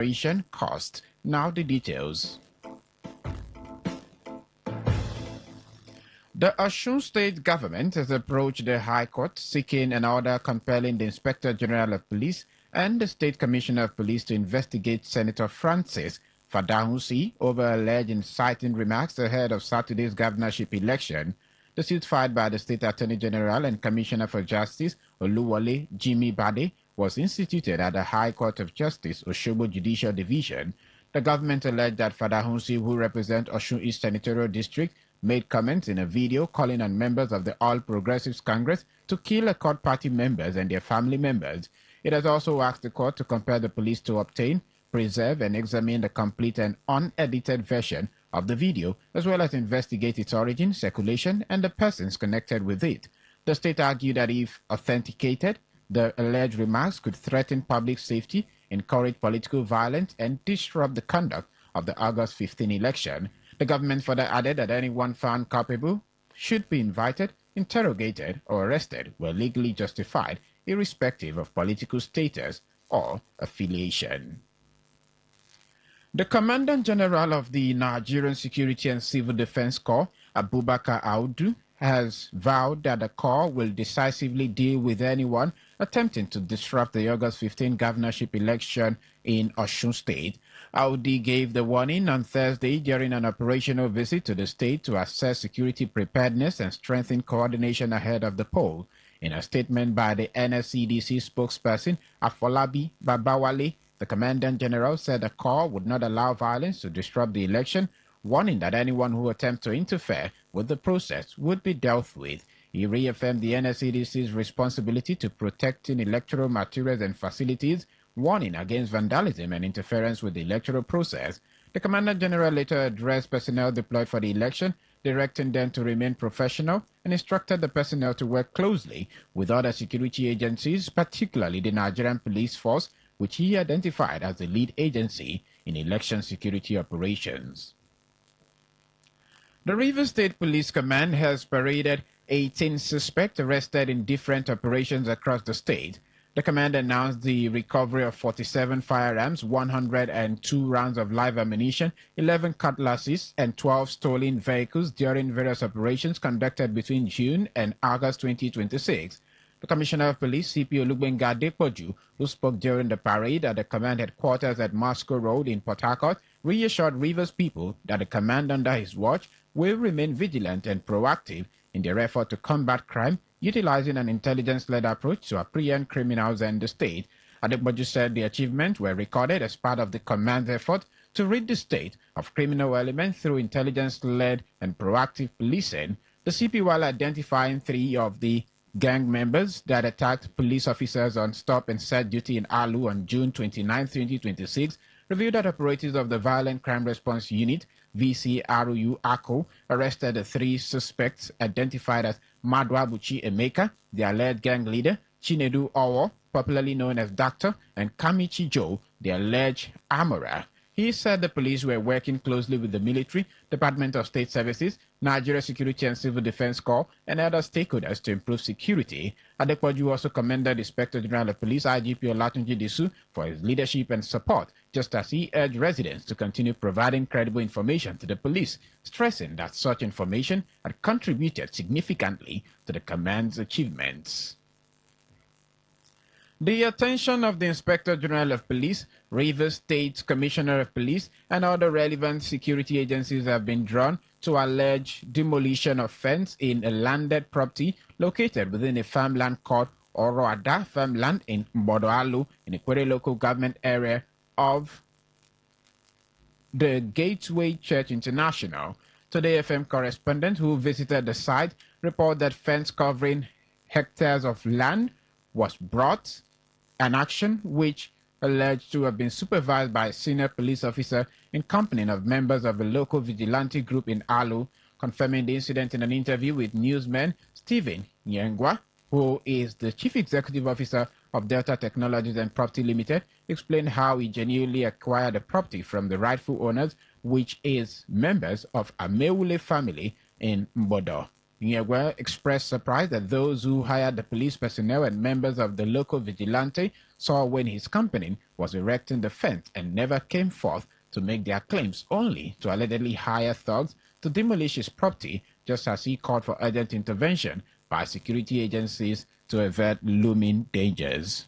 operation cost. Now the details. The Osun State government has approached the High Court seeking an order compelling the Inspector General of Police and the State Commissioner of Police to investigate Senator Francis Fadahusi over alleged inciting remarks ahead of Saturday's governorship election. The suit filed by the State Attorney General and Commissioner for Justice Oluwole Jimmy Bade was instituted at the High Court of Justice, Osogbo Judicial Division. The government alleged that Fadahusi, who represents Osun East Senatorial District, made comments in a video calling on members of the All Progressives Congress to kill Accord Party members and their family members. It has also asked the court to compel the police to obtain, preserve, and examine the complete and unedited version of the video, as well as investigate its origin, circulation, and the persons connected with it. The state argued that if authenticated, the alleged remarks could threaten public safety, encourage political violence, and disrupt the conduct of the August 15 election. The government further added that anyone found culpable should be invited, interrogated, or arrested where legally justified, irrespective of political status or affiliation. The Commandant General of the Nigerian Security and Civil Defense Corps, Abubakar Audu, has vowed that the Corps will decisively deal with anyone attempting to disrupt the August 15 governorship election in Osun State. Audi gave the warning on Thursday during an operational visit to the state to assess security preparedness and strengthen coordination ahead of the poll. In a statement by the NSCDC spokesperson, Afolabi Babawale, the Commandant General said the Corps would not allow violence to disrupt the election, warning that anyone who attempts to interfere with the process would be dealt with. He reaffirmed the NSCDC's responsibility to protecting electoral materials and facilities, warning against vandalism and interference with the electoral process. The Commandant General later addressed personnel deployed for the election, directing them to remain professional, and instructed the personnel to work closely with other security agencies, particularly the Nigerian Police Force, which he identified as the lead agency in election security operations. The Rivers State Police Command has paraded 18 suspects arrested in different operations across the state. The command announced the recovery of 47 firearms, 102 rounds of live ammunition, 11 cutlasses, and 12 stolen vehicles during various operations conducted between June and August 2026. The Commissioner of Police, CP Olugbenga Depoju, who spoke during the parade at the command headquarters at Moscow Road in Port Harcourt, reassured Rivers people that the command under his watch will remain vigilant and proactive in their effort to combat crime, utilizing an intelligence-led approach to apprehend criminals in the state. Adepoju said the achievements were recorded as part of the command's effort to rid the state of criminal elements through intelligence-led and proactive policing. The CP, while identifying 3 of the gang members that attacked police officers on stop and set duty in Alu on June 29, 2026, revealed that operatives of the Violent Crime Response Unit, VCRU ACO, arrested the 3 suspects identified as Madwabuchi Emeka, the alleged gang leader, Chinedu Owo, popularly known as Doctor, and Kamichi Joe, the alleged armorer. He said the police were working closely with the military, Department of State Services, Nigeria Security and Civil Defense Corps, and other stakeholders to improve security. Adepoju also commended the Inspector General of Police, IGP Olatunji Disu, for his leadership and support, just as he urged residents to continue providing credible information to the police, stressing that such information had contributed significantly to the command's achievements. The attention of the Inspector General of Police, Rivers State Commissioner of Police, and other relevant security agencies have been drawn to alleged demolition of fence in a landed property located within a farmland called Oroada farmland in Mbodoalu in the Kwere local government area of the Gateway Church International. Today FM correspondent who visited the site reported that fence covering hectares of land was brought, an action which alleged to have been supervised by a senior police officer in company of members of a local vigilante group in Alu. Confirming the incident in an interview with newsman Stephen Nyengwa, who is the chief executive officer of Delta Technologies and Property Limited, explained how he genuinely acquired the property from the rightful owners, which is members of Ameule family in Mbodo. Nyengwa expressed surprise that those who hired the police personnel and members of the local vigilante saw when his company was erecting the fence and never came forth to make their claims, only to allegedly hire thugs to demolish his property, just as he called for urgent intervention by security agencies to avert looming dangers.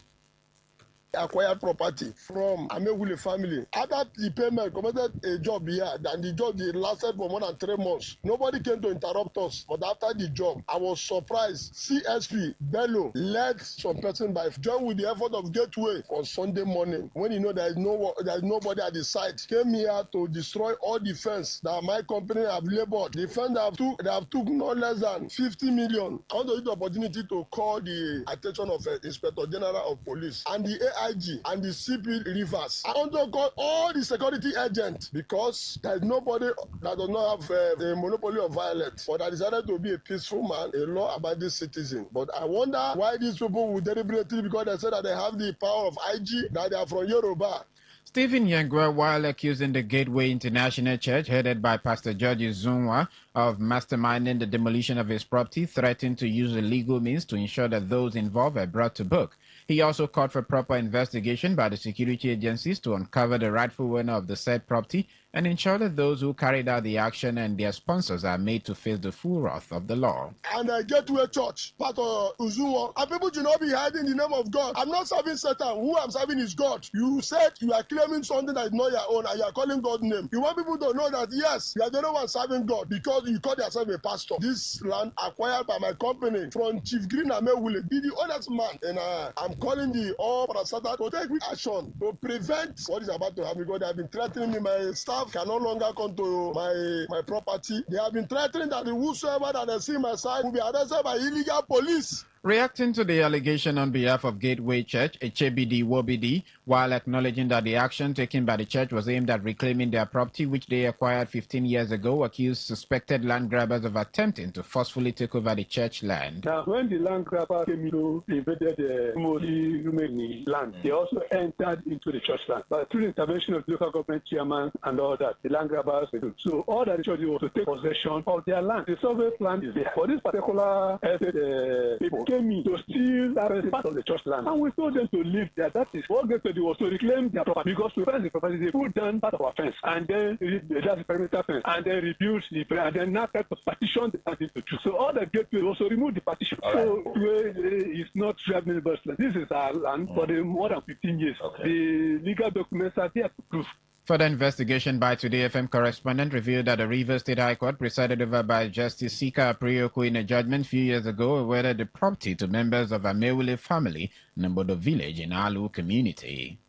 Acquired property from Amewule family. After the payment, commented a job here, and the job lasted for more than 3 months. Nobody came to interrupt us, but after the job, I was surprised. CSP Bello led some person by joined with the effort of Gateway on Sunday morning when you know there is nobody at the site. Came here to destroy all the fence that my company have labored. The fence they have took no less than 50 million. I want to use the opportunity to call the attention of Inspector General of Police and the IG and the CP Rivers. I want to call all the security agents because there is nobody that does not have a monopoly of violence, but I decided to be a peaceful man, a law-abiding citizen. But I wonder why these people would deliberately, because they say that they have the power of IG, that they are from Yoruba. Stephen Yangwa, while accusing the Gateway International Church, headed by Pastor George Zunwa, of masterminding the demolition of his property, threatened to use illegal means to ensure that those involved are brought to book. He also called for proper investigation by the security agencies to uncover the rightful owner of the said property and ensure that those who carried out the action and their sponsors are made to face the full wrath of the law. And I get to a church, part of Uzuwa, and people should not be hiding the name of God. I'm not serving Satan. Who I'm serving is God. You said you are claiming something that is not your own, and you are calling God's name. You want people to know that, yes, you are the only one serving God because you call yourself a pastor. This land acquired by my company from Chief Green Amewule, be the honest man. And I'm calling the all parastatal to take action to prevent what is about to happen, because they have been threatening me. My staff can no longer come to my property. They have been threatening that whosoever that they see my side will be arrested by illegal police. Reacting to the allegation on behalf of Gateway Church, Echebidi Wobidi, while acknowledging that the action taken by the church was aimed at reclaiming their property, which they acquired 15 years ago, accused suspected land grabbers of attempting to forcefully take over the church land. Now, when the land grabbers came into invaded the Umodi land, they also entered into the church land. But through the intervention of the local government chairman and all that, the land grabbers, so all that the church was to take possession of their land. The survey plan is there. For this particular estate, people came in to steal that part of the church land, and we told them to leave there. That is what they said was to reclaim their property, because we fence the property, they put down part of our fence, and then that's the perimeter fence, and then rebuild the and then now try to partition the land into two. So all the Gateway also remove the partition. Right. So it's not traveling land. This is our land for the more than 15 years. Okay. The legal documents are there to prove. Further investigation by Today FM correspondent revealed that the Rivers State High Court, presided over by Justice Sika Aprioku, in a judgment a few years ago, awarded the property to members of Amewule family in Nambodo village in Alu community.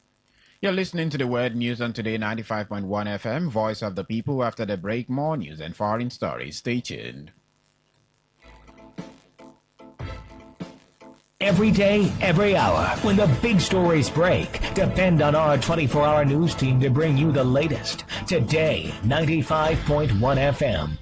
You're listening to the Word News on Today 95.1 FM, Voice of the People. After the break, more news and foreign stories. Stay tuned. Every day, every hour, when the big stories break, depend on our 24-hour news team to bring you the latest. Today, 95.1 FM.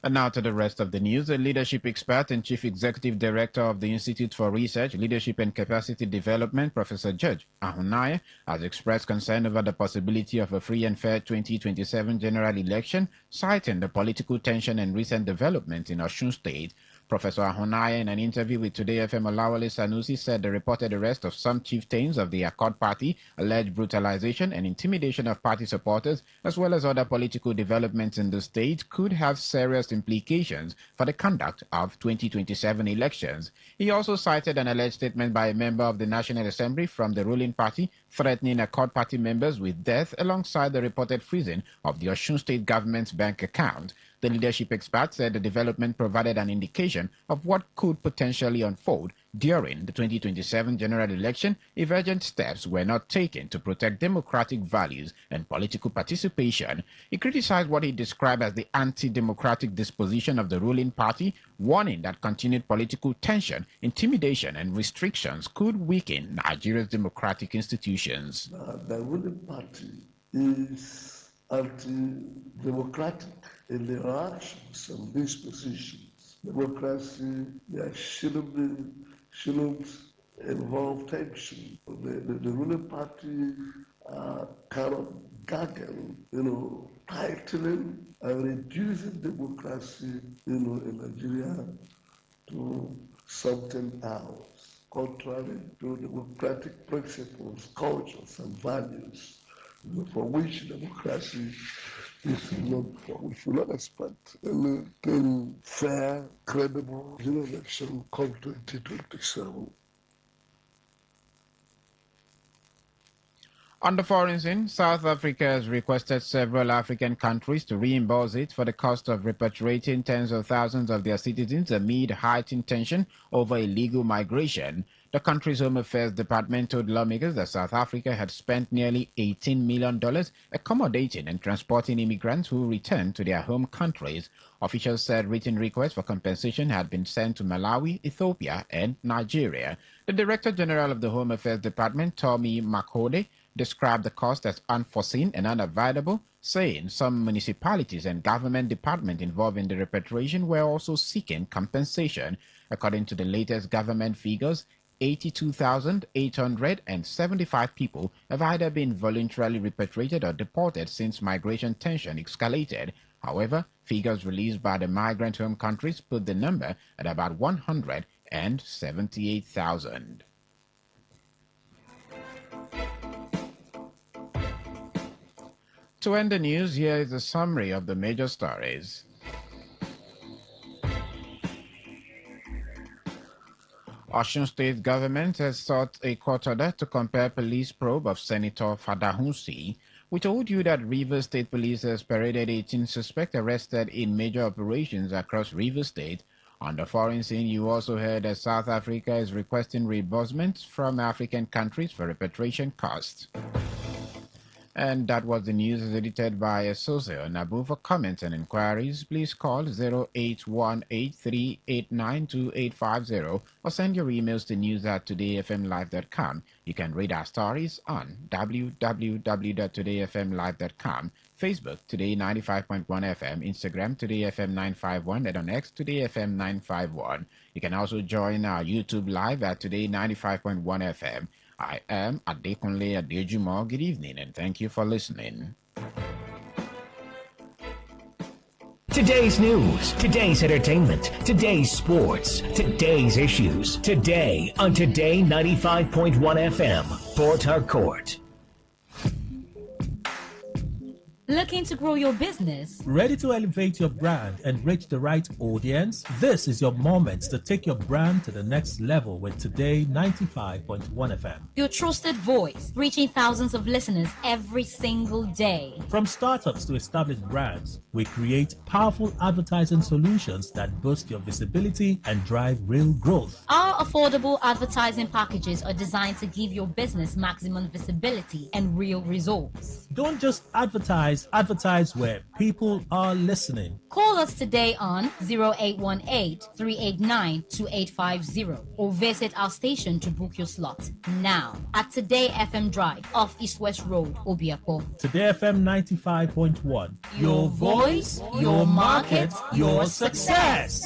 And now to the rest of the news. A leadership expert and chief executive director of the Institute for Research, Leadership and Capacity Development, Professor George Ahunaya, has expressed concern over the possibility of a free and fair 2027 general election, citing the political tension and recent developments in Osun State. Professor Ahunaya, in an interview with Today FM Olawale Sanusi, said the reported arrest of some chieftains of the Accord Party, alleged brutalization and intimidation of party supporters, as well as other political developments in the state, could have serious implications for the conduct of 2027 elections. He also cited an alleged statement by a member of the National Assembly from the ruling party threatening Accord Party members with death, alongside the reported freezing of the Osun State government's bank account. The leadership expert said the development provided an indication of what could potentially unfold during the 2027 general election if urgent steps were not taken to protect democratic values and political participation. He criticized what he described as the anti-democratic disposition of the ruling party, warning that continued political tension, intimidation, and restrictions could weaken Nigeria's democratic institutions. The ruling party is anti-democratic in their actions and dispositions. Democracy shouldn't involve tension. The ruling party kind of gagging, tightening and reducing democracy, in Nigeria to something else. contrary to democratic principles, cultures, and values, for which democracy is known for. We should not expect anything fair, credible in election come 2027. On the foreign scene, South Africa has requested several African countries to reimburse it for the cost of repatriating tens of thousands of their citizens amid heightened tension over illegal migration. The country's Home Affairs Department told lawmakers that South Africa had spent nearly $18 million accommodating and transporting immigrants who returned to their home countries. Officials said written requests for compensation had been sent to Malawi, Ethiopia, and Nigeria. The Director General of the Home Affairs Department, Tommy Makode, described the cost as unforeseen and unavoidable, saying some municipalities and government departments involved in the repatriation were also seeking compensation. According to the latest government figures, 82,875 people have either been voluntarily repatriated or deported since migration tension escalated. However, figures released by the migrant home countries put the number at about 178,000. To end the news, here is a summary of the major stories. Osun State government has sought a court order to compare police probe of Senator Fadahusi. We told you that Rivers State Police has paraded 18 suspects arrested in major operations across Rivers State. On the foreign scene, you also heard that South Africa is requesting reimbursements from African countries for repatriation costs. And that was the news as edited by Socio Nabu. For comments and inquiries, please call 0818389250 or send your emails to news@todayfmlive.com. You can read our stories on www.todayfmlive.com, Facebook Today95.1 FM, Instagram TodayFM951, and on X TodayFM951. You can also join our YouTube live at Today95.1 FM. I am Adekunle Adejumo. Good evening and thank you for listening. Today's news, today's entertainment, today's sports, today's issues. Today on Today 95.1 FM, Port Harcourt. Looking to grow your business? Ready to elevate your brand and reach the right audience? This is your moment to take your brand to the next level with Today 95.1 FM. Your trusted voice, reaching thousands of listeners every single day. From startups to established brands, we create powerful advertising solutions that boost your visibility and drive real growth. Our affordable advertising packages are designed to give your business maximum visibility and real results. Don't just advertise where people are listening. Call us today on 0818-389-2850 or visit our station to book your slot now at Today FM Drive off East West Road, Obiako. Today FM 95.1. Your voice, your market, your success.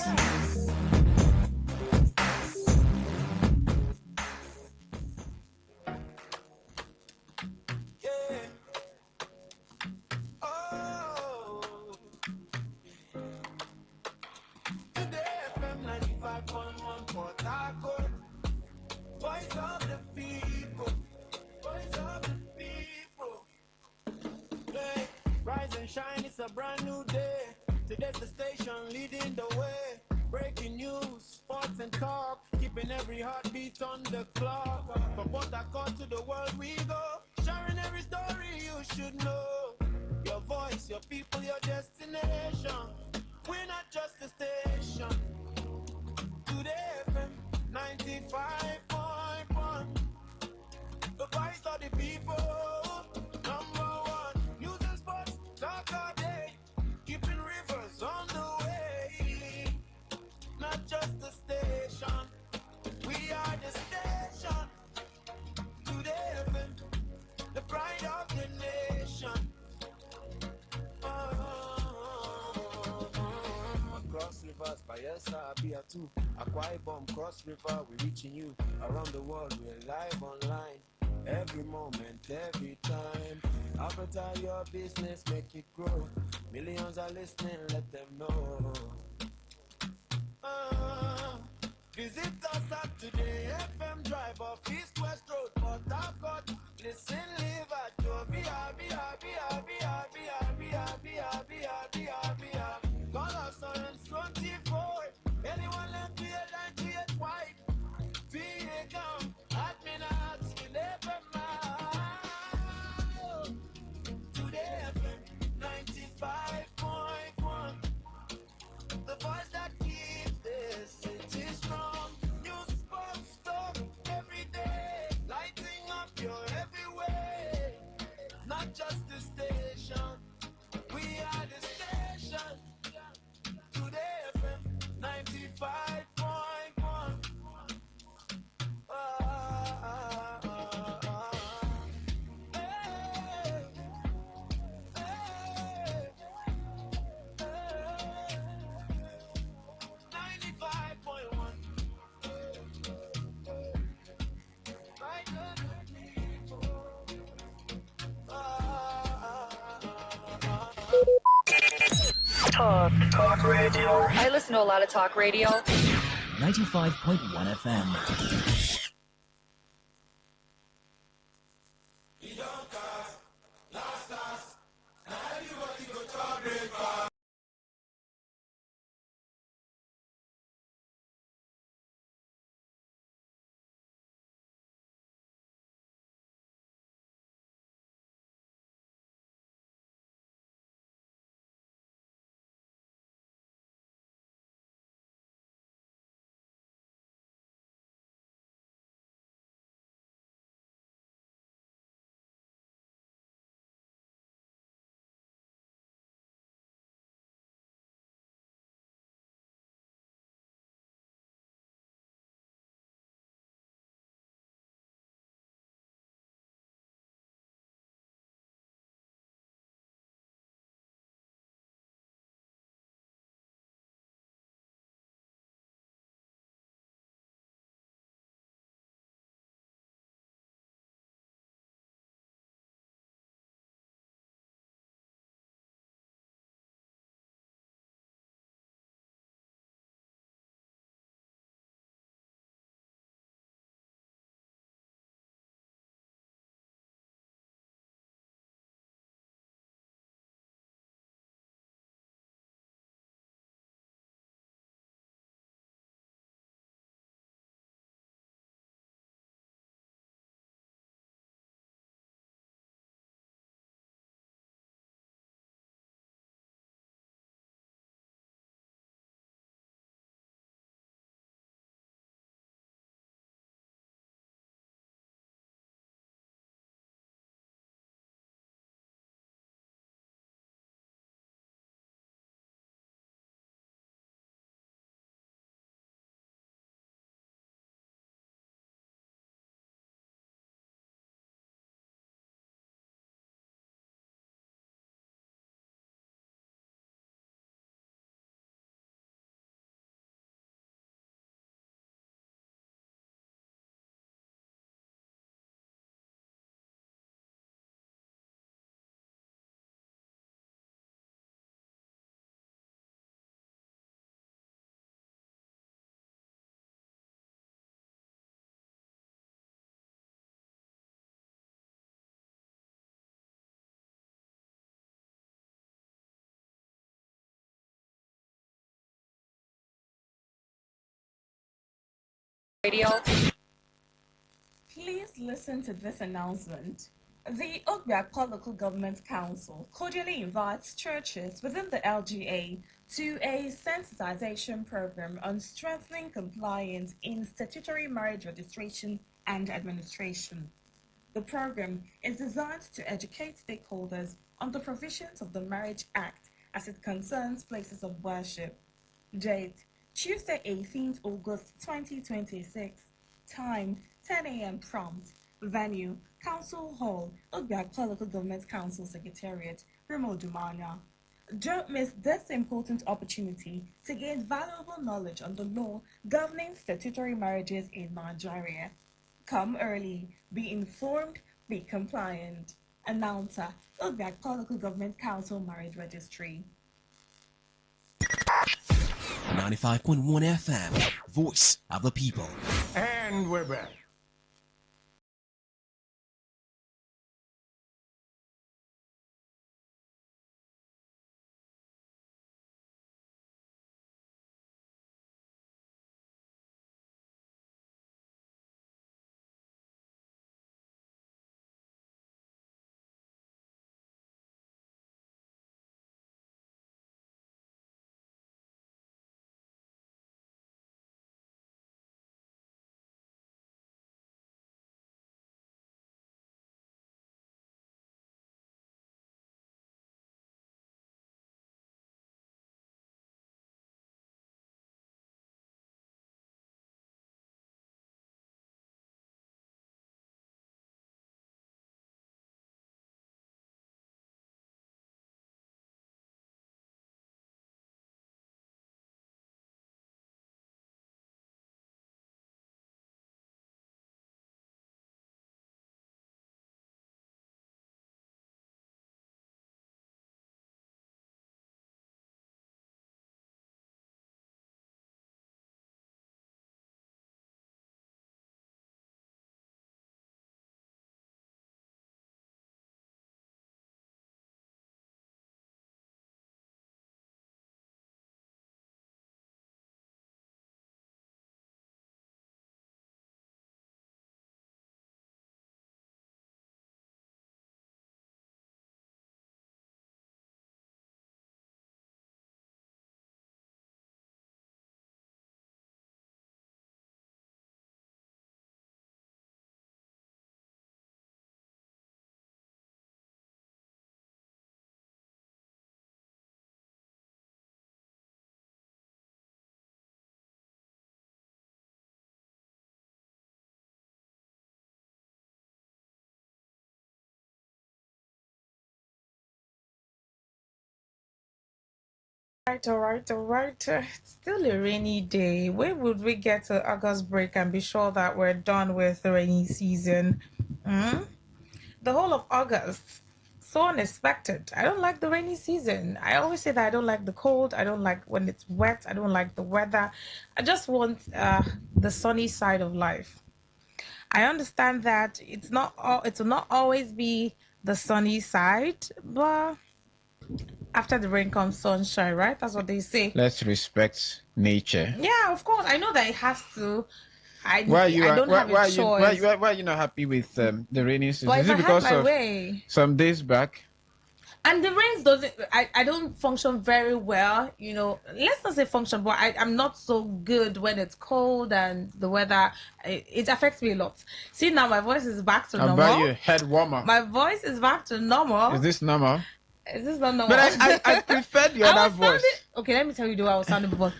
Shine, it's a brand new day. Today's the station leading the way. Breaking news, sports and talk, keeping every heartbeat on the clock. From Port Harcourt to the world we go, sharing every story you should know. Your voice, your people, your destination. We're not just a station. Today FM 95.1, the voice of the people. Number one, news and sports. Talk all day, keeping Rivers on the way. Not just a station, we are the station. Today, the pride of the nation. Cross rivers, Bayelsa, Abia too. Akwa Ibom, Cross River, we're reaching you. Around the world, we're live online. Every moment, every time. Advertise your business, make it grow. Millions are listening, let them know. Visit us at Today FM Drive off East West Road, Port Harcourt. Listen, live at your Call us on 24. Anyone left to your line to your white. VA come, admin at 11 mile. Today FM 95.1. The voice that keeps this city strong. News, sports, talk every day. Lighting up your every way. Not just the station. We are the station. Today FM 95.1. Hey, hey, hey. 95.1. My good people. Talk radio. I listen to a lot of talk radio. 95.1 FM. Radio. Please listen to this announcement. The Ogbakwa Local Government Council cordially invites churches within the LGA to a sensitization program on strengthening compliance in statutory marriage registration and administration. The program is designed to educate stakeholders on the provisions of the Marriage Act as it concerns places of worship. Date: Tuesday, 18th August 2026. Time: 10 a.m. prompt. Venue: Council Hall, Ogbakwa Local Government Council Secretariat, Remo Dumania. Don't miss this important opportunity to gain valuable knowledge on the law governing statutory marriages in Nigeria. Come early, be informed, be compliant. Announcer, Ogbakwa Local Government Council Marriage Registry. Today95.1 FM, voice of the people. And we're back. All right. It's still a rainy day. When would we get to August break and be sure that we're done with the rainy season? Hmm? The whole of August. So unexpected. I don't like the rainy season. I always say that I don't like the cold. I don't like when it's wet. I don't like the weather. I just want the sunny side of life. I understand that it will not always be the sunny side, but after the rain comes sunshine, right? That's what they say. Let's respect nature. Yeah, of course. I know that it has to. I Why don't have a choice. why are you not happy with the rainy season? But Is if I it had because my of way, some days back? and the rains doesn't, I don't function very well. Let's not say function, but I'm not so good when it's cold and the weather. It affects me a lot. See, now my voice is back to I'll normal. buy you a head warmer. My voice is back to normal. Is this normal? Is this not normal? But I preferred the other voice. Okay, let me tell you the way I was sounding before.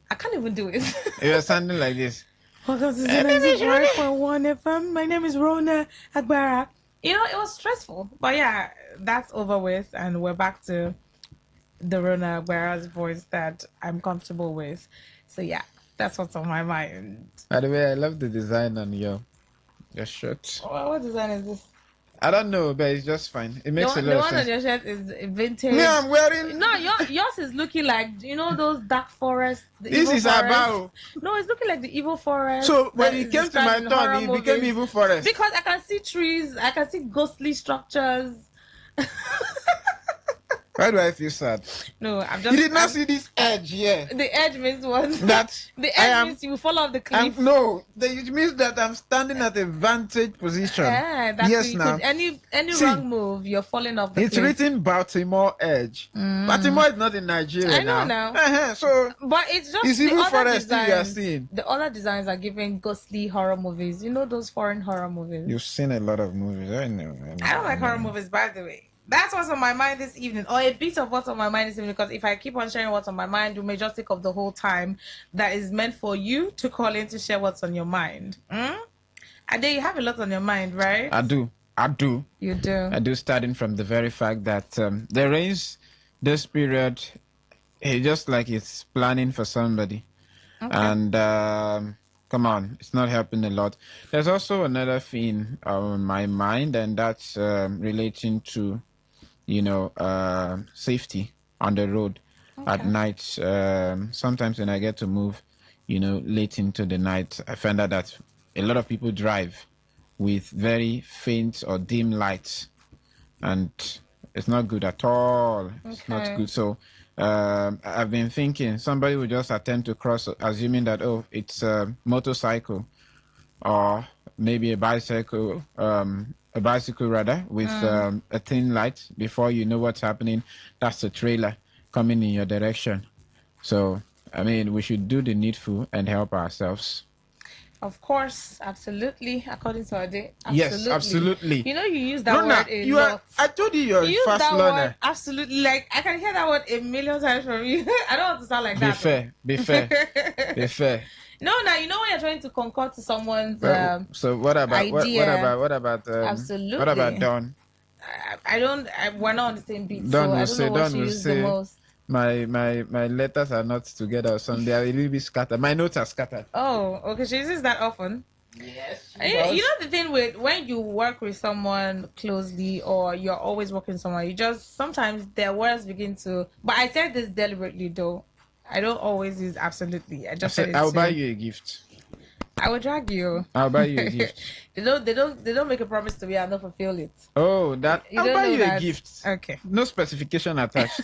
I can't even do it. You were sounding like this. Welcome to the 95.1 FM. My name is Rona Agbara. It was stressful, but yeah, that's over with, and we're back to the Rona Agbara's voice that I'm comfortable with. So yeah, that's what's on my mind. By the way, I love the design on your shirt. What design is this? I don't know, but it's just fine. It makes a lot The of one sense. on your shirt is vintage. Yeah, I'm wearing. No, yours is looking like those dark forests. This is forest. about. No, it's looking like the evil forest. So when it came to my turn, it became evil forest. Because I can see trees, I can see ghostly structures. Why do I feel sad? No, I'm just. You did not see this edge here. The edge means what? The edge means you fall off the cliff. It means that I'm standing at a vantage position. Yes, now. Any wrong move, you're falling off the cliff. It's written Baltimore Edge. Baltimore is not in Nigeria. I know now. But it's just it's evil forest you are seeing. The other designs are giving ghostly horror movies. You know those foreign horror movies. You've seen a lot of movies. I know. I don't like horror movies, by the way. That's what's on my mind this evening, or a bit of what's on my mind this evening, because if I keep on sharing what's on my mind, you may just take up the whole time that is meant for you to call in to share what's on your mind. Ade, you have a lot on your mind, right? I do. You do. I do, starting from the very fact that the rains this period, just like it's planning for somebody. Okay. And come on, it's not helping a lot. There's also another thing on my mind, and that's relating to safety on the road. at night. Sometimes when I get to move, late into the night, I find out that a lot of people drive with very faint or dim lights, and it's not good at all. It's not Okay. good. So I've been thinking somebody will just attempt to cross, assuming that, it's a motorcycle or maybe a bicycle rather, with a thin light. Before you know what's happening, that's a trailer coming in your direction. So I mean, we should do the needful and help ourselves. Of course, absolutely. According to Ade, absolutely. Yes, absolutely. You use that Rona, word a lot. I told you you're You a use fast that learner. word absolutely. Like I can hear that word a million times from you. I don't want to sound like Be that. fair. Be fair. No, now you know when you're trying to concur to someone's so what about idea. what about Absolutely. what about Dawn? We're not on the same beat, Dawn so I will don't say know what she uses the most. my letters are not together or something. They are a little bit scattered. My notes are scattered. Oh, okay. She uses that often. Yes. You know the thing with when you work with someone closely or you're always working with someone, you just sometimes their words begin to. But I said this deliberately though. I don't always use absolutely. I just said it. I'll buy you a gift. I will drag you. I'll buy you a gift. They don't make a promise to me and not fulfill it. Oh, that You I'll don't buy know you that? a gift. Okay. No specification attached.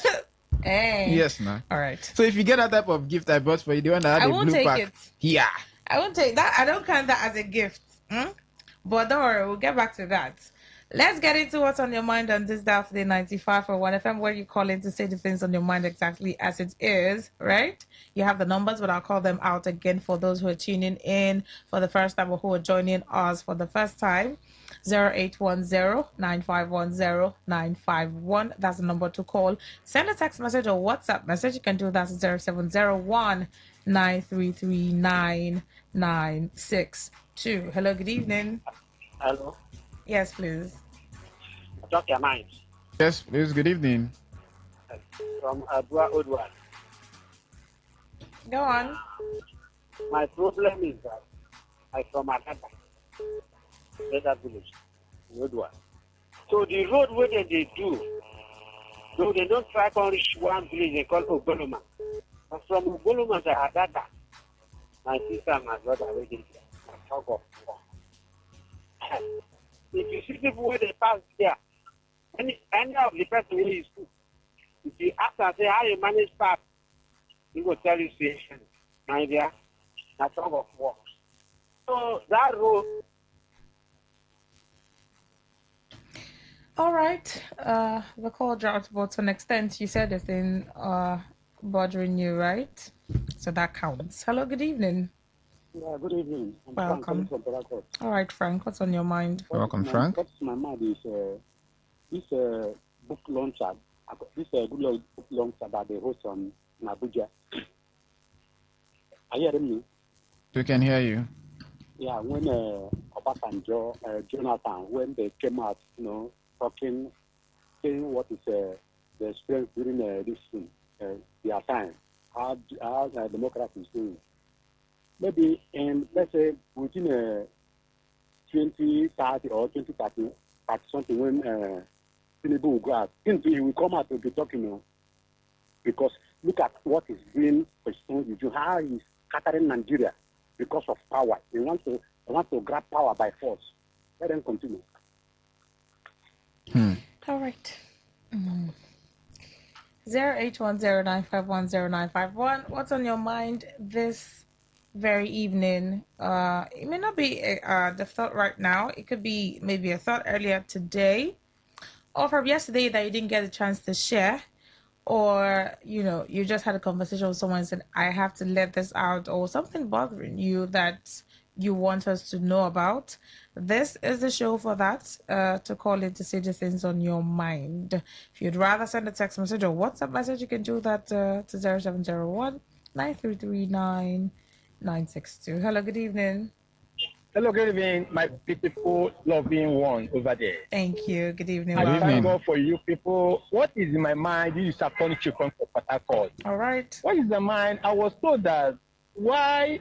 Hey. Yes, nah. All right. So if you get that type of gift I bought for you, the one that had I a won't blue take pack. it. Yeah. I won't take that. I don't count that as a gift. But don't worry, we'll get back to that. Let's get into what's on your mind on this day, Today 95.1 FM, where you call in to say the things on your mind exactly as it is, right? You have the numbers, but I'll call them out again for those who are tuning in for the first time or who are joining us for the first time. 0810-9510-951. That's the number to call. Send a text message or WhatsApp message. You can do that at 0701-933-9962. Hello, good evening. Hello. Yes, please. Talk your mind. Yes, please. Good evening. From Abua Odwa. Go on. My problem is that I'm from Adada, Beta Village, Odwa. So the road where they do, though they don't try to reach one village they call Ogoloma. But from Ogoloma to Adada, my sister and my brother are waiting there. Talk of war. If you see people where they pass there, any of the person who is good, if you ask and say how you manage pass, he will tell you, say, my dear, that's talk of war. So that road. All right. The call dropped, but to an extent, you said the thing bothering you, right? So that counts. Hello, good evening. Yeah, good evening. I'm welcome. Frank from All right, Frank, what's on your mind? Welcome, Frank. What's my mind is this book launcher. This good book launcher that they host in Abuja. Are you hearing me? We can hear you. Yeah, when Obasanjo, Jonathan, when they came out, talking, saying what is the experience during this thing, their time, how democracy is doing. Maybe in, let's say, within 2030 or 2030, at something when Tinubu will go out, he will come out to be talking, because look at what is being questioned, how he's scattering Nigeria because of power. They want to grab power by force. Let them continue. All right. 0810-951-0951. What's on your mind this very evening? It may not be the thought right now. It could be maybe a thought earlier today or from yesterday that you didn't get a chance to share, or you just had a conversation with someone and said, I have to let this out, or something bothering you that you want us to know about. This is the show for that, to call in to say the things on your mind. If you'd rather send a text message or WhatsApp message, you can do that to 0701-933-9962. Hello, good evening. Hello, good evening, my beautiful, loving one over there. Thank you. Good evening. I thank God for you people. What is in my mind? This is a Tony Chukon for Patakot. All right. What is in my mind? I was told that why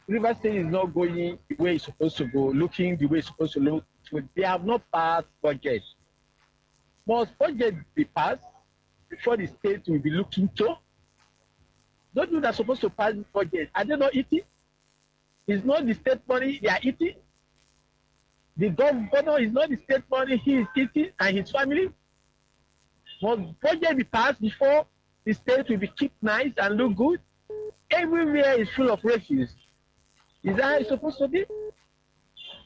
River State is not going the way it's supposed to go, looking the way it's supposed to look. They have not passed budget. Must budget be passed before the state will be looking to. Those people that are supposed to pass this budget, are they not eating? It's not the state money they are eating. The governor is not the state money he is eating and his family. Must budget be passed before the state will be kept nice and look good? Everywhere is full of refuse. Is that how it's supposed to be?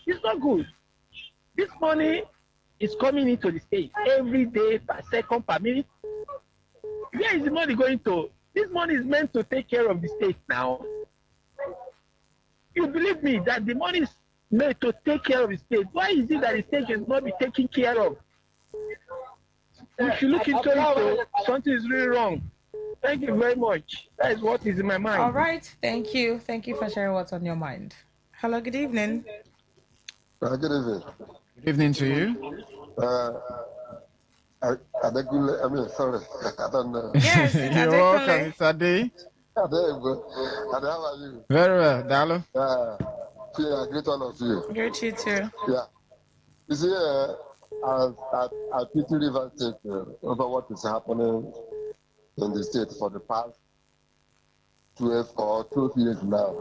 It's not good. This money is coming into the state every day, per second, per minute. Where is the money going to? This money is meant to take care of the state now. You believe me that the money is meant to take care of the state. Why is it that the state is not be taken care of? If you look into it, something is really wrong. Thank you very much. That is what is in my mind. All right. Thank you. Thank you for sharing what's on your mind. Hello, good evening. Good evening. Good evening to you. I mean, sorry, I don't know. Yes, it's You're welcome, it's Ade. How are you? Very well, Dalo. Yeah, great all of you. Great you too. Yeah. You see, I pity River State over what is happening in the state for the past 12 or 12 years now.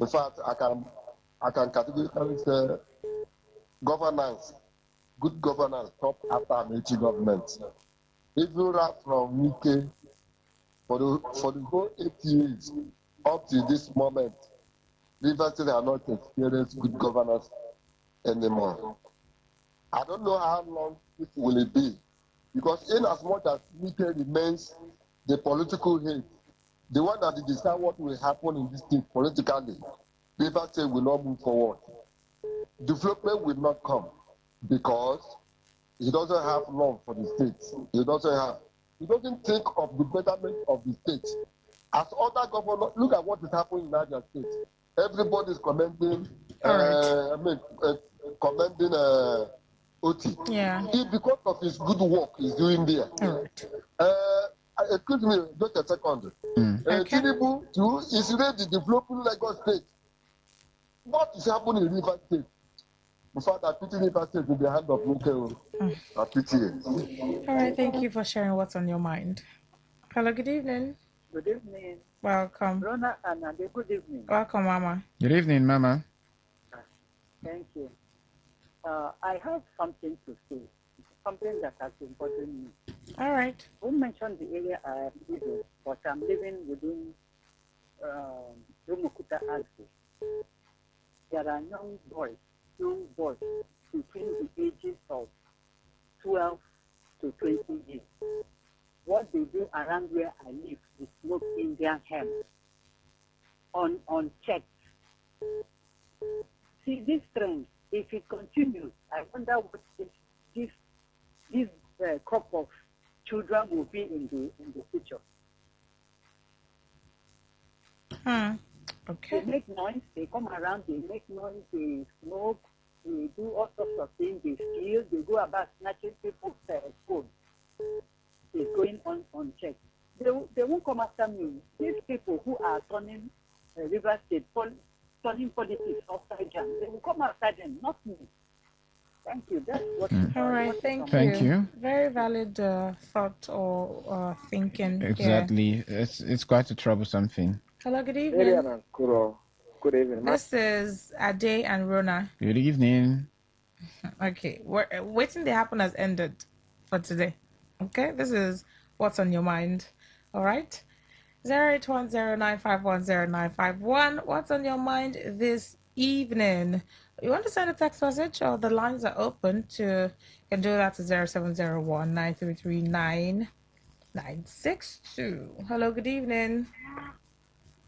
In fact, I can categorically say governance, good governance, top after Amici government. Even right from Wike, for the whole 8 years up to this moment, River State have not experienced good governance anymore. I don't know how long it will be, because in as much as Wike remains the political head, the one that decide what will happen in this state politically, River State will not move forward. Development will not come because he doesn't have love for the state. He doesn't think of the betterment of the state. As other governors, look at what is happening in Niger State. Everybody is commending, commending Oti. Yeah. Because of his good work he's doing there. All right. Excuse me, just a second. Okay. Tinubu too is ready developing Lagos State. What is happening in River State? In fact, I pity River State in the hand of Nuke. I pity it. All right, thank you for sharing what's on your mind. Hello, good evening. Good evening. Welcome. Rona and Ade, good evening. Welcome, Mama. Good evening, Mama. Thank you. I have something to say. Something that has been bothering me. All right. I won't mention the area I am living, but I'm living within Rumukuta Alpha. There are young boys between the ages of 12 to 20 years. What they do around where I live is smoke Indian hemp unchecked. See, this trend, if it continues, I wonder what this crop of children will be in the future. Okay. They make noise, they come around, they make noise, they smoke, they do all sorts of things, they steal, they go about snatching people's phone. It's going on unchecked. They won't come after me. These people who are turning River State, turning politics upside down, they will come after them, not me. Thank you. That's what. All right. Thank you. Very valid thought or thinking. Exactly. Yeah. It's quite a troublesome thing. Hello. Good evening. Good evening. This is Ade and Rona. Good evening. Okay. Waiting to happen has ended for today. Okay. This is what's on your mind. All right. 0810-951-0951. What's on your mind this evening? You want to send a text message, or the lines are open to, you can do that to 0701-933-9962. Hello, good evening.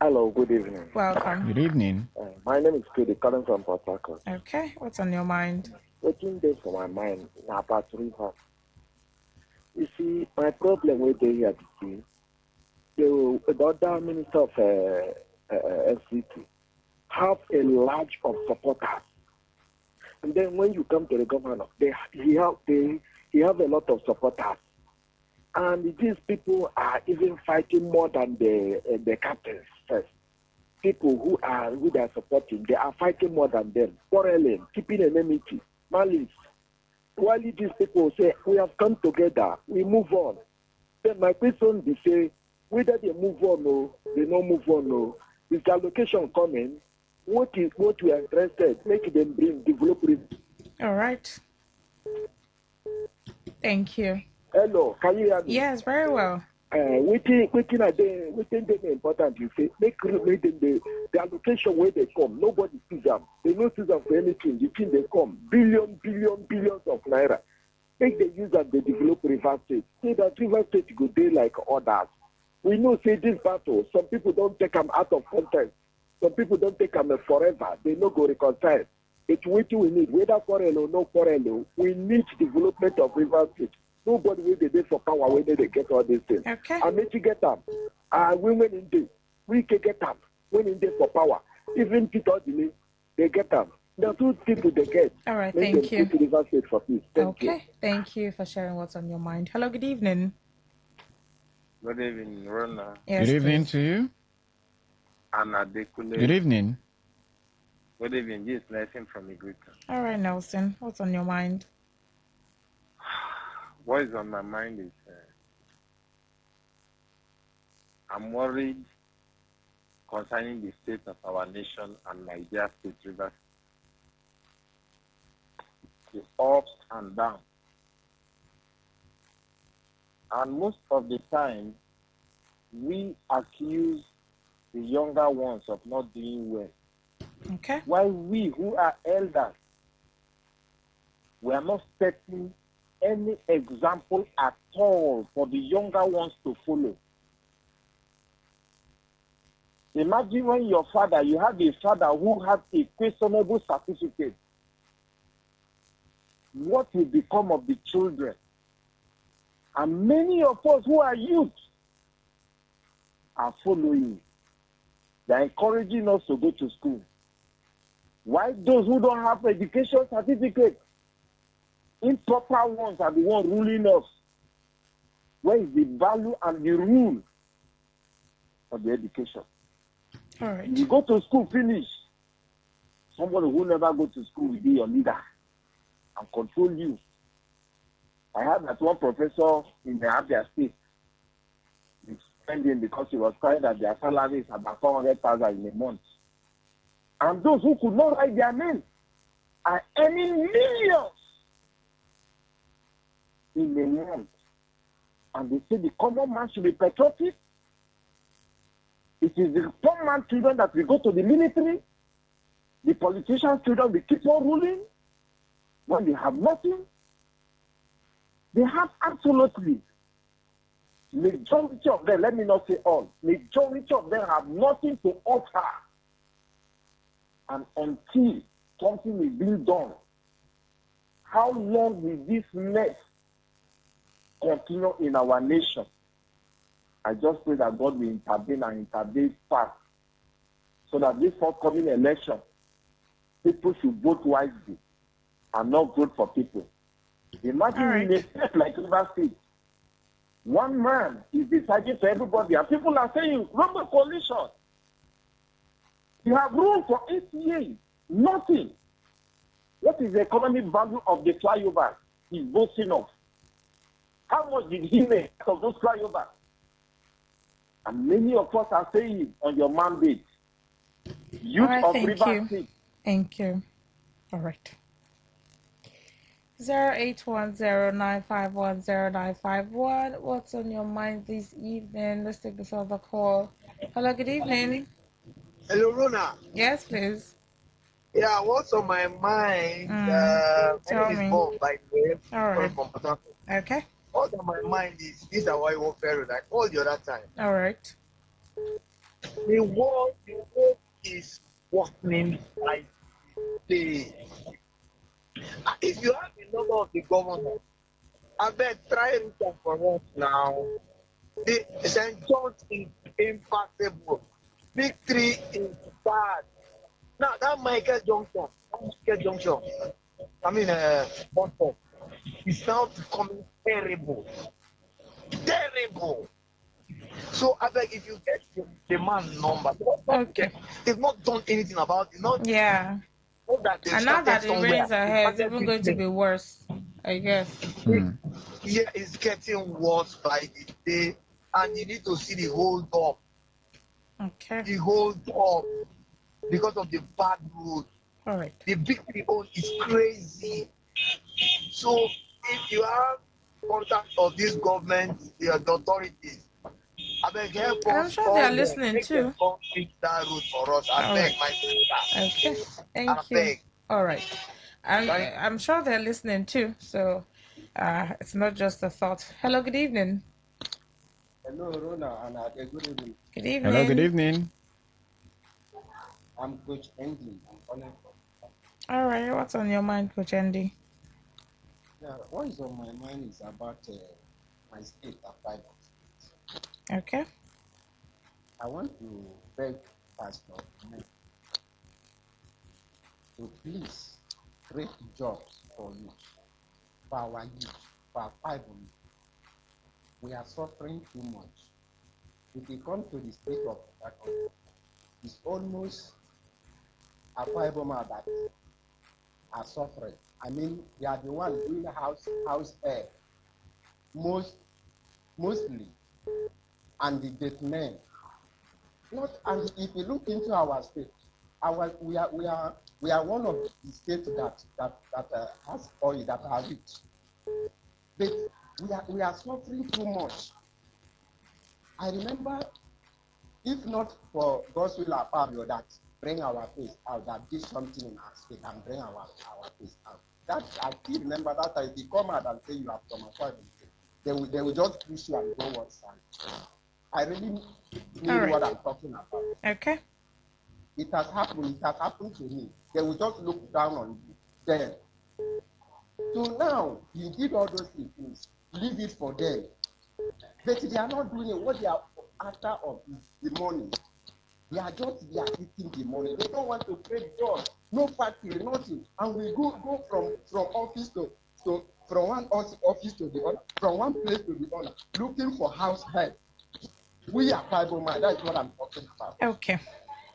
Hello, good evening. Welcome. Good evening. My name is Kudi, calling from Port Harcourt. Okay, what's on your mind? Waiting there for my mind now about river. You see, my problem with the here today, the other minister of FCT have a large of supporters. And then when you come to the governor, he have a lot of supporters. And these people are even fighting more than the captains first. People who are supporting, they are fighting more than them, quarreling, keeping enmity, malice. While these people say, we have come together, we move on. Then my question is say whether they move on or they don't move on or is the allocation coming? What we are interested? Make them bring develop. All right. Thank you. Hello, can you hear me? Yes, very well. Waiting them important. You say make them the allocation where they come. Nobody sees them. They don't see them for anything. The thing they come billions of naira. Make they use that they develop River State. Say that River State go day like others. We know say this battle. Some people don't take them out of context. Some people don't take them forever. They no go reconcile. It's what we need. Whether quarrel or no quarrel, we need development of River State. Nobody will be there for power when they get all these things. Okay. And make you get them. Women in there, we can get them. When in there for power. Even people delay, they get them. There are two people they get. All right, Make thank you. them to River State for peace. Thank you. Thank you for sharing what's on your mind. Hello, good evening. Good evening, Rona. Yes, Good evening please. to you. Anna Dekule. Good evening. Good evening. This is Nelson from Igrita. All right, Nelson, what's on your mind? What is on my mind is I'm worried concerning the state of our nation and my dear state Rivers. The ups and downs. And most of the time, we accuse the younger ones of not doing well. Okay. While we who are elders, we are not setting any example at all for the younger ones to follow. Imagine when you have a father who has a questionable certificate. What will become of the children? And many of us who are youth are following. They are encouraging us to go to school. Why those who don't have education certificate, improper ones are the ones ruling us? Where is the value and the rule of the education? All right. You go to school, finish. Somebody who never go to school will be your leader and control you. I heard that one professor in the Abia State is spending because he was crying that their salary is about 400,000 in a month. And those who could not write their names are earning millions in a month. And they say the common man should be patriotic. It is the poor man's children that will go to the military. The politicians' children will keep on ruling when they have nothing. They have absolutely, majority of them, let me not say all, majority of them have nothing to offer. And until something is being done, how long will this mess continue in our nation? I just pray that God will intervene and intervene fast, so that this forthcoming election, people should vote wisely and not vote for people. Imagine in a state like River State, one man is deciding for everybody, and people are saying, Robert coalition. You have ruled for 8 years, nothing. What is the economic value of the flyover he's boasting of? How much did he make out of those flyovers? And many of us are saying on your mandate, youth of River State. Thank you. All right. 0810-951-0951. What's on your mind this evening? Let's take this other call. Hello, good evening. Hello, Rona. Yes, please. Yeah, what's on my mind? Tell me. Bob, by the way. All right. From Port Harcourt. Okay. What's on my mind is this Hawaii warfare that I called the other time. All right. The war is worsening by the day. If you have the number of the governor, I bet try it for us now. The St. John's is impassable. Victory is bad. Now that Michael Junction, Boston, is now becoming terrible. Terrible. So I beg if you get the man number, they've not done anything about it. Yeah. That and now that the rains are here, it's even going to be worse, I guess. here is getting worse by the day, and you need to see the hold up. Okay. The hold up because of the bad road. All right. The big people is crazy. So if you have contact of this government, the authorities, I beg help I'm us sure they call are them, listening make them too. come fix that road for us. I All beg right. my sister. Okay. I Thank you. beg. All right. Thank I'm sure they're listening too. So it's not just a thought. Hello, good evening. Hello, Rona, and good evening. Good evening. Hello, good evening. I'm Coach Andy. I'm calling from. All right. What's on your mind, Coach Andy? Yeah, what is on my mind is about my state, Akwa Ibom State. Okay. I want to beg Pastor to please create jobs for youth, for our youth, for Akwa Ibom. We are suffering too much. If we come to the state of Akwa, it's almost Akwa Ibom that are suffering. I mean, they are the ones doing house air mostly, and the dead men. Not, and if you look into our state, we are one of the states that has oil, that are rich, but we are suffering too much. I remember, if not for God's will Fabio that bring our face out, that did something in our state and bring our face out. That I still remember that if you come out and say you are from Akwa Ibom State, they will just push you and go one side. I really mean what I'm talking about. Okay. It has happened to me. They will just look down on you. Then, so now you did all those things, leave it for them. But they are not doing it. What they are after of is the money. They are eating the money. They don't want to create jobs, no factory, nothing. And we go from office to from one office to the other, from one place to the other, looking for house help. We are tribal man. That's what I'm talking about. Okay.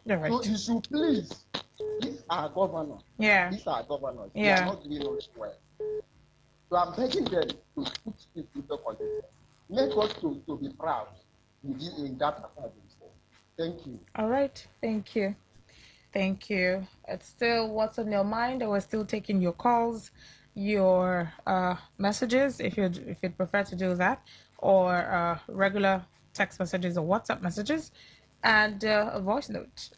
All right. So you should please, these are governors. Yeah. These are governors. Yeah. They are not doing us well. So I'm begging them to put this into consideration. Make us to be proud in that apartment. Thank you. All right. Thank you. Thank you. It's still what's on your mind, and we're still taking your calls, your messages, if you'd prefer to do that, or regular text messages or WhatsApp messages, and a voice note.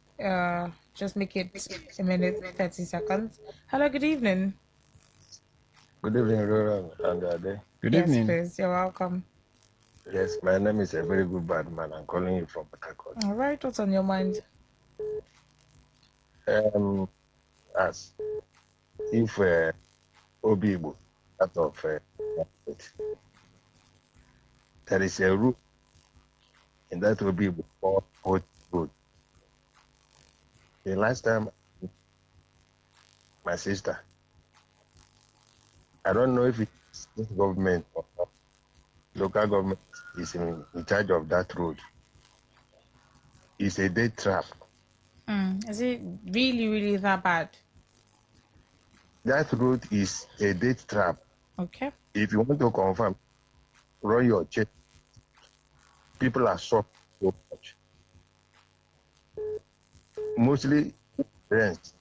Just make it a minute, 30 seconds. Hello, good evening. Good evening, Roland and Ade. Good Yes, evening. please. You're welcome. Yes, my name is a very good bad man. I'm calling you from Port Harcourt. All right. What's on your mind? As if Obibo, out of there is a route in that Obibo called Port Road. The last time my sister, I don't know if it's state government or local government is in charge of that road. It's a death trap. Is it really, really that bad? That road is a death trap. Okay. If you want to confirm, run your check. People are suffering so much. Mostly rents.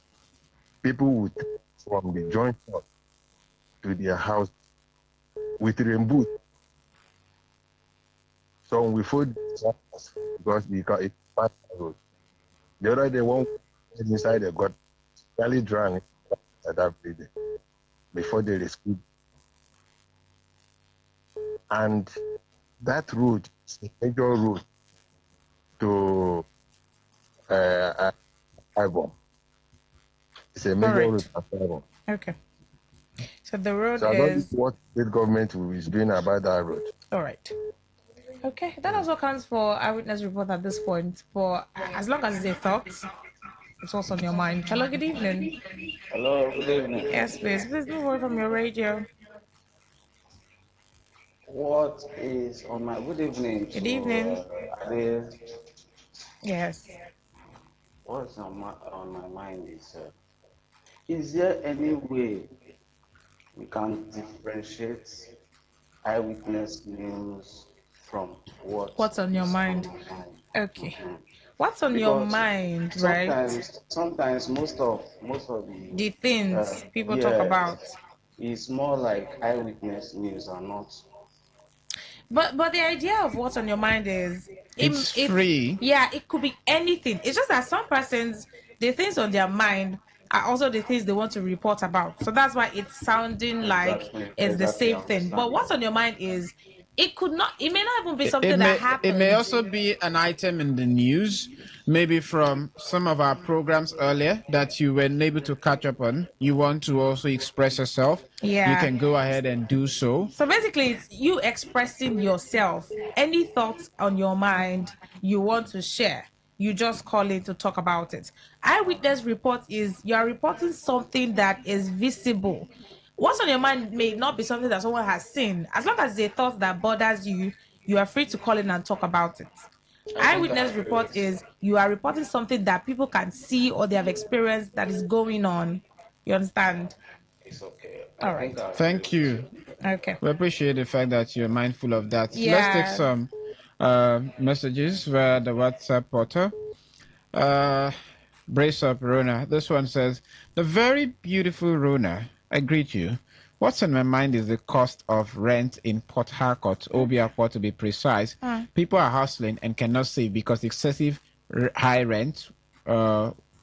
People would from the joint to their house with rainbow. So we food because it's part of the road. The other day, one inside the got nearly drowned at that building before they rescued. And that road is a major road to Ibom. It's a major road to Ibom. Okay. So the road So I don't know is what state government is doing about that road. all right. Okay, that also counts for eyewitness report at this point. For as long as it's a thought, it's what's on your mind. Hello, good evening. Hello, good evening. Yes, please. Please move away from your radio. What is on my good evening? Good evening. Yes. What's on my mind is there any way we can differentiate eyewitness news from What's on your mind? my mind. Okay. What's on your Because mind, right? sometimes most of The the things people talk yeah, about. it's more like eyewitness news and not. But the idea of what's on your mind is It's free. yeah, it could be anything. It's just that some persons, the things on their mind are also the things they want to report about. So that's why it's sounding like it's the Exactly, I same thing. But understand. what's on your mind is it may not even be It something that may happened. also be an item in the news, maybe from some of our programs earlier that you weren't able to catch up on. You want to also express yourself. You Yeah. can go ahead and do so. So basically, it's you expressing yourself. Any thoughts on your mind you want to share, you just call in to talk about it. Eyewitness report is you are reporting something that is visible. What's on your mind may not be something that someone has seen. As long as it's a thought that bothers you, you are free to call in and talk about it. I think I Eyewitness agree report with is you are reporting something that people can see or they have experienced that is going on. You understand? it's okay. I All think right. I agree Thank with you. you. Okay. We appreciate the fact that you're mindful of that. Let's take Yeah. some messages via the WhatsApp portal. Brace up, Rona. This one says, "The very beautiful Rona, I greet you. What's on my mind is the cost of rent in Port Harcourt, Obiakport to be precise. People are hustling and cannot save because high rent.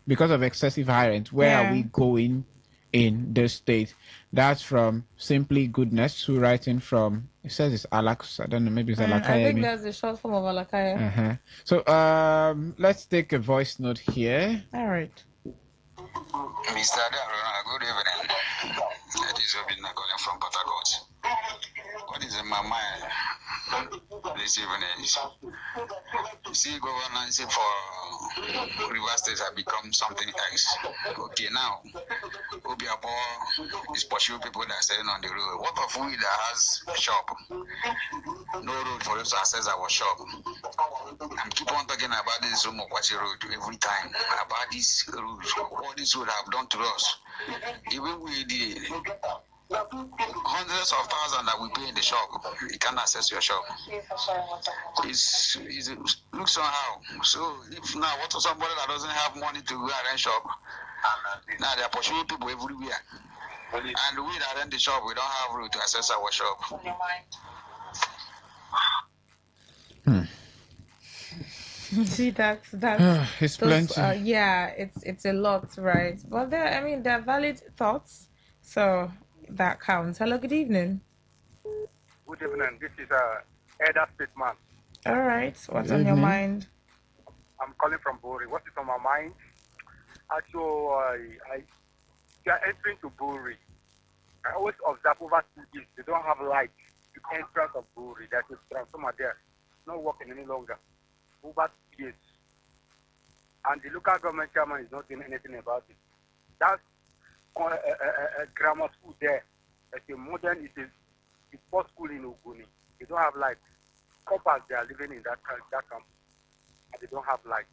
Because of excessive high rent, where are Yeah. we going in this state?" That's from Simply Goodness, who writing from, it says it's Alex. I don't know, maybe it's I think Alakayemi. that's the short form of Alakaya. Uh-huh. So let's take a voice note here. All right. Mr. Daruna, good evening. That is Obina calling from Port Harcourt. What is in my mind this evening is, you see, governance for River State has become something else. Okay, now, Obiabo is pursuing people that are selling on the road. What of we that has a shop? No road for us to access our shop. I'm keep on talking about this Umokwachi road every time, about this road, what this would have done to us. Even with the hundreds of thousands that we pay in the shop, you can't access your shop. It looks somehow. So if now what for somebody that doesn't have money to go and rent shop, now they're pursuing people everywhere. And we that rent the shop, we don't have road to access our shop. See that's It's those plenty. yeah, it's a lot, right? But they're valid thoughts, so that counts. Hello, good evening. Good evening. This is Elder Stateman. All right, what's Good on your evening. mind? I'm calling from Bori. What is on my mind? Actually, we are entering to Bori. I always observe over 2 days. They don't have light. The entrance of Bori. There's a transformer there. Not working any longer. Over 2 years. And the local government chairman is not doing anything about it. That's a grammar school there. It's a modern, it's a sports school in Ogoni. They don't have light. Couples, they are living in that camp. And they don't have light.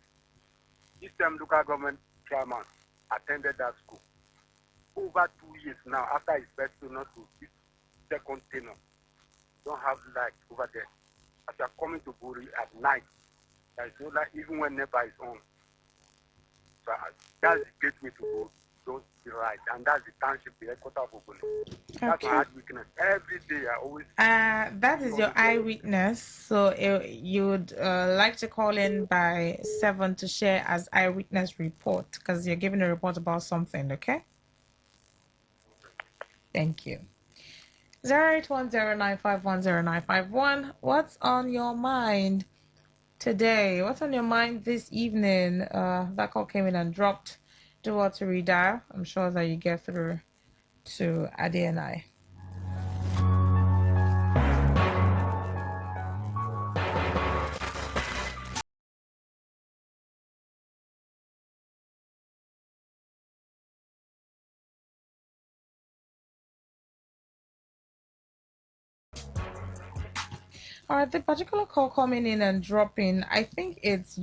This time, local government chairman attended that school. Over 2 years now, after his first tenure to this second tenure, don't have light over there. As you are coming to Buri at night, there is no light even when NEPA is on. So that's the gateway to Buri. Don't be right. And that's the township, the headquarters of Ogoni. That's my hard weakness. Every day I always... That is your eyewitness. So you would like to call in by 7 to share as eyewitness report because you're giving a report about something, okay? Thank you. 0810951091. What's on your mind today? What's on your mind this evening? That call came in and dropped. Do what to redial. I'm sure that you get through to Adi and I. All right, the particular call coming in and dropping, I think it's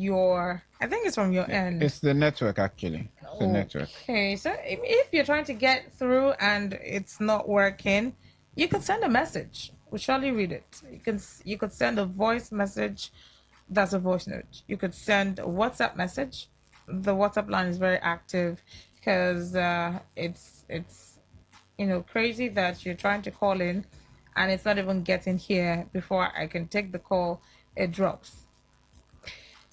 from your end. It's the network, actually. It's the network. Okay, so if you're trying to get through and it's not working, you could send a message. We'll surely read it. You could send a voice message. That's a voice note. You could send a WhatsApp message. The WhatsApp line is very active because it's crazy that you're trying to call in and it's not even getting here before I can take the call. It drops.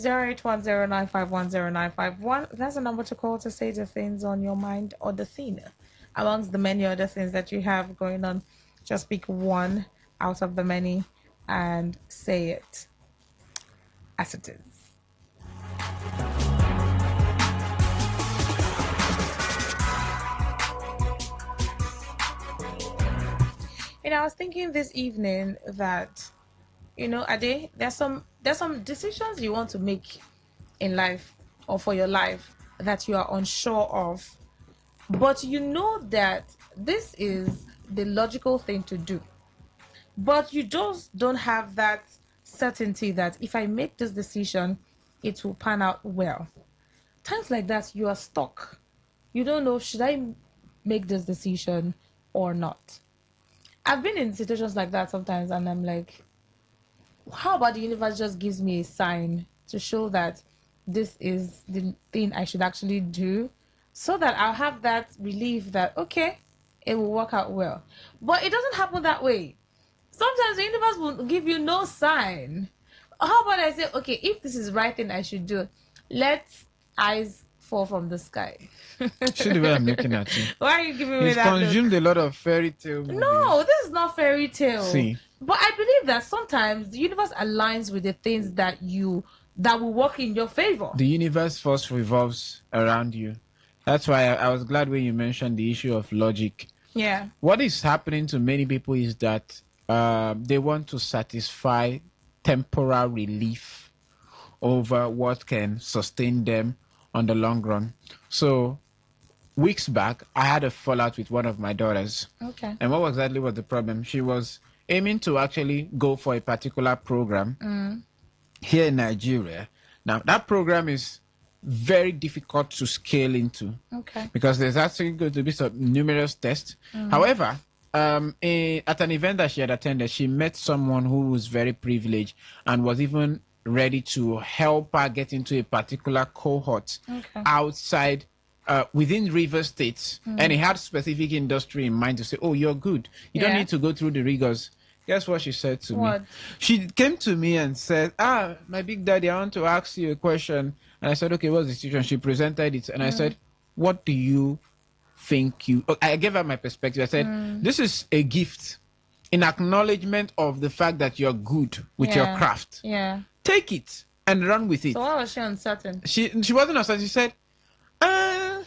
0810951091. That's the number to call to say the things on your mind or the scene. Amongst the many other things that you have going on, just pick one out of the many and say it as it is. I was thinking this evening that, Ade, there's some decisions you want to make in life or for your life that you are unsure of, but you know that this is the logical thing to do, but you just don't have that certainty that if I make this decision, it will pan out well. Times like that, you are stuck. You don't know, should I make this decision or not? I've been in situations like that sometimes, and I'm like, how about the universe just gives me a sign to show that this is the thing I should actually do, so that I'll have that relief that, okay, it will work out well. But it doesn't happen that way. Sometimes the universe will give you no sign. How about I say, okay, if this is the right thing I should do, let eyes fall from the sky. See the way I'm looking at you. Why are you giving me You've that consumed look? a lot of fairy tale movies. No, this is not fairy tale. See. But I believe that sometimes the universe aligns with the things that will work in your favor. The universe first revolves around you. That's why I was glad when you mentioned the issue of logic. Yeah. What is happening to many people is that they want to satisfy temporal relief over what can sustain them on the long run. So weeks back, I had a fallout with one of my daughters. Okay. And what exactly was the problem? She was aiming to actually go for a particular program here in Nigeria. Now, that program is very difficult to scale into. Okay. Because there's actually going to be some numerous tests. However, at an event that she had attended, she met someone who was very privileged and was even ready to help her get into a particular cohort outside within River States. And he had specific industry in mind to say, oh, you're good. You don't need to go through the rigors. Guess what she said to me? She came to me and said, my big daddy, I want to ask you a question. And I said, okay, what's the situation? She presented it. And I said, what do you think you... I gave her my perspective. I said, this is a gift in acknowledgement of the fact that you're good with your craft. Yeah. Take it and run with it. So why was she uncertain? She wasn't uncertain. She said, I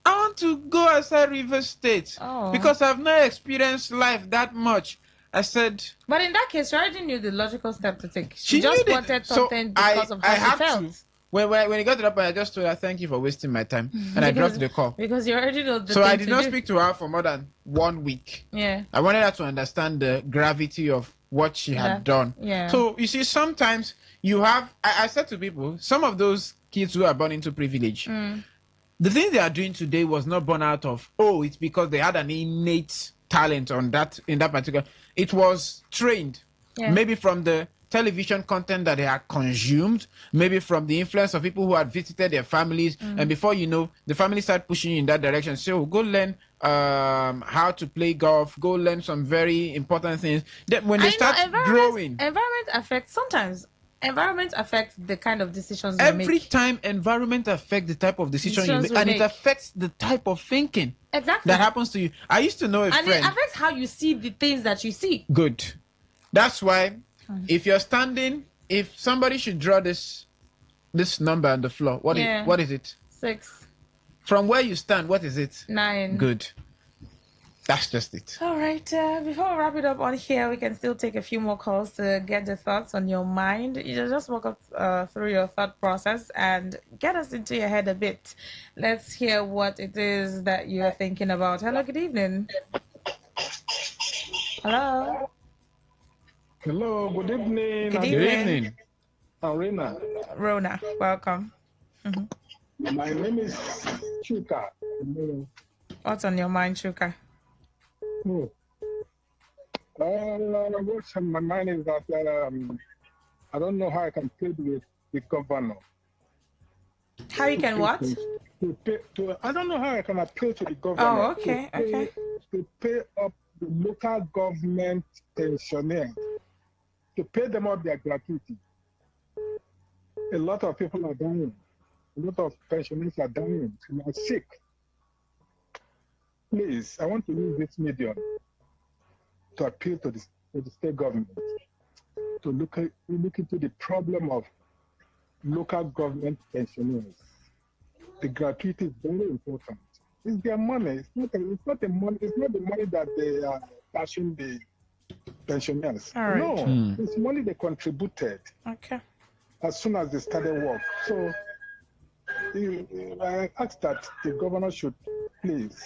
want to go outside River State because I've not experienced life that much. I said... But in that case, she already knew the logical step to take. She just wanted something because of how she felt. When he got to that point, I just told her, thank you for wasting my time. And I dropped the call. Because you already know the So I did not speak to her for more than 1 week. Yeah. I wanted her to understand the gravity of what she had done. Yeah. So, you see, sometimes you have... I said to people, some of those kids who are born into privilege, the thing they are doing today was not born out of, it's because they had an innate talent on that in that particular... It was trained, maybe from the television content that they had consumed, maybe from the influence of people who had visited their families, and before you know, the family started pushing you in that direction. So go learn how to play golf, go learn some very important things. Then when they start growing, environment affects the kind of decisions we every make. time environment affects the type of decision you make, and it affects the type of thinking that happens to you. I used to know a friend. And it affects how you see the things that you see. Good. That's why if you're standing, if somebody should draw this number on the floor, what is it? 6. From where you stand, what is it? 9. Good. That's just it. All right. Before we wrap it up on here, we can still take a few more calls to get the thoughts on your mind. You just walk up through your thought process and get us into your head a bit. Let's hear what it is that you are thinking about. Hello, good evening. Hello. Hello, good evening. Good evening. Rona, welcome. My name is Chuka. What's on your mind, Chuka? What's on my mind is that I don't know how I can plead with the governor. How you can what? I don't know how I can appeal to the governor. Oh, okay, okay. To pay up the local government pensioners, to pay them up their gratuity. A lot of people are dying. A lot of pensioners are dying. They are sick. Please, I want to use this medium to appeal to the state government to look into the problem of local government pensioners. The gratuity is very important. It's their money. It's not the money that they are cashing the pensioners. All right. No, it's money they contributed. Okay. As soon as they started work. So I ask that the governor should please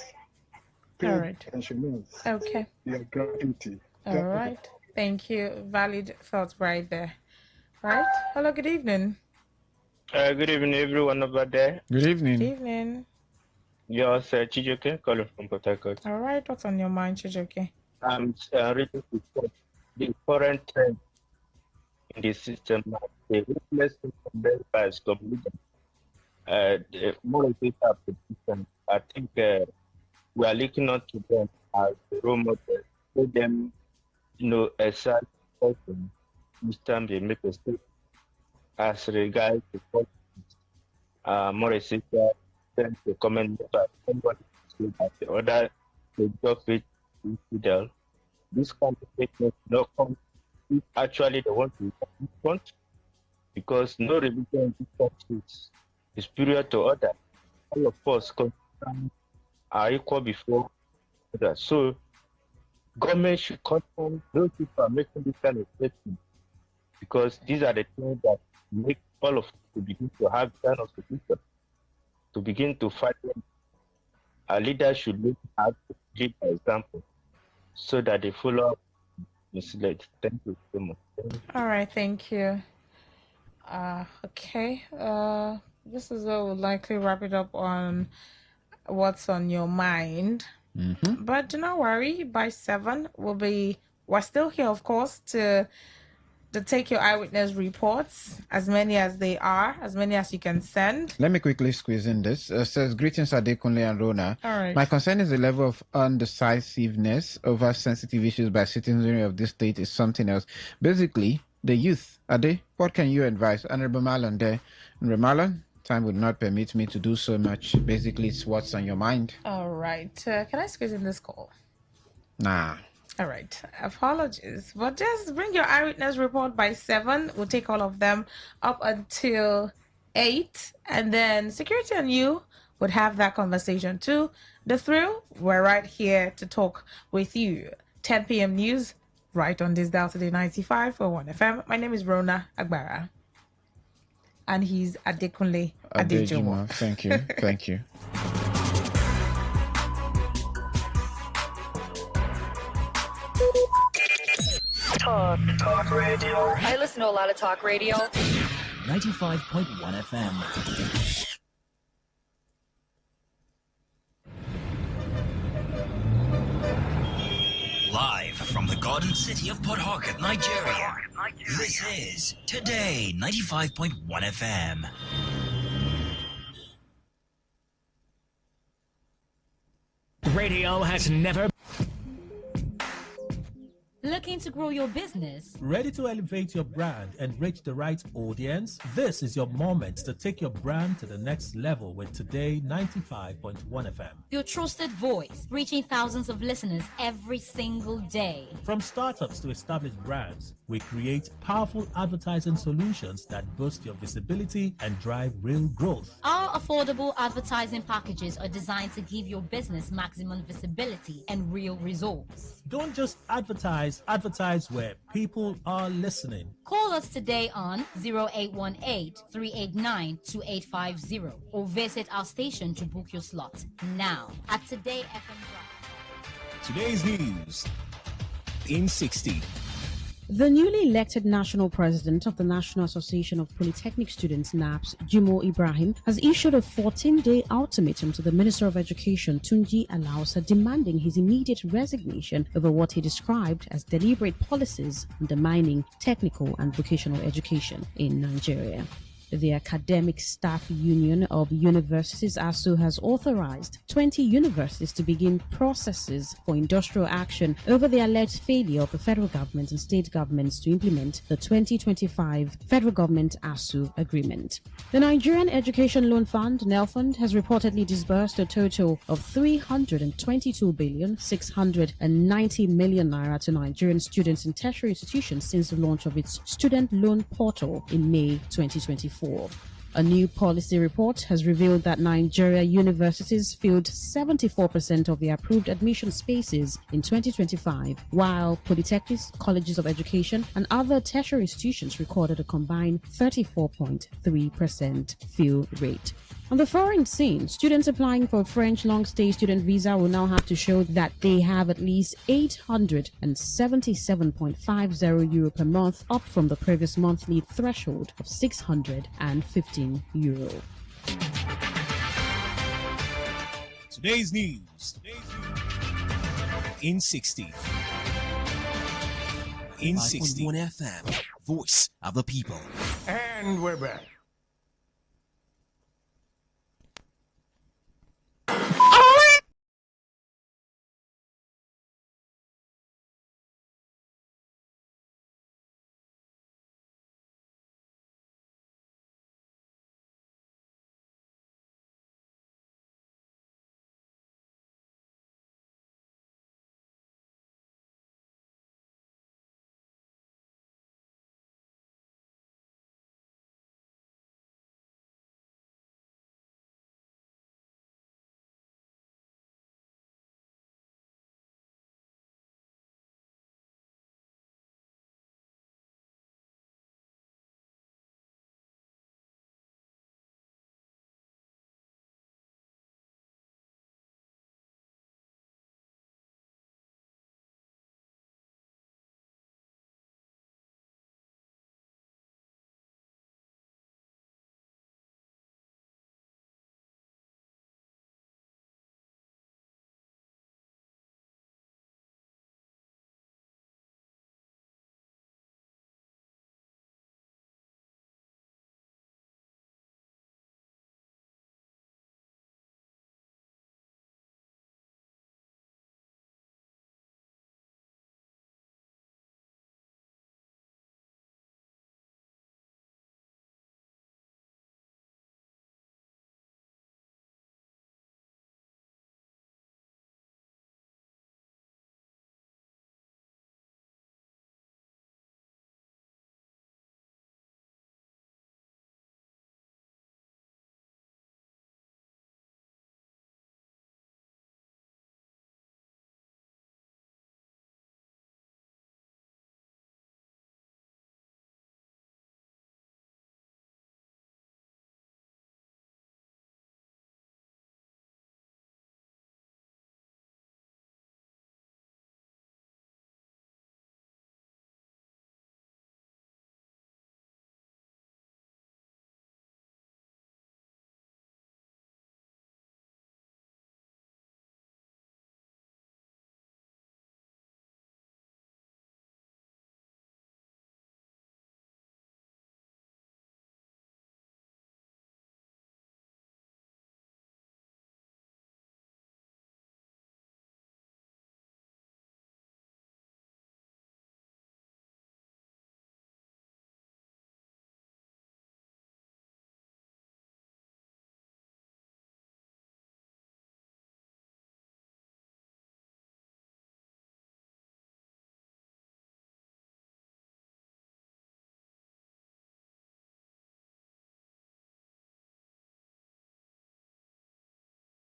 pay pensioners. Okay. Their gratuity. All right. Thank you. Valid thoughts right there. Right. Hello. Good evening. Good evening, everyone over there. Good evening. Good evening. Yes, Chijoke, calling from Port Harcourt. All right. What's on your mind, Chijoke? I'm reading the current trend in the system. The weakness in the bias communism. The more it is position, I think we are looking up to them as the role model. For them, a certain person, each time they make a mistake. As regards to politics, more sister sent a comment that somebody said that the other the job is fidel. This kind of statement no come if actually they want to respond because no religion in this country is superior to others. All of us are equal before others. So government should confirm those people are making this kind of statement because these are the things that make all of us to begin to have kind of solution, to begin to fight them. Our leaders should lead us to lead by example so that they follow up misled. Thank you so much. All right, thank you. Okay. This is where we'll likely wrap it up on what's on your mind. Mm-hmm. But do not worry, by 7 we're still here, of course, to take your eyewitness reports, as many as they are, as many as you can send. Let me quickly squeeze in this. Says, greetings, Adekunle and Rona. All right. My concern is the level of undecisiveness over sensitive issues by citizenry of this state is something else. Basically, the youth, Ade, what can you advise? Honorable Marlon there. Honorable Marlon, time would not permit me to do so much. Basically, it's what's on your mind. All right. Can I squeeze in this call? Nah. All right. Apologies. But just bring your eyewitness report by 7. We'll take all of them up until 8. And then security and you would have that conversation too. The Thrill, we're right here to talk with you. 10 p.m. news, right on this dial today, 95.1 FM. My name is Rona Agbara. And he's Adekunle Adejomo. Thank you. Thank you. Talk radio. I listen to a lot of talk radio. 95.1 FM. Live from the Garden City of Port Harcourt, Nigeria. This is Today 95.1 FM. Radio has never. Looking to grow your business? Ready to elevate your brand and reach the right audience? This is your moment to take your brand to the next level with Today 95.1 FM. Your trusted voice, reaching thousands of listeners every single day. From startups to established brands, we create powerful advertising solutions that boost your visibility and drive real growth. Our affordable advertising packages are designed to give your business maximum visibility and real results. Don't just advertise where people are listening. Call us today on 0818-389-2850 or visit our station to book your slot now at Today FM. Today's news in 60. The newly elected national president of the National Association of Polytechnic Students, NAPS, Jimo Ibrahim, has issued a 14-day ultimatum to the Minister of Education, Tunji Alausa, demanding his immediate resignation over what he described as deliberate policies undermining technical and vocational education in Nigeria. The Academic Staff Union of Universities, ASU, has authorized 20 universities to begin processes for industrial action over the alleged failure of the federal government and state governments to implement the 2025 federal government ASU agreement. The Nigerian Education Loan Fund, NELFund, has reportedly disbursed a total of 322,690 million naira to Nigerian students in tertiary institutions since the launch of its student loan portal in May 2024. A new policy report has revealed that Nigeria universities filled 74% of the approved admission spaces in 2025, while polytechnics, colleges of education, and other tertiary institutions recorded a combined 34.3% fill rate. On the foreign scene, students applying for a French long-stay student visa will now have to show that they have at least 877.50 euro per month, up from the previous monthly threshold of 615 euro. Today's news in 60. In 60. 1 FM, voice of the people. And we're back.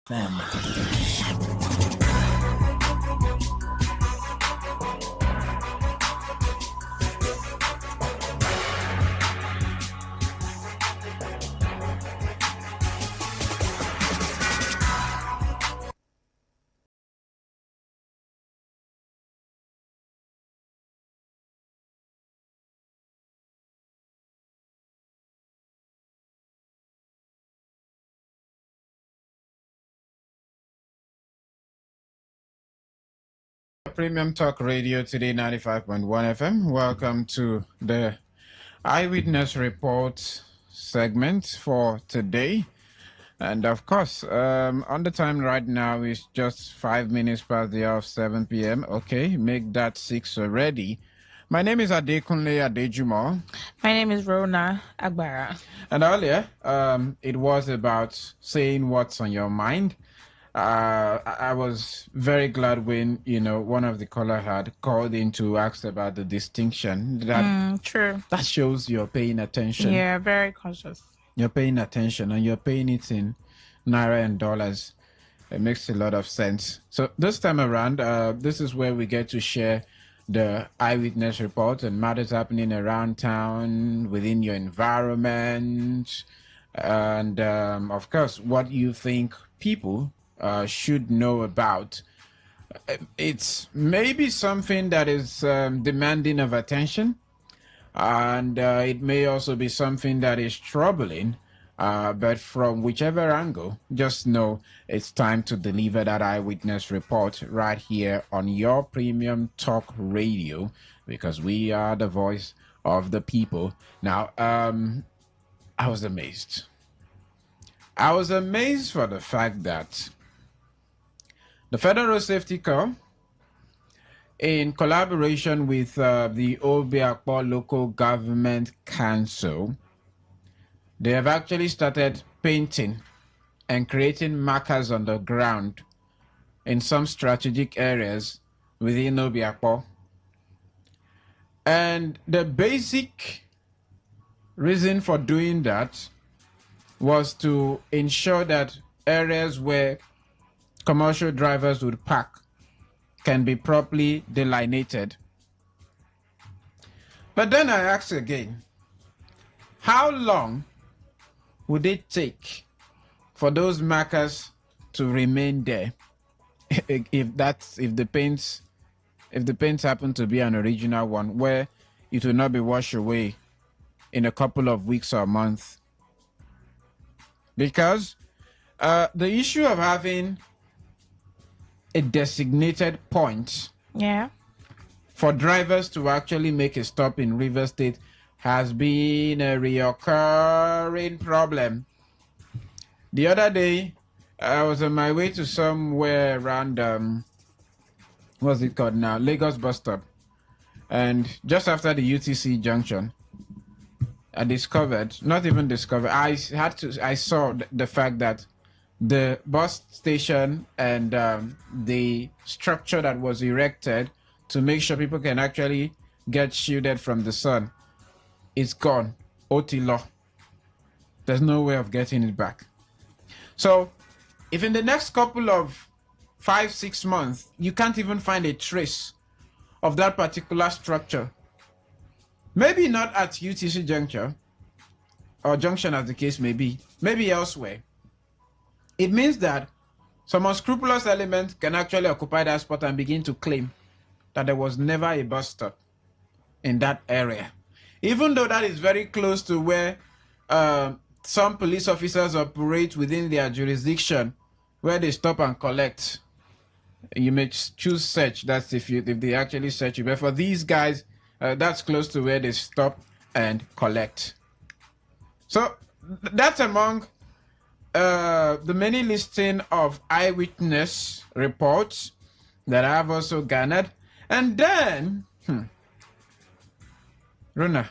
FM. Premium Talk Radio, Today 95.1 FM. Welcome to the Eyewitness Report segment for today. And of course, on the time right now is just 5 minutes past the hour of 7 p.m. Okay, make that 6 already. My name is Adekunle Adejumo. My name is Rona Agbara. And earlier, it was about saying what's on your mind. I was very glad when, one of the caller had called in to ask about the distinction. True. That shows you're paying attention. Yeah, very conscious. You're paying attention, and you're paying it in Naira and dollars. It makes a lot of sense. So this time around, this is where we get to share the eyewitness reports and matters happening around town, within your environment, and of course, what you think people should know about. It's maybe something that is demanding of attention, and it may also be something that is troubling. But from whichever angle, just know it's time to deliver that eyewitness report right here on your Premium Talk Radio, because we are the voice of the people. Now, I was amazed. I was amazed for the fact that the Federal Safety Corps, in collaboration with the Obiakpo Local Government Council, they have actually started painting and creating markers on the ground in some strategic areas within Obiakpo. And the basic reason for doing that was to ensure that areas where commercial drivers would park can be properly delineated. But then I ask again, how long would it take for those markers to remain there if the paints happen to be an original one, where it will not be washed away in a couple of weeks or months? Because the issue of having a designated point for drivers to actually make a stop in River State has been a reoccurring problem. The other day, I was on my way to somewhere around, what's it called now? Lagos bus stop. And just after the UTC junction, I saw the fact that the bus station and the structure that was erected to make sure people can actually get shielded from the sun is gone. Otilo. There's no way of getting it back. So if in the next couple of 5-6 months, you can't even find a trace of that particular structure, maybe not at UTC junction or junction as the case may be, maybe elsewhere, it means that some unscrupulous element can actually occupy that spot and begin to claim that there was never a bus stop in that area. Even though that is very close to where some police officers operate within their jurisdiction, where they stop and collect. You may choose search, that's if they actually search you. But for these guys, that's close to where they stop and collect. So that's among the many listing of eyewitness reports that I have also garnered. And then, Rona,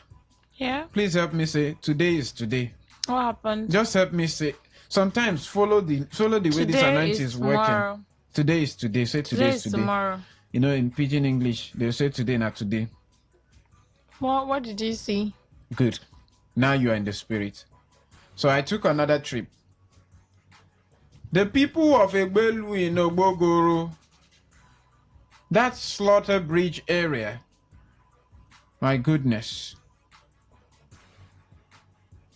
please help me say, today is today. What happened? Just help me say, sometimes follow the way this anointing is working. Today is today. Say today is today. Tomorrow. You know, in pidgin English, they say today, not today. What did you see? Good. Now you are in the spirit. So I took another trip. The people of Egbelu in Ogbogoro, that Slaughter Bridge area, my goodness.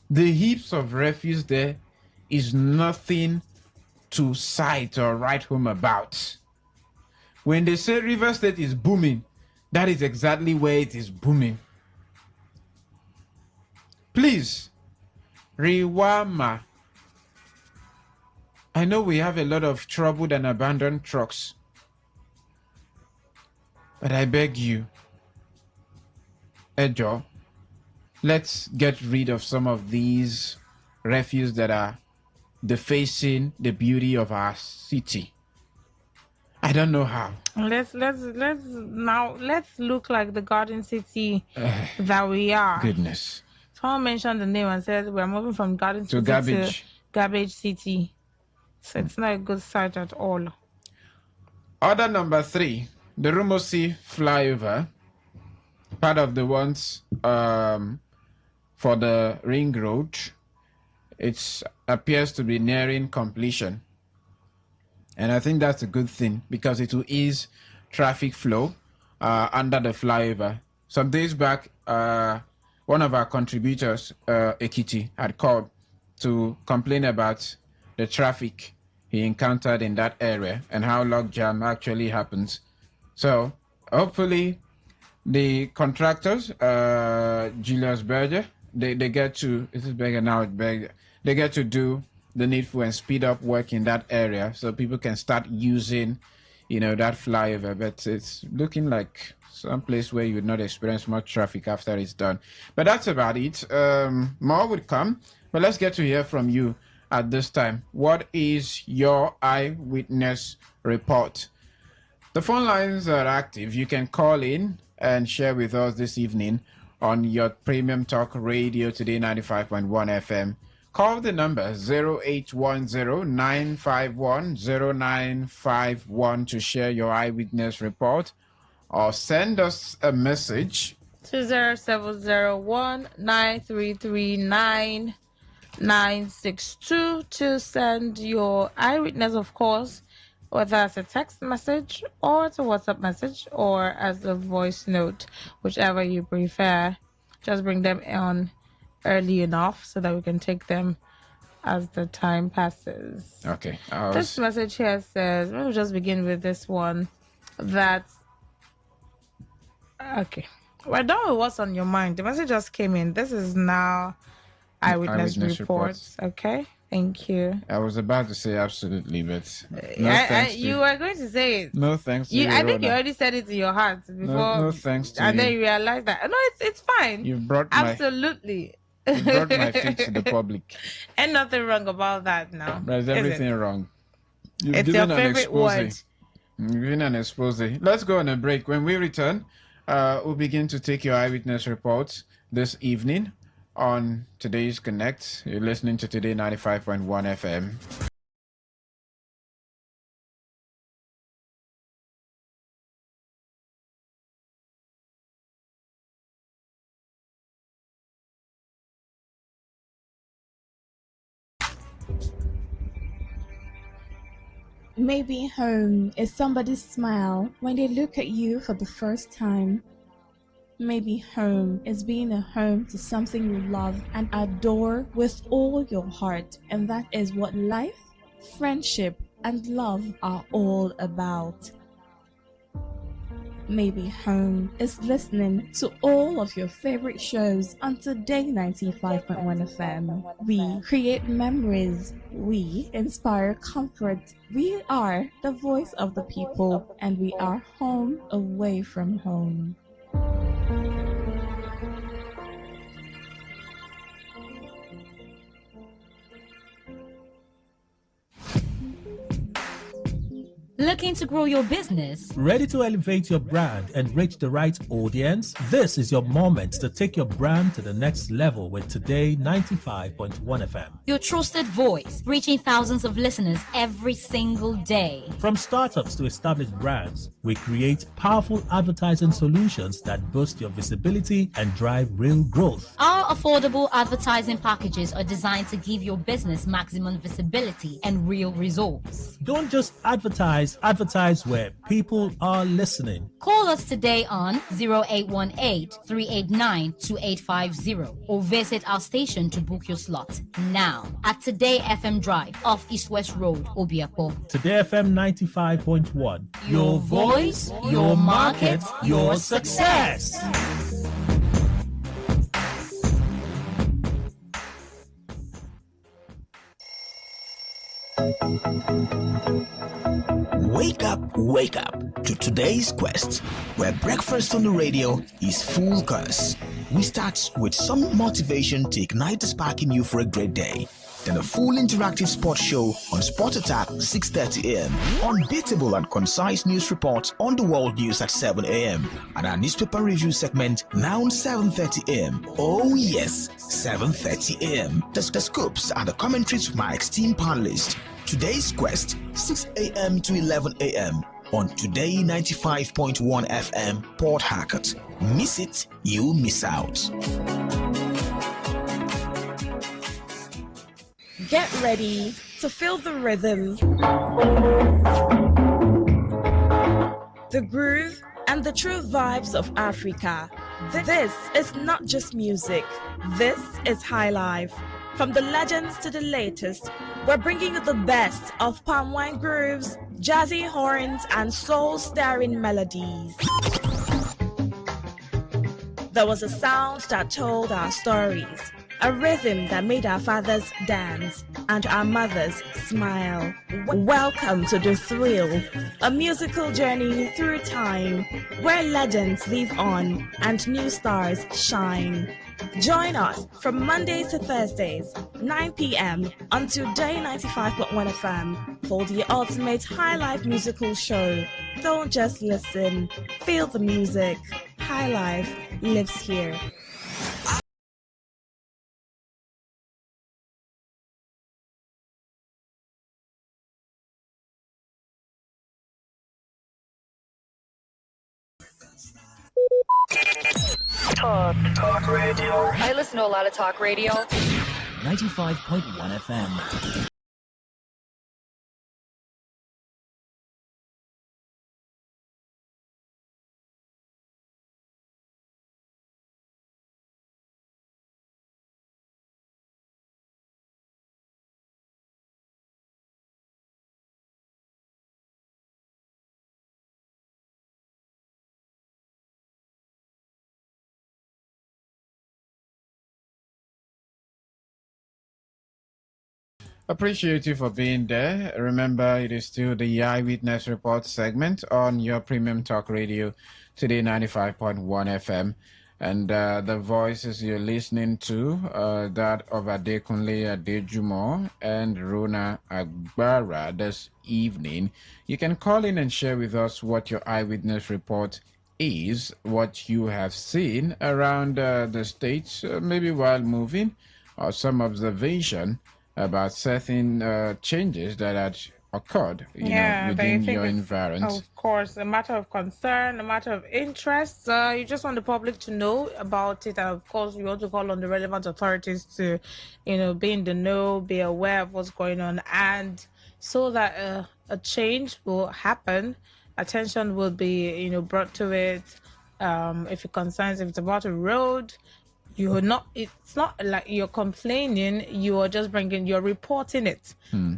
The heaps of refuse there is nothing to cite or write home about. When they say River State is booming, that is exactly where it is booming. Please, Riwama. I know we have a lot of troubled and abandoned trucks. But I beg you, Ejo, let's get rid of some of these refuse that are defacing the beauty of our city. I don't know how. Let's look like the garden city that we are. Goodness. Someone mentioned the name and said we're moving from garden city to garbage city. So it's not a good sight at all. Order number 3, the Rumosi flyover, part of the ones for the ring road. It appears to be nearing completion. And I think that's a good thing because it will ease traffic flow under the flyover. Some days back, one of our contributors, Ekiti, had called to complain about the traffic he encountered in that area and how logjam actually happens. So hopefully the contractors, Julius Berger, they get to, is it Berger now? Berger, they get to do the needful and speed up work in that area so people can start using, that flyover. But it's looking like some place where you would not experience much traffic after it's done. But that's about it. More would come, but let's get to hear from you at this time. What is your eyewitness report? The phone lines are active. You can call in and share with us this evening on your Premium Talk Radio Today 95.1 FM. Call the number 0810-951-0951 to share your eyewitness report, or send us a message to 0701-933-9962 to send your eyewitness, of course, whether as a text message or as a WhatsApp message or as a voice note, whichever you prefer. Just bring them on early enough so that we can take them as the time passes. Okay. This message here says, let me just begin with this one. Okay. We're done with what's on your mind. The message just came in. This is now eyewitness reports. Okay. Thank you. I was about to say absolutely, but thanks you were going to say it. No thanks to you. I think you already said it in your heart before. No thanks to and you. Then you realized that. No, it's fine. You brought absolutely. You brought my feet to the public. And nothing wrong about that now. There's everything wrong. It's your favorite word. You've given an expose. Let's go on a break. When we return, we'll begin to take your eyewitness reports this evening on today's Connect. You're listening to Today 95.1 FM. Maybe home is somebody's smile when they look at you for the first time. Maybe home is being a home to something you love and adore with all your heart, and that is what life, friendship, and love are all about. Maybe home is listening to all of your favorite shows on Today 95.1 FM. We create memories. We inspire comfort. We are the voice of the people, and we are home away from home. Looking to grow your business? Ready to elevate your brand and reach the right audience? This is your moment to take your brand to the next level with Today 95.1 FM. Your trusted voice, reaching thousands of listeners every single day. From startups to established brands, we create powerful advertising solutions that boost your visibility and drive real growth. Our affordable advertising packages are designed to give your business maximum visibility and real results. Don't just advertise where people are listening. Call us today on 0818-389-2850 or visit our station to book your slot now at Today FM Drive off East West Road, Obiapo. Today FM 95.1. Your voice, your market, your success. Wake up to today's quest, where breakfast on the radio is full course. We start with some motivation to ignite the spark in you for a great day. Then a full interactive sports show on Sport Attack 6:30 a.m. Unbeatable and concise news reports on the world news at 7 a.m. And our newspaper review segment now on 7:30 a.m. Oh yes, 7:30 a.m. The scoops and the commentaries from my esteemed panelists. Today's quest, 6 a.m. to 11 a.m. on Today 95.1 FM, Port Harcourt. Miss it, you miss out. Get ready to feel the rhythm, the groove, and the true vibes of Africa. This is not just music. This is high life. From the legends to the latest, we're bringing you the best of palm wine grooves, jazzy horns, and soul-stirring melodies. There was a sound that told our stories, a rhythm that made our fathers dance and our mothers smile. Welcome to The Thrill, a musical journey through time where legends live on and new stars shine. Join us from Mondays to Thursdays, 9 p.m. on Today 95.1 FM for the ultimate high life musical show. Don't just listen, feel the music. High life lives here. Talk radio. I listen to a lot of talk radio. 95.1 FM. Appreciate you for being there. Remember, it is still the Eyewitness Report segment on your premium talk radio, Today 95.1 FM. And the voices you're listening to, that of Adekunle Adejumo and Rona Agbara this evening. You can call in and share with us what your eyewitness report is, what you have seen around the states, maybe while moving, or some observation about certain changes that had occurred, within your environment. Of course, a matter of concern, a matter of interest. You just want the public to know about it, and of course, you want to call on the relevant authorities to, be in the know, be aware of what's going on, and so that a change will happen. Attention will be, brought to it. If it concerns, if it's about a road, it's not like you're complaining, you're reporting it,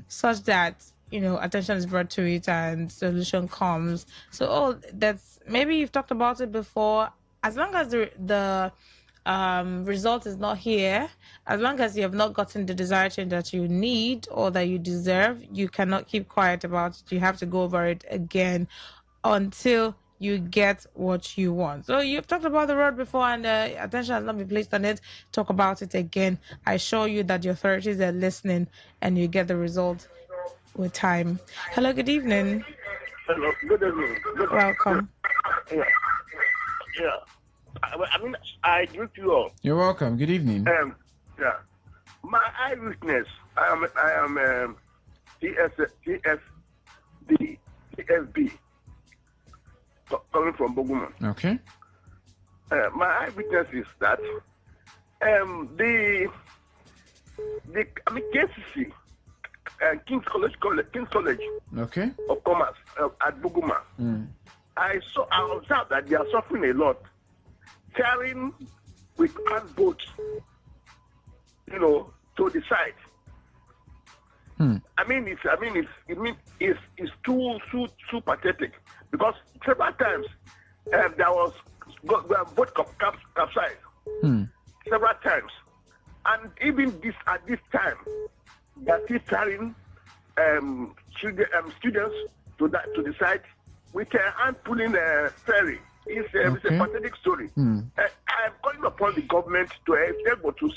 such that attention is brought to it and solution comes. So that's, maybe you've talked about it before. As long as the result is not here, as long as you have not gotten the desired change that you need or that you deserve, you cannot keep quiet about it. You have to go over it again until you get what you want. So you've talked about the road before, and attention has not been placed on it. Talk about it again. I assure you that the authorities are listening, and you get the result with time. Hello, good evening. Hello, good evening. Welcome. Yeah. I greet you all. You're welcome. Good evening. Yeah. My eyewitness, I am TSB. Coming from Boguma. Okay. My eyewitness is that the KCC, King's College okay, of Commerce at Boguma. I observed that they are suffering a lot, carrying with boats, to the side. It's too pathetic, because several times there was boat capsized. Several times, and even at this time, they are still carrying students to the site with a hand pulling a ferry. It's a pathetic story. I am calling upon the government to able to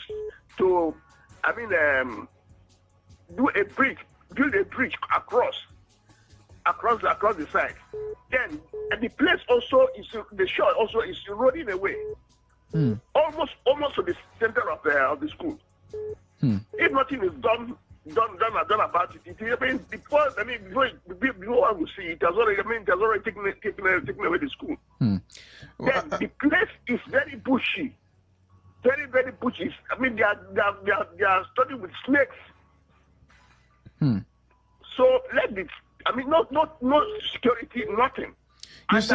do a bridge, build a bridge across the site. Then the place also is the shore also is eroding away, almost to the center of the school. If nothing is done about it, before one will see it has already taken away the school. Then the place is very bushy, very very bushy. They are studying with snakes. So let it. No security, nothing. Most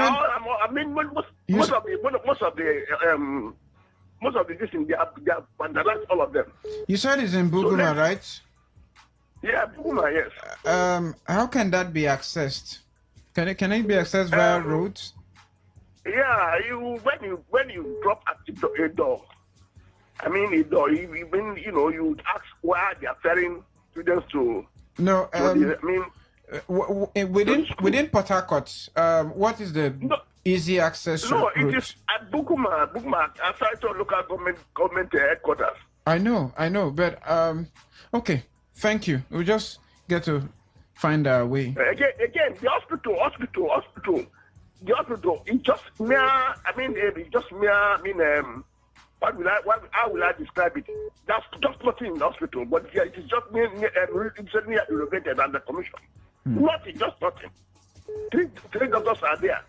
of the distance they have vandalized all of them. You said it's in Buguma, right? Yeah, Buguma, yes. How can that be accessed? Can it be accessed via roads? Yeah, when you drop at a door, you ask where they are ferrying students to. No, within Port Harcourt, what is the easy access route? No, it is at Buguma, outside of local government headquarters. I know, but okay, thank you. We'll just get to find our way. Again, the hospital. The hospital. It's just mere. How will I describe it? That's just nothing in the hospital, but it is just near elevated and the commission. Nothing, just nothing. Three doctors are there.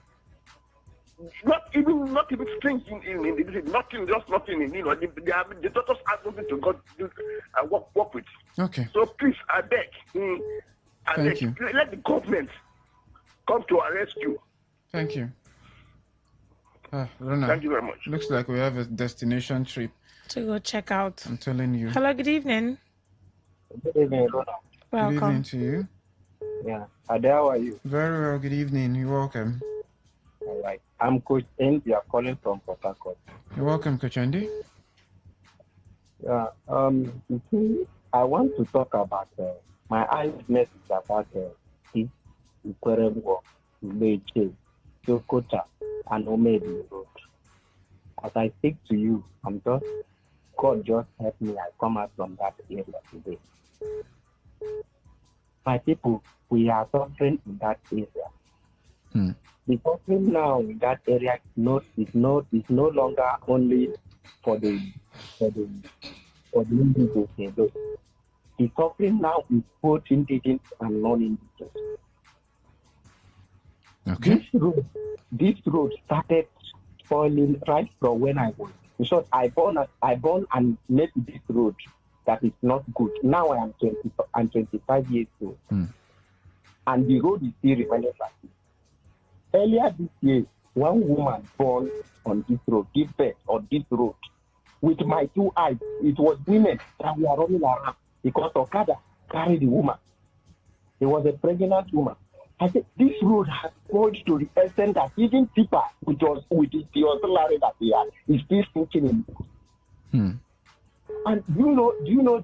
Not even strange in the visit. Nothing, just nothing. The doctors have something to go work with. Okay. So please, I beg. Thank you. Let the government come to our rescue. Thank you. Rona, thank you very much. Looks like we have a destination trip to go check out. I'm telling you. Hello, good evening. Good evening, Rona. Welcome. Good evening to you. Yeah. Ade, how are you? Very well, good evening. You're welcome. All right. I'm Coach Andy. I'm calling from Port Harcourt. You're welcome, Coach Andy. Yeah. I want to talk about my eyewitness is about this incredible Leche, Yokota, and Omedi Road. As I speak to you, God just helped me. I come out from that area today. My people, we are suffering in that area. The suffering now in that area is no longer only for the indigenous. The suffering now is both indigenous and non-indigenous. Okay. This road started spoiling right from when I was. In short, I born and made this road that is not good. Now I'm 25 years old. And the road is still remaining like this. Earlier this year, one woman born on this road, gave birth on this road. With my two eyes, it was women that were running around because Okada carried the woman. It was a pregnant woman. I said, this road has spoiled to the extent that even Tipa, which was with the auxiliary that we had, is still sinking in. And do you know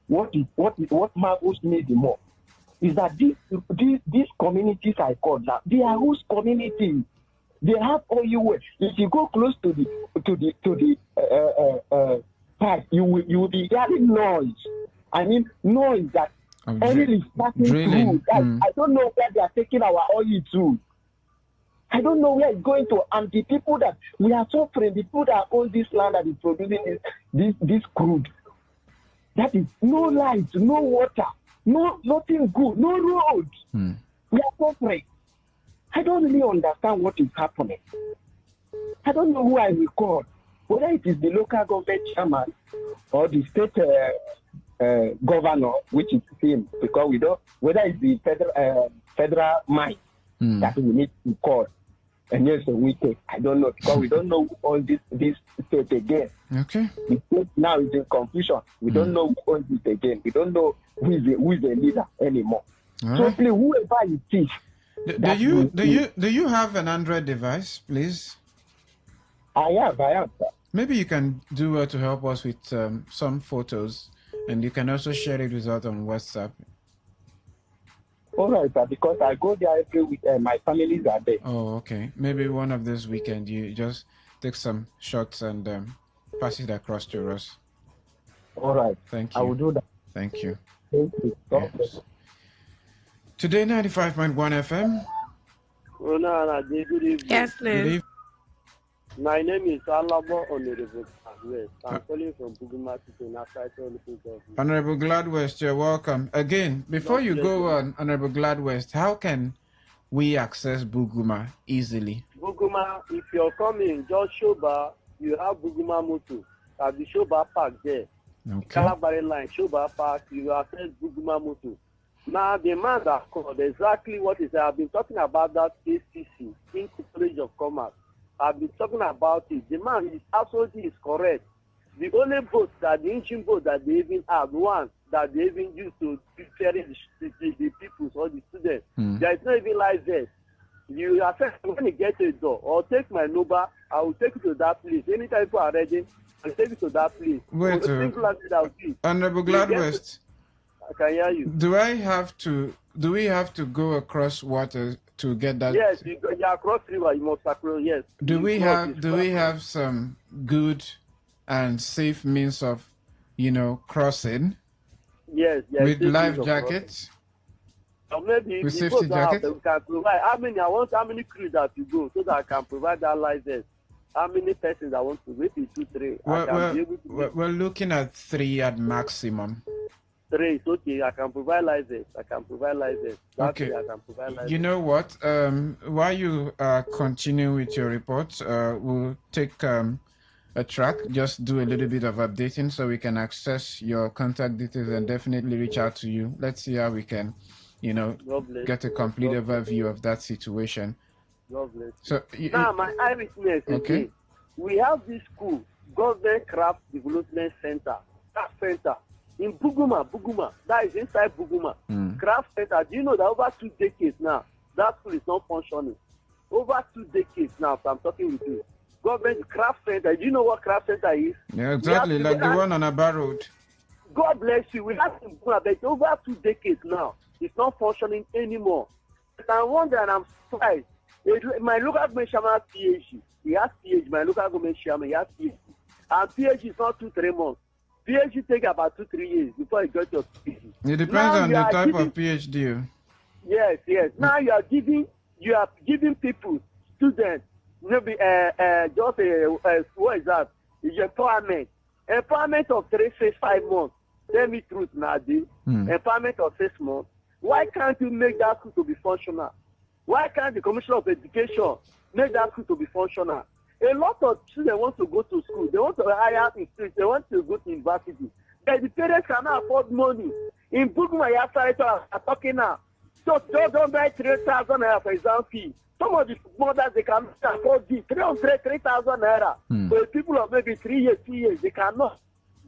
what marvels me the more is that these communities I call now, they are whose communities. They have all you will. If you go close to the pipe, you will be hearing noise. I mean noise that oil is passing through. I don't know where they are taking our oil to. I don't know where it's going to. And the people that we are suffering, the people that own this land that is producing this crude, that is no light, no water, nothing good, no road. We are suffering. I don't really understand what is happening. I don't know who I will call, whether it is the local government chairman or the state governor, which is him, because we don't, whether it's the federal might that we need to call. And yes, we take, I don't know, because we don't know who owns this state again. Okay. The state now is in confusion. We don't know who owns it again. We don't know who is the leader anymore. So please, whoever it is. Do you have an Android device, please? I have, sir. Maybe you can do to help us with some photos, and you can also share it with us on WhatsApp. All right, sir, because I go there every week and my families are there. Oh, okay. Maybe one of this weekend you just take some shots and pass it across to us. All right. Thank you. I will do that. Thank you. Thank you. Yes. Today 95.1 FM. Good evening. Yes, Good evening. My name is Alabo Honorable Gladwest. I'm calling from Buguma City, Nasaito Local Government. Honorable Gladwest, you're welcome. Again, before you go on, Honorable Gladwest, how can we access Buguma easily? Buguma, if you're coming, just Shoba, you have Buguma Moto. At the Shoba Park there. Okay. Calabari line, Shoba Park, you access Buguma Moto. Now, the man that called, exactly what he said, I've been talking about that ACC, King College of Commerce. I've been talking about it. The man is absolutely correct. The only boat that the engine boat that they even have, one that they even use to ferry the people or the students, there is not even life there. You access when you get to the door, or take my number, I will take you to that place. Anytime people are ready, I'll take you to that place. Wait, Honorable Gladwest, I can hear you. do we have to go across water to get that? Yes, you across river, you must across, yes. Do we have some good and safe means of, crossing? Yes, with life jackets? Or maybe with safety jackets? We can provide how many crews that you go so that I can provide that license. How many persons I want to maybe 2, 3. We're looking at 3 at maximum. 3 is okay. I can provide license. Okay. I can provide license. You know what? While you continue with your report, we'll take a track, just do a little bit of updating so we can access your contact details and definitely reach out to you. Let's see how we can, get a complete overview of that situation. God bless. So now, my eyewitness okay. Again, we have this school, Government Craft Development Center, Craft Center in Buguma. That is inside Buguma. Craft Center. Do you know that over 2 decades now, that school is not functioning? Over 2 decades now, so I'm talking with you. Government Craft Center. Do you know what Craft Center is? Yeah, exactly, like the one on Aba Road. God bless you. We have to go about over 2 decades now. It's not functioning anymore. And I wonder, and I'm surprised. My local government chairman has PhD. He has PhD. My local government chairman, he has PhD. And PhD is not 2-3 months. PhD take about 2-3 years before you get your PhD. It depends on the type of PhD. Yes. Now you are giving people, students, maybe what is that? It's empowerment. Empowerment of 5 months. Tell me truth, Nadi. Empowerment of 6 months. Why can't you make that school to be functional? Why can't the Commissioner of Education make that school to be functional? A lot of children want to go to school. They want to hire institutes. They want to go to university. But the parents cannot afford money. In Buguma, are talking now. So don't buy 3,000 naira for exam fee. Some of the mothers, they cannot afford this. 3,000 naira. For people of maybe 3 years, 2 years, they cannot.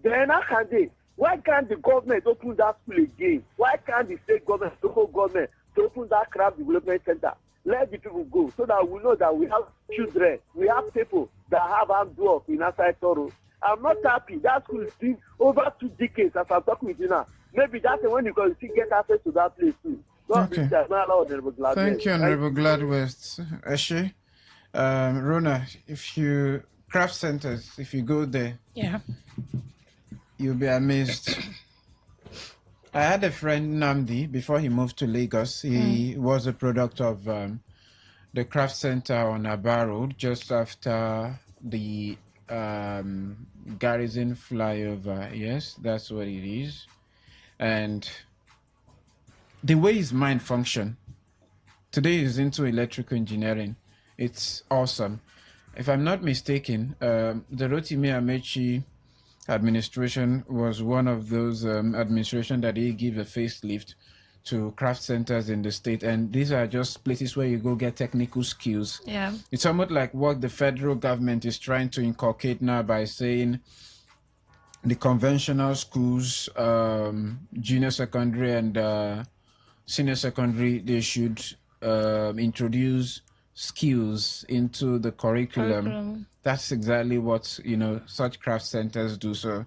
Then how can they? Why can't the government open that school again? Why can't the state government, local government, to open that craft development center? Let the people go so that we know that we have children, we have people that have handwork in outside Toro. I'm not happy. That school is been over 2 decades as I'm talking with you now. Maybe that's when you can get access to that place too. Okay. Thank you, Honorable Gladwest. Eshe, Rona, if you craft centers, if you go there, you'll be amazed. I had a friend, Namdi, before he moved to Lagos. He was a product of the craft center on Aba Road, just after the Garrison flyover. Yes, that's what it is. And the way his mind functions, today is into electrical engineering. It's awesome. If I'm not mistaken, the Rotimi Amechi administration was one of those administration that they give a facelift to craft centers in the state, and these are just places where you go get technical skills. It's almost like what the federal government is trying to inculcate now by saying the conventional schools, junior secondary and senior secondary, they should introduce skills into the curriculum. That's exactly what such craft centers do. So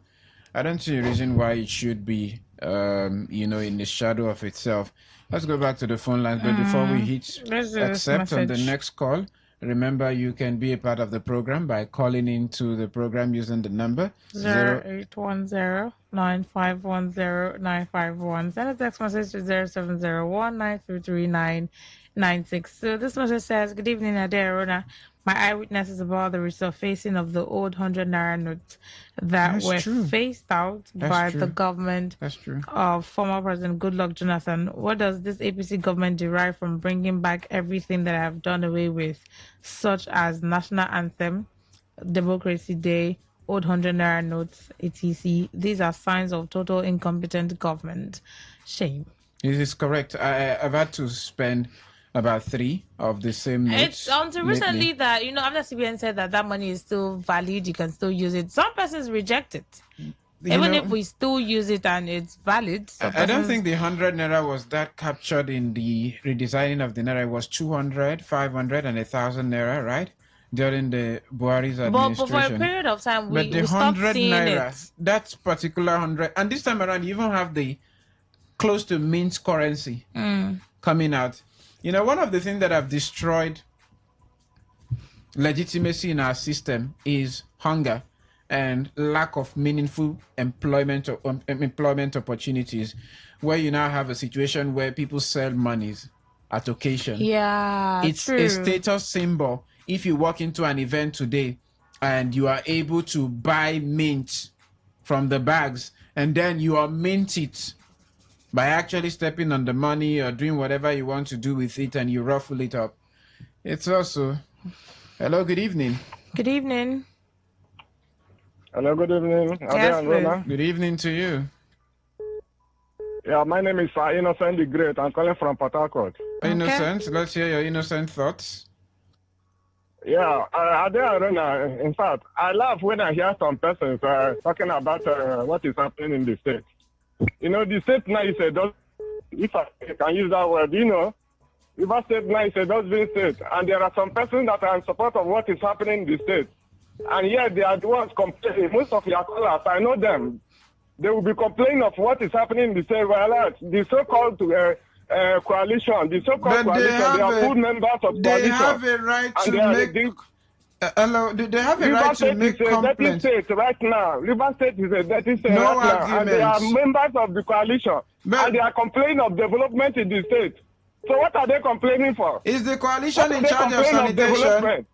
I don't see a reason why it should be in the shadow of itself. Let's go back to the phone lines. But before we hit accept on the next call, remember you can be a part of the program by calling into the program using the number 0810-9510-951. Send a text message to 0701-933-996. So this message says, "Good evening, Aderona. My eyewitness is about the resurfacing of the old 100 naira notes that were phased out by the government of former President Goodluck Jonathan. What does this APC government derive from bringing back everything that I have done away with, such as national anthem, Democracy Day, old 100 naira notes, etc. These are signs of total incompetent government. Shame." It is correct. I've had to spend about 3 of the same notes. It's until recently that, after CBN said that money is still valid, you can still use it. Some persons reject it. Even if we still use it and it's valid. I don't think the 100 naira was that captured in the redesigning of the naira. It was 200, 500 and 1,000 naira, right? During the Buhari's administration. But for a period of time, we stopped seeing naira, it. That particular 100, and this time around, you even have the close to mint currency coming out. One of the things that have destroyed legitimacy in our system is hunger and lack of meaningful employment opportunities, where you now have a situation where people sell monies at occasion. Yeah, it's a status symbol. If you walk into an event today and you are able to buy mint from the bags and then you are mint it by actually stepping on the money or doing whatever you want to do with it, and you ruffle it up. It's also... Hello, good evening. Good evening. Hello, good evening. Yes, good evening to you. Yeah, my name is Innocent the Great. I'm calling from Port Harcourt. Innocent, let's hear your innocent thoughts. Yeah, in fact, I laugh when I hear some persons talking about what is happening in the state. The state now is a dustbin, if I can use that word, River State now is a dustbin state. And there are some persons that are in support of what is happening in the state. And yet they are the ones complaining. Most of your callers, I know them. They will be complaining of what is happening in the state. Well, the so-called coalition, they are full members of coalition. They have a right to make... Hello, they have a right to make complaints. River State is a dirty state right now. River State is a dirty state no right arguments. now. And they are members of the coalition. And they are complaining of development in the state. So what are they complaining for? Is the coalition in charge of sanitation?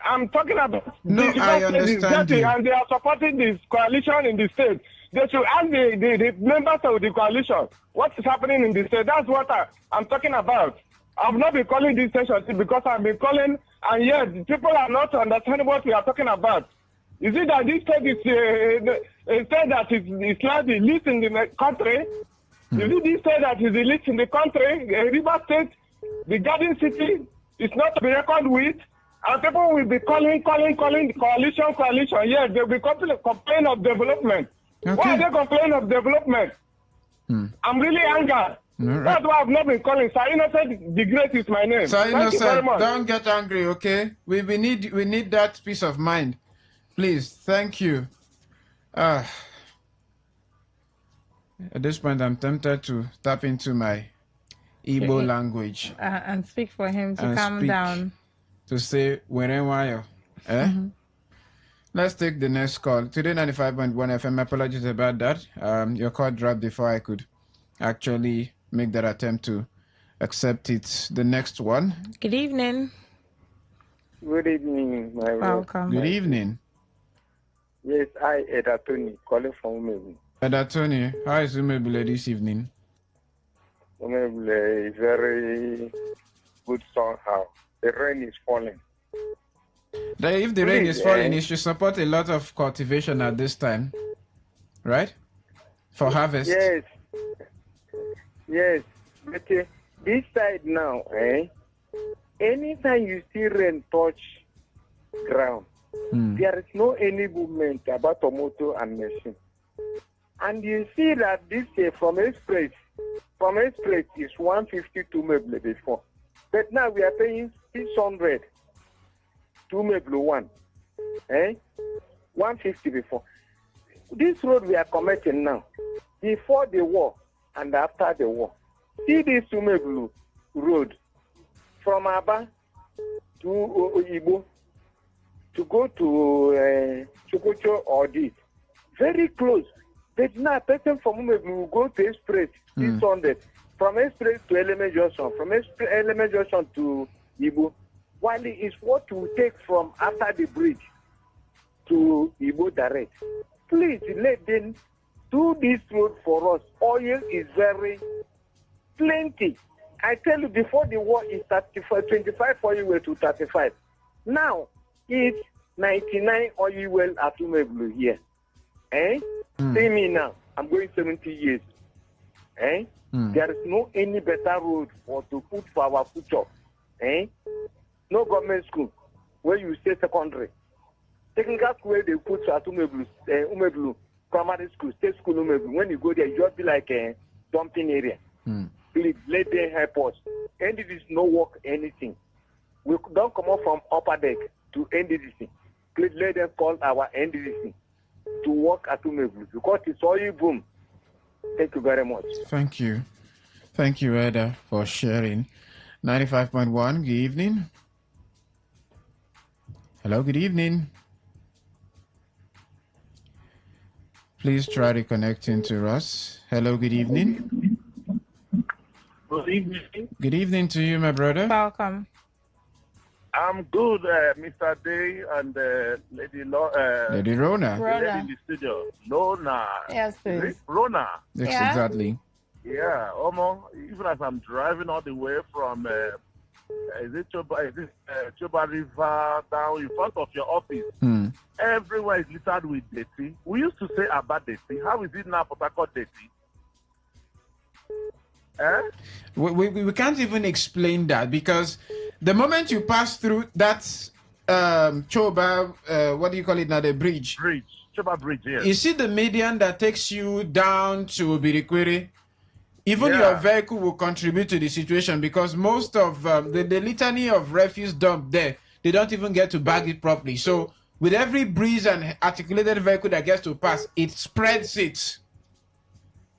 I'm talking about I understand you. And they are supporting this coalition in the state. They should ask the members of the coalition what is happening in the state. That's what I'm talking about. I've not been calling this session because I've been calling, and yet people are not understanding what we are talking about. Is it that this state is a state that is not the least in the country? Is it this state that is the least in the country? River State, the Garden City, is not to be reckoned with. And people will be calling coalition. Yes, they'll be complaining of development. Okay. Why are they complaining of development? I'm really angered. Right. That's why I've not been calling. Sir Innocent the Great is my name. Sir Thank you very much. Don't get angry, okay? We need that peace of mind. Please, thank you. At this point, I'm tempted to tap into my Igbo language and speak for him to calm down. To say Werenwayo. Let's take the next call. Today 95.1 FM. Apologies about that. Your call dropped before I could actually make that attempt to accept it. The next one. Good evening. Good evening, my welcome. Good evening. Yes, I Edatoni calling from Umebule. Edatoni, how is Umebule this evening? Umebule is very good somehow. The rain is falling. If the rain is falling, it should support a lot of cultivation at this time, right? For harvest. Yes. But this side now, anytime you see rain touch ground, there is no any movement about tomato and machine. And you see that this from express is 152 maybe before. But now we are paying 600 2 maybe 1. 150 before. This road we are committing now, before the war and after the war. See this Umeblu road from Aba to Igbo to go to Chokocho or this. Very close. But now a person from Umeblu will go to Express 600. From Express to Element Junction. From Element Junction to Igbo. While it is what will take from after the bridge to Igbo direct. Please let them do this road for us. Oil is very plenty. I tell you, before the war is 25 oil well to 35. Now it's 99 oil well at Umeblu here. See me now. I'm going 70 years. There is no any better road for to put for our future. No government school where you stay secondary. Technical school where they put at Umeblu primary school, state school Umeblu. When you go there, you just be like a dumping area. Please let them help us. NDDC no work anything. We don't come up from upper deck to NDDC. Please let them call our NDDC to work at Umeblu because it's oil boom. Thank you very much. Thank you. Thank you, Eda, for sharing. 95.1, good evening. Hello, good evening. Please try reconnecting to us. Hello, good evening. Good evening. Good evening to you, my brother. Welcome. I'm good, Mr. Day and Lady Lady Rona. The lady in the studio. Lona. Yes, please. Rona. Yes, exactly. Yeah, even as I'm driving all the way from Choba River down in front of your office, everywhere is littered with dirty. We used to say about dirty. How is it now Port Harcourt dirty? We can't even explain that because the moment you pass through that Choba, what do you call it now, the bridge? Choba Bridge, yes. You see the median that takes you down to Birikwere? Even your vehicle will contribute to the situation because most of the litany of refuse dumped there, they don't even get to bag it properly. So with every breeze and articulated vehicle that gets to pass, it spreads it.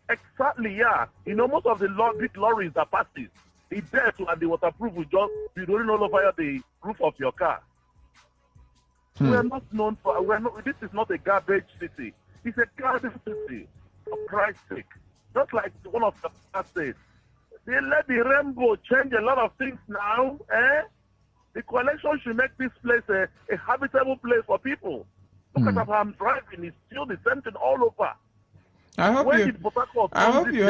Exactly, yeah. You know, most of the big lorries that passes, the dirt and the waterproof will just be rolling all over the roof of your car. We are not known for, this is not a garbage city. It's a garbage city, for Christ's sake. Just like one of the past said, they let the rainbow change a lot of things now. The collection should make this place a habitable place for people. Look at how I'm driving, it's still the same thing all over. I hope you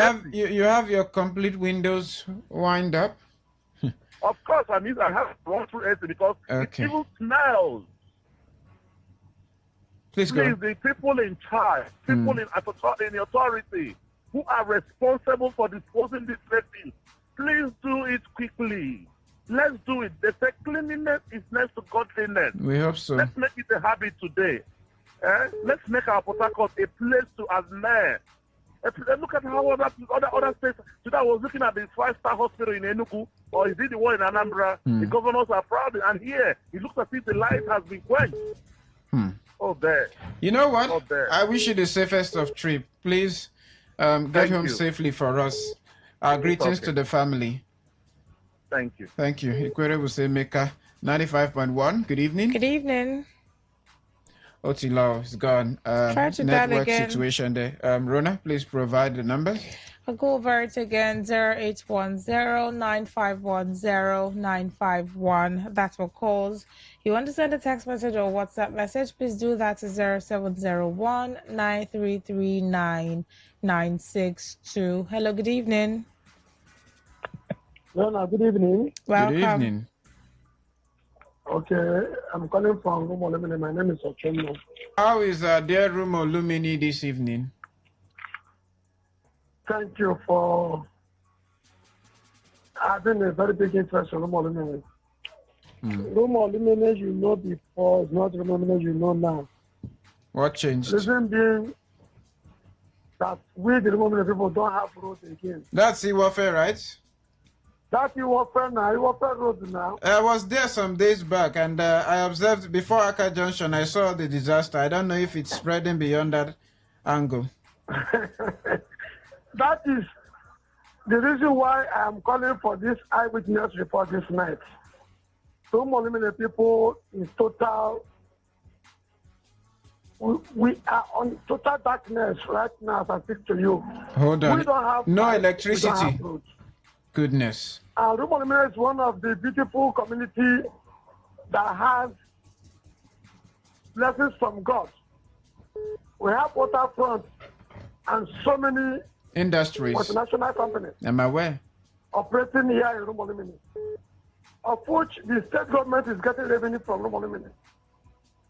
have your complete windows wind up. Of course, I have to run through AC because it even smells. Please go. The people in charge, people in authority who are responsible for disposing this thing, please do it quickly. Let's do it. They say cleanliness is next to godliness. We hope so. Let's make it a habit today. Let's make our Port Harcourt a place to admire. Look at how other states. Today I was looking at the 5-star hospital in Enugu, or is it the one in Anambra? The governors are proud, and here it looks as if the light has been quenched. Oh, there. You know what? I wish you the safest of trip. Please get home safely for us. Our greetings to the family. Thank you. Thank you. Ikwere Wusemeka, 95.1. Good evening. Good evening. Otilo is gone. Try to network dial again. situation there. Rona, please provide the numbers. I'll go over it again. 0810-951-0951. That's for calls. You want to send a text message or WhatsApp message, please do that to 0701-9339-962. Hello, good evening. Lona, good evening. Welcome. Good evening. Okay, I'm calling from Rumo Lumini. My name is Ochemno. How is dear Rumo Lumini this evening? Thank you for having a very big interest in Rumo Lumini. Rumo Lumini you know before, is not Rumo Lumini you know now. What changed? Reason being that we, the Rumo Lumini people, don't have roads again. That's Iwafe, right? That's Iwafe now. Iwafe road now. I was there some days back and I observed before Aka Junction, I saw the disaster. I don't know if it's spreading beyond that angle. that is the reason why I am calling for this eyewitness report this night. So many people in total, we are on total darkness right now as I speak to you. Hold on. We don't have no pipes, electricity. We don't have roads. Goodness. Rumolime is one of the beautiful community that has blessings from God. We have waterfront and so many industries, multinational companies. Am I aware? Operating here in Rumolime, of which the state government is getting revenue from Rumolime.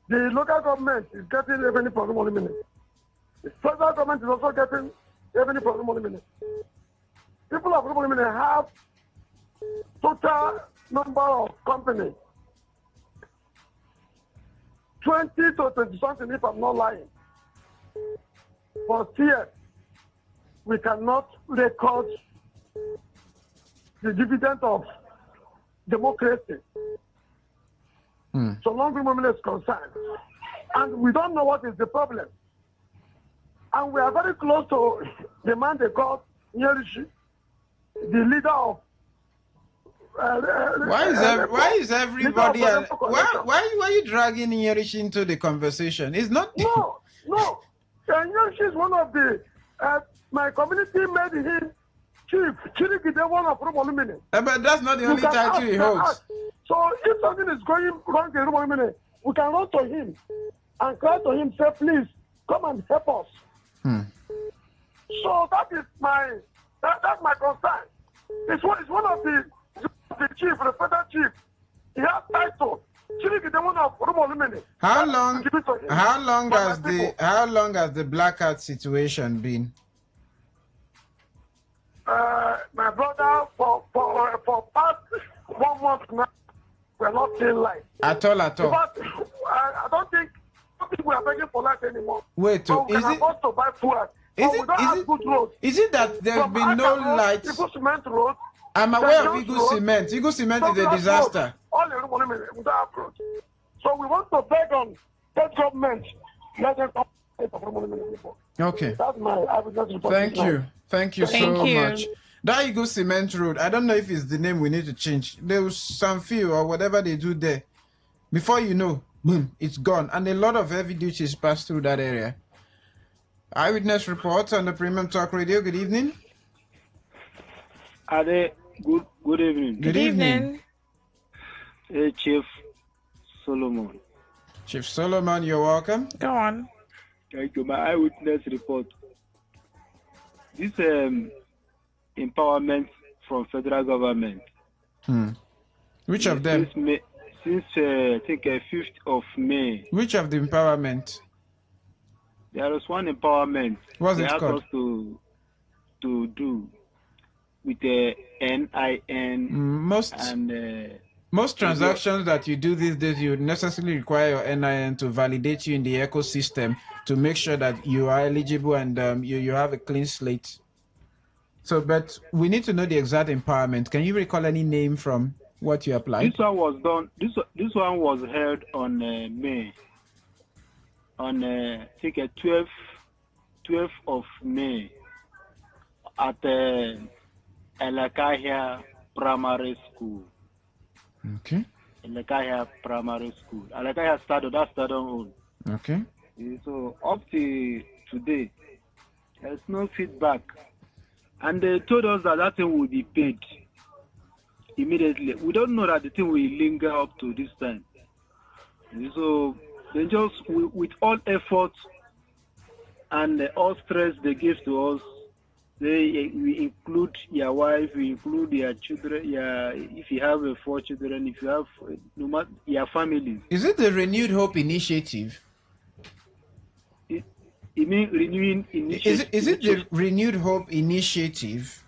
The local government is getting revenue from Rumolime. The federal government is also getting revenue from Rumolime. People of Rumolime have total number of companies, 20 to 20 something if I'm not lying. But here, we cannot record the dividend of democracy. So long as Rumolime is concerned. And we don't know what is the problem. And we are very close to the man they call Nyerishi, the leader of why is everybody why are you dragging Nyerishi into the conversation? It's not no. Nyerishi is one of the my community made him chief Chirikide, one of Rumolime. But that's not the only title he holds. So if something is going wrong in Rumolime, we can run to him and cry to him, say, please come and help us. So that is that's my concern. It's one of the chief, the federal chief. He has title. How long has the blackout situation been? My brother, for past 1 month now, we're not seeing light. At all. But I don't think we are begging for light anymore. Wait, so we can afford to buy food. Is it that there's been no light? Cement road. I'm aware of Eagle Cement. Eagle Cement is a disaster. All the money without approach. So we want to beg on that government. Let them come. Okay. That's my evidence report. Thank you so much. That Eagle Cement Road, I don't know if it's the name we need to change. There was some few or whatever they do there. Before you know, boom, it's gone. And a lot of heavy duties pass through that area. Eyewitness reports on the Premium Talk Radio. Good evening. Ade, good evening. Good evening. Hey, Chief Solomon. Chief Solomon, you're welcome. Go on. Thank you. My eyewitness report. This empowerment from federal government. Which of them? Since I think 5th of May. Which of the empowerment? There was one empowerment. What's it called? Us to do with the NIN. Most transactions that you do these days, you necessarily require your NIN to validate you in the ecosystem to make sure that you are eligible and you have a clean slate. So, but we need to know the exact empowerment. Can you recall any name from what you applied? This one was done. This one was held on May. On I think 12th of May at Elekahia Primary School. Okay. Elekahia Primary School. Elekahia started on. Okay. So up to today, there's no feedback. And they told us that thing will be paid immediately. We don't know that the thing will linger up to this time. So they just, with all efforts and all stress they give to us, we include your wife, we include your children, if you have 4 children, if you have your family. Is it the Renewed Hope Initiative? You mean renewing initiative? Is it the Renewed Hope Initiative?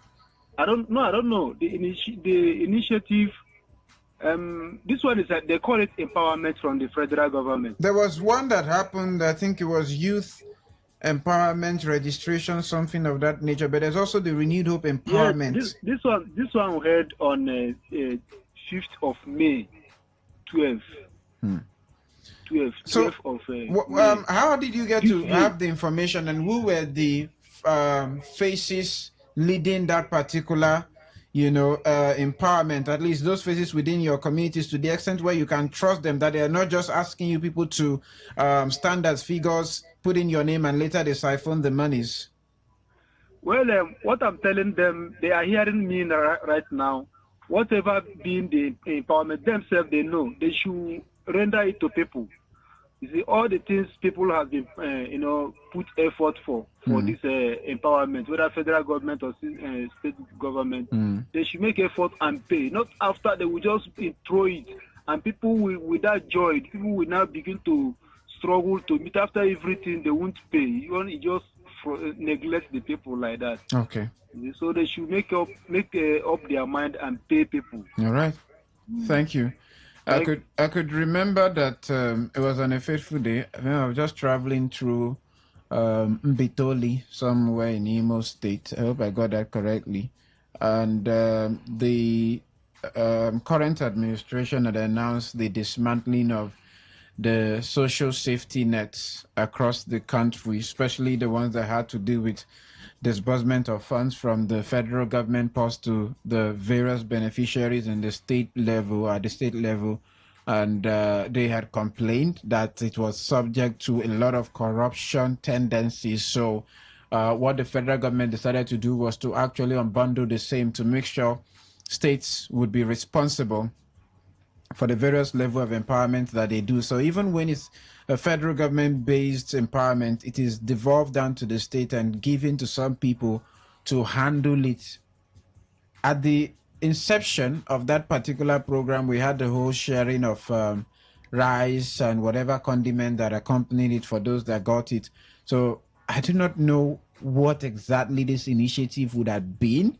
I don't know. The initiative. This one is that they call it empowerment from the federal government. There was one that happened. I think it was youth empowerment registration, something of that nature. But there's also the Renewed Hope Empowerment. Yes, this one we heard on 5th of May, 12. 12 So, of how did you get to have the information, and who were the faces leading that particular, empowerment, at least those faces within your communities, to the extent where you can trust them, that they are not just asking you people to stand as figures, put in your name, and later they siphon the monies? Well, what I'm telling them, they are hearing me right now. Whatever being the empowerment, themselves, they know. They should render it to people. You see, all the things people have been, put effort for this empowerment, whether federal government or state government, they should make effort and pay. Not after they will just throw it, and people will, with that joy, people will now begin to struggle to meet. After everything, they won't pay. You only just neglect the people like that. Okay. So they should make up their mind and pay people. All right. Thank you. I could remember that it was on a fateful day. I was just traveling through Mbitoli, somewhere in Imo State. I hope I got that correctly. And the current administration had announced the dismantling of the social safety nets across the country, especially the ones that had to do with disbursement of funds from the federal government post to the various beneficiaries in the state level, at the state level. And they had complained that it was subject to a lot of corruption tendencies. So what the federal government decided to do was to actually unbundle the same, to make sure states would be responsible for the various level of empowerment that they do. So even when it's a federal government-based empowerment, it is devolved down to the state and given to some people to handle it. At the inception of that particular program, we had the whole sharing of rice and whatever condiment that accompanied it for those that got it. So I do not know what exactly this initiative would have been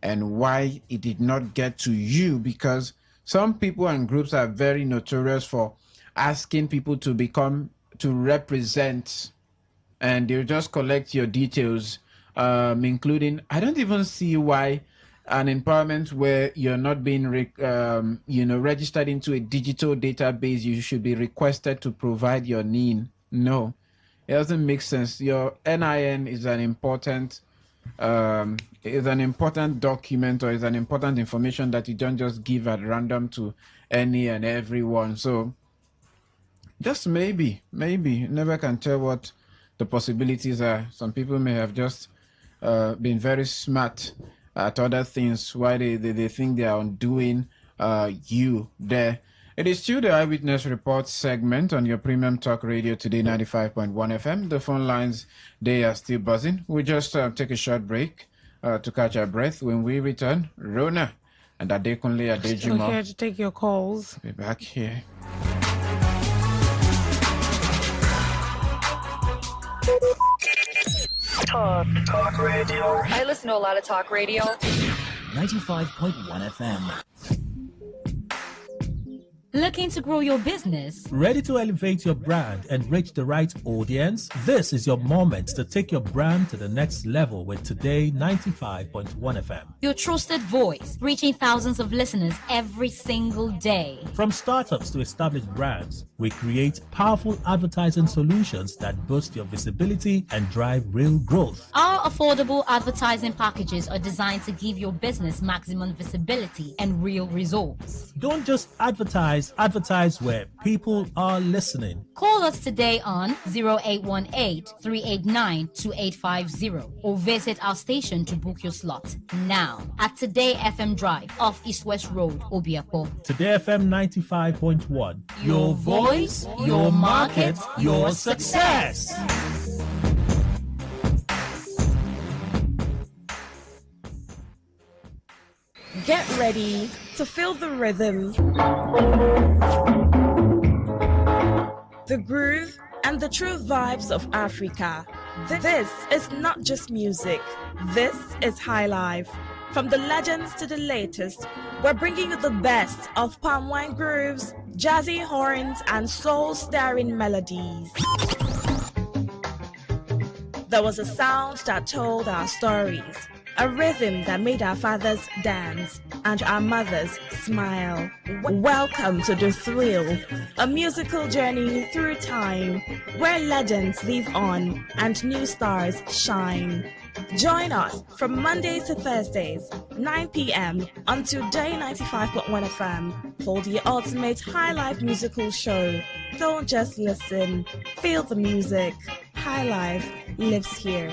and why it did not get to you, because some people and groups are very notorious for asking people to represent, and they'll just collect your details, including, I don't even see why an empowerment where you're not being registered into a digital database, you should be requested to provide your NIN. No, it doesn't make sense. Your NIN is an important document, or is an important information that you don't just give at random to any and everyone. So just maybe, never can tell what the possibilities are. Some people may have just been very smart at other things, why they think they are doing you there. It is still the Eyewitness Report segment on your premium talk radio today, 95.1 FM. The phone lines, they are still buzzing. We just take a short break to catch our breath. When we return, Rona and Adekunle Adejimo. Still here to take your calls. Be back here. Talk radio. I listen to a lot of talk radio. 95.1 FM. Looking to grow your business? Ready to elevate your brand and reach the right audience? This is your moment to take your brand to the next level with Today 95.1 FM. Your trusted voice, reaching thousands of listeners every single day. From startups to established brands, we create powerful advertising solutions that boost your visibility and drive real growth. Our affordable advertising packages are designed to give your business maximum visibility and real results. Don't just advertise where people are listening. Call us today on 0818-389-2850 or visit our station to book your slot now at Today FM Drive off East West Road, Obiapo. Today FM 95.1. Your voice, your market, your success. Get ready to feel the rhythm, the groove, and the true vibes of Africa. This is not just music. This is high life. From the legends to the latest, we're bringing you the best of palm wine grooves, jazzy horns, and soul-stirring melodies. There was a sound that told our stories, a rhythm that made our fathers dance, and our mothers smile. Welcome to The Thrill, a musical journey through time where legends live on and new stars shine. Join us from Mondays to Thursdays, 9 p.m. on Today 95.1 FM for the ultimate high life musical show. Don't just listen, feel the music. High life lives here.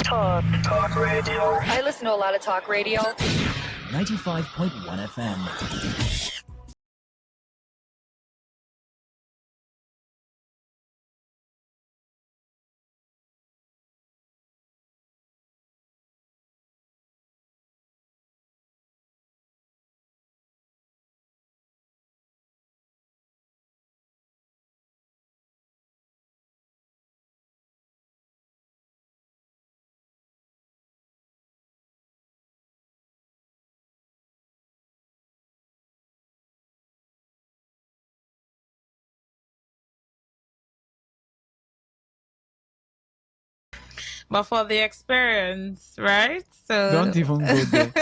Talk radio. I listen to a lot of talk radio. 95.1 FM. But for the experience, right? So Don't even go there.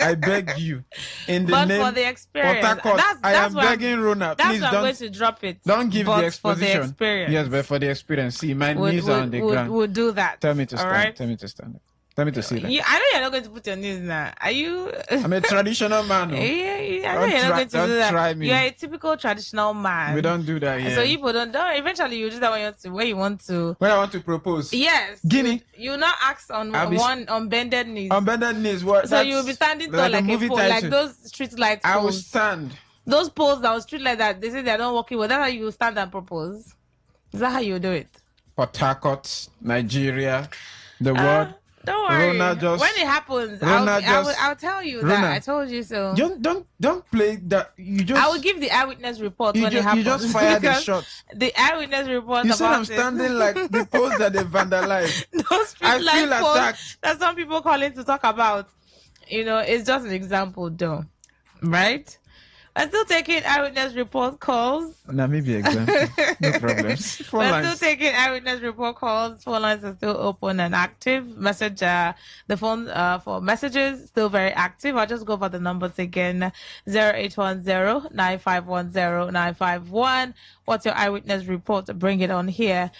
I beg you. In the but name for the experience, Port Harcourt, I am begging Rona, that's please why I'm don't going to drop it. Don't give but the exposition. For the experience. Yes, but for the experience. See, my knees are on the ground. We'll do that. Tell me to stand. Right? Tell me to stand. Tell me to see that. I know you're not going to put your knees now. Are you? I'm a traditional man. No? Yeah, I know you're not going to do that. Try me. You're a typical traditional man. We don't do that. Yeah. So you don't. Eventually, you do that when you want to. When I want to propose. Yes. Guinea. You not ask on on bended knees. On bended knees. What? So you'll be standing tall like a pole, like those street light poles. I will stand. Those poles that will street like that. They say they're not working well. That's how you stand and propose. Is that how you do it? Port Harcourt, Nigeria, the world. Don't worry. When it happens, I'll tell you that I told you so. Don't play that. I will give the eyewitness report when it happens. You just fire the shot. The eyewitness report. You said I'm standing like the post that they vandalized. Those street light posts that some people calling to talk about. It's just an example, though, right? I'm still taking eyewitness report calls. Namibia example. No problems. We're still taking eyewitness report calls. Phone lines are still open and active. The phone for messages still very active. I'll just go over the numbers again. 0810-9510-951. What's your eyewitness report? Bring it on here.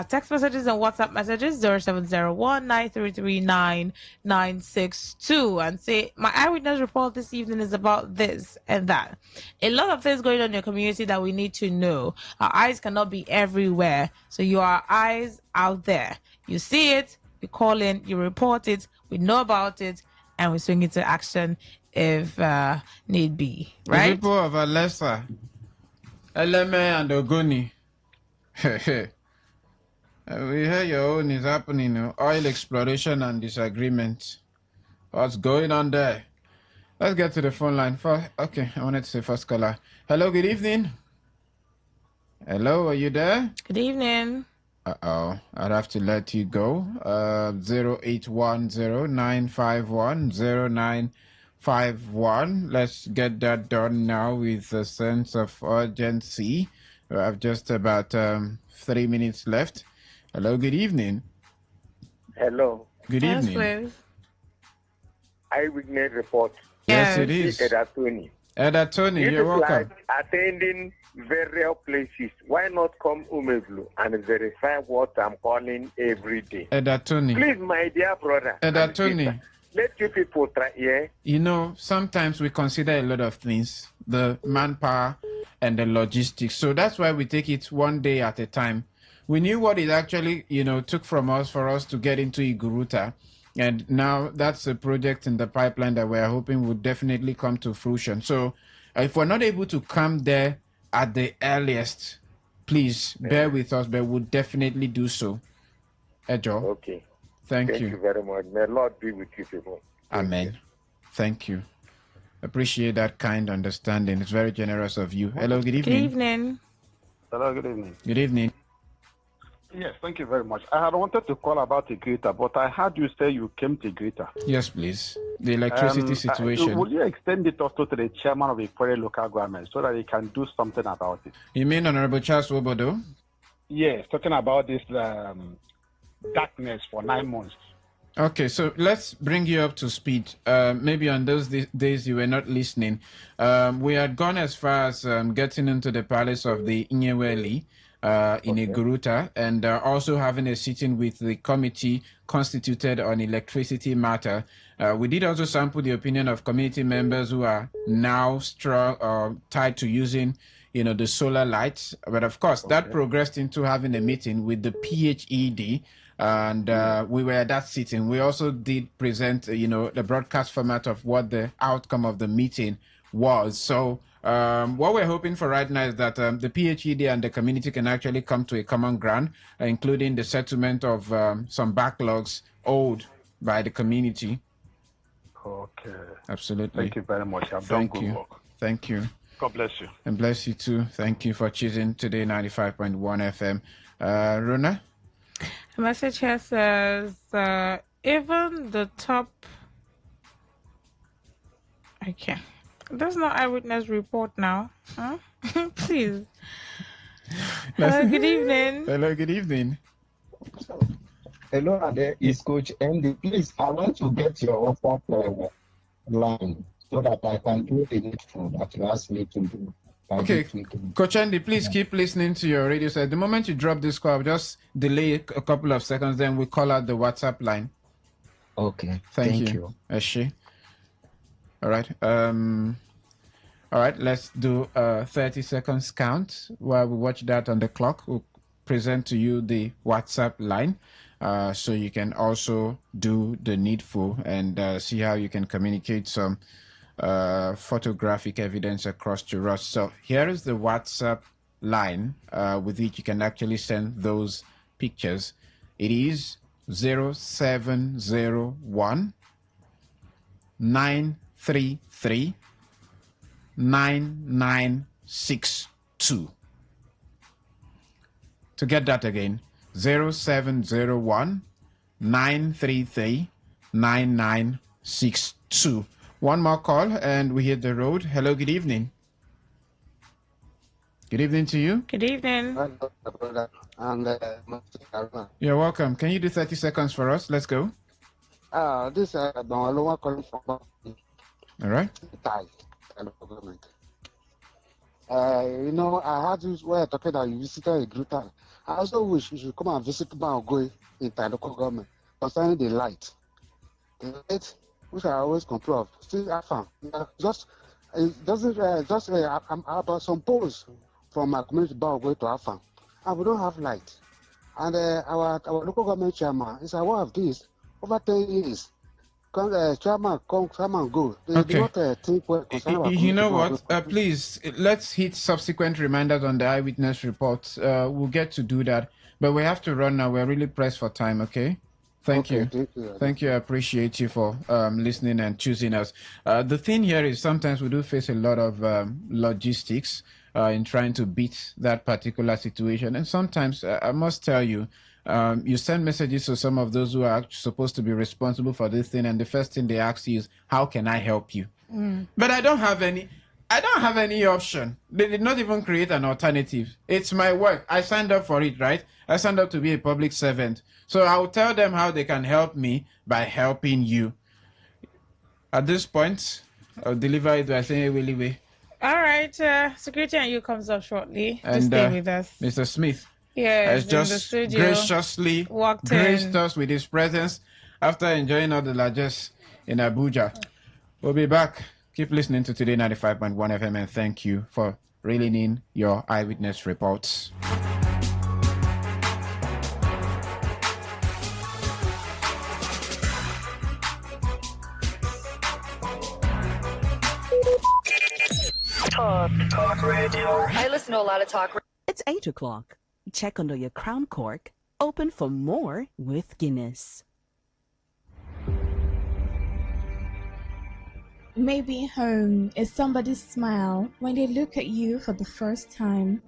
Text messages and WhatsApp messages 0701-933-9962 and say, my eyewitness report this evening is about this and that. A lot of things going on in your community that we need to know. Our eyes cannot be everywhere. So you are eyes out there. You see it, you call in, you report it, we know about it, and we swing into action if need be. Right? The people of Alessa, Eleme and Ogoni. We hear your own is happening. Oil exploration and disagreement. What's going on there? Let's get to the phone line. Okay, I wanted to say first caller. Hello, good evening. Hello, are you there? Good evening. Uh-oh, I'd have to let you go. 0810-951-0951. Let's get that done now with a sense of urgency. We have just about 3 minutes left. Hello, good evening. Hello. Good evening. Please. Eyewitness report. Yes, it is. Edatoni. Edatoni, you're welcome. Like attending various places. Why not come Umeblu and verify what I'm calling every day? Edatoni. Please, my dear brother. Edatoni. Let you people try, yeah? Sometimes we consider a lot of things, the manpower and the logistics. So that's why we take it one day at a time. We knew what it actually, took from us for us to get into Iguruta. And now that's a project in the pipeline that we're hoping would definitely come to fruition. So if we're not able to come there at the earliest, please bear with us, but we'll definitely do so. Ejo. Okay. Thank you. Thank you very much. May Lord be with you people. Amen. Thank you. Appreciate that kind understanding. It's very generous of you. Hello, good evening. Good evening. Hello, good evening. Good evening. Yes, thank you very much. I had wanted to call about Igrita, but I heard you say you came to Igrita. Yes, please. The electricity situation. Would you extend it also to the chairman of the Ikwere local government so that he can do something about it? You mean Honorable Charles Wobodo? Yes, talking about this darkness for 9 months. Okay, so let's bring you up to speed. Maybe on those days you were not listening. We had gone as far as getting into the palace of the Inyeweli in Iguruta, and also having a sitting with the committee constituted on electricity matter. We did also sample the opinion of community members who are now strong tied to using the solar lights. But of course, that progressed into having a meeting with the PHED. And we were at that sitting. We also did present, the broadcast format of what the outcome of the meeting was. So what we're hoping for right now is that the PHED and the community can actually come to a common ground, including the settlement of some backlogs owed by the community. Okay. Absolutely. Thank you very much. I've done good work. Thank you. God bless you. And bless you too. Thank you for choosing Today 95.1 FM. Rona? The message here says, even the top... Okay. That's not eyewitness report now. Huh? Please. Hello, good evening. Hello, good evening. Hello, Ade. It's Coach Andy. Please, I want to get your WhatsApp line so that I can do the needful that you asked me to do. Okay, Coach Andy, please keep listening to your radio set. The moment you drop this call, just delay a couple of seconds, then we call out the WhatsApp line. Okay. Thank you. Ashi. All right. All right, let's do a 30 seconds count while we watch that on the clock. We'll present to you the WhatsApp line so you can also do the needful and see how you can communicate some photographic evidence across to us. So here is the WhatsApp line with which you can actually send those pictures. It is 0701 933 9962. To get that again, 0701 933 9962. One more call and we hit the road. Hello, good evening. Good evening to you. Good evening. You're welcome. Can you do 30 seconds for us? Let's go. This is Don calling from. All right. I had this where talking that you visited a Gruta. I also wish you should come and visit Bangoy in the local government concerning the light. The light, which I always complain of, still I found. It doesn't I'm about some poles from my community Bangoy to Afan, and we don't have light. And our local government chairman is aware of this over 10 years. Chairman come and go. They Okay. do not think well concerning our You know community. what? Please, let's hit subsequent reminders on the eyewitness reports. We'll get to do that. But we have to run now. We're really pressed for time, okay? Thank you. Thank you. I appreciate you for listening and choosing us. The thing here is sometimes we do face a lot of logistics in trying to beat that particular situation. And sometimes, I must tell you, you send messages to some of those who are supposed to be responsible for this thing, and the first thing they ask you is, how can I help you? But I don't have any option. They did not even create an alternative. It's my work. I signed up for it, right? I signed up to be a public servant. So I'll tell them how they can help me by helping you. At this point, I'll deliver it by saying, Willie. All right. Security and you comes up shortly. And Just stay with us. Mr. Smith Yes, has just graciously graced us with his presence after enjoying all the largesse in Abuja. We'll be back. Keep listening to Today 95.1 FM and thank you for reeling in your eyewitness reports. Talk radio. I listen to a lot of talk radio. It's 8 o'clock. Check under your crown cork. Open for more with Guinness. Maybe home is somebody's smile when they look at you for the first time.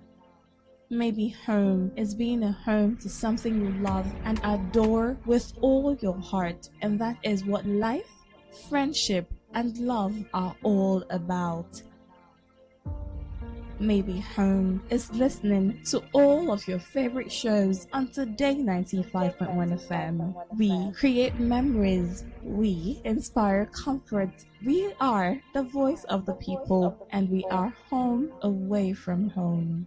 Maybe home is being a home to something you love and adore with all your heart, and that is what life, friendship, and love are all about. Maybe home is listening to all of your favorite shows on Today 95.1 FM. We create memories. We inspire comfort. We are the voice of the people, and we are home away from home.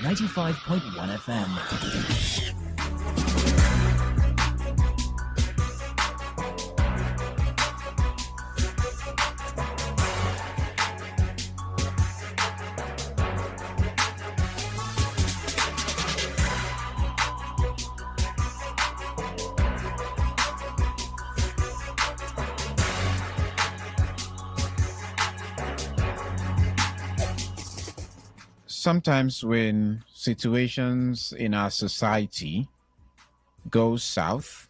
.1 FM. Sometimes when situations in our society go south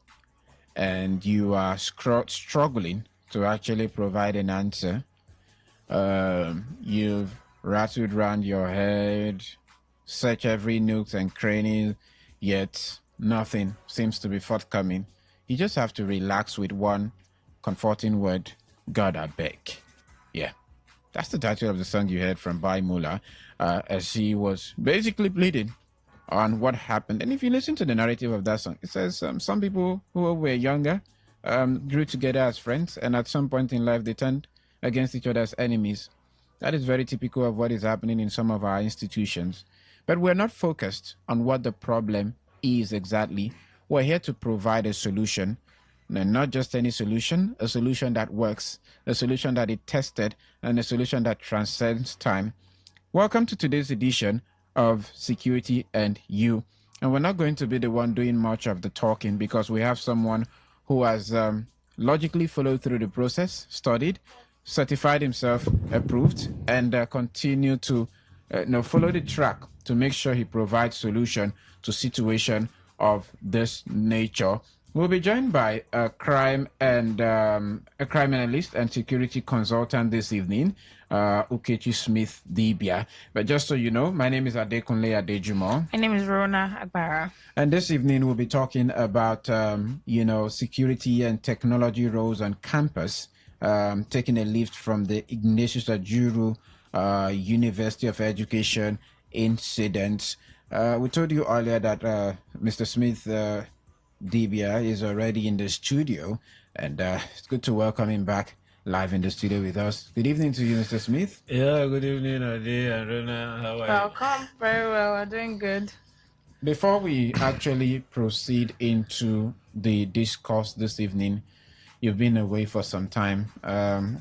and you are struggling to actually provide an answer, you've rattled around your head, search every nook and cranny, yet nothing seems to be forthcoming. You just have to relax with one comforting word: God, I beg. Yeah. That's the title of the song you heard from Bai Mula, as he was basically pleading on what happened. And if you listen to the narrative of that song, it says some people who were younger grew together as friends, and at some point in life, they turned against each other as enemies. That is very typical of what is happening in some of our institutions. But we're not focused on what the problem is exactly. We're here to provide a solution And not just any solution, a solution that works, a solution that is tested, and a solution that transcends time. Welcome to today's edition of Security and You. And we're not going to be the one doing much of the talking because we have someone who has logically followed through the process, studied, certified himself, approved, and continue to follow the track to make sure he provides solution to situation of this nature. We'll be joined by a crime analyst and security consultant this evening, Ukechi Smith Dibia. But just so you know, my name is Adekunle Adejumo. My name is Rona Agbara. And this evening we'll be talking about, security and technology roles on campus, taking a lift from the Ignatius Ajuru University of Education incident. We told you earlier that Mr. Smith Dibia is already in the studio, and it's good to welcome him back live in the studio with us. Good evening to you, Mr. Smith. Yeah, good evening, Ade and Rona. How are you? Welcome. Very well. We're doing good. Before we actually proceed into the discourse this evening, you've been away for some time.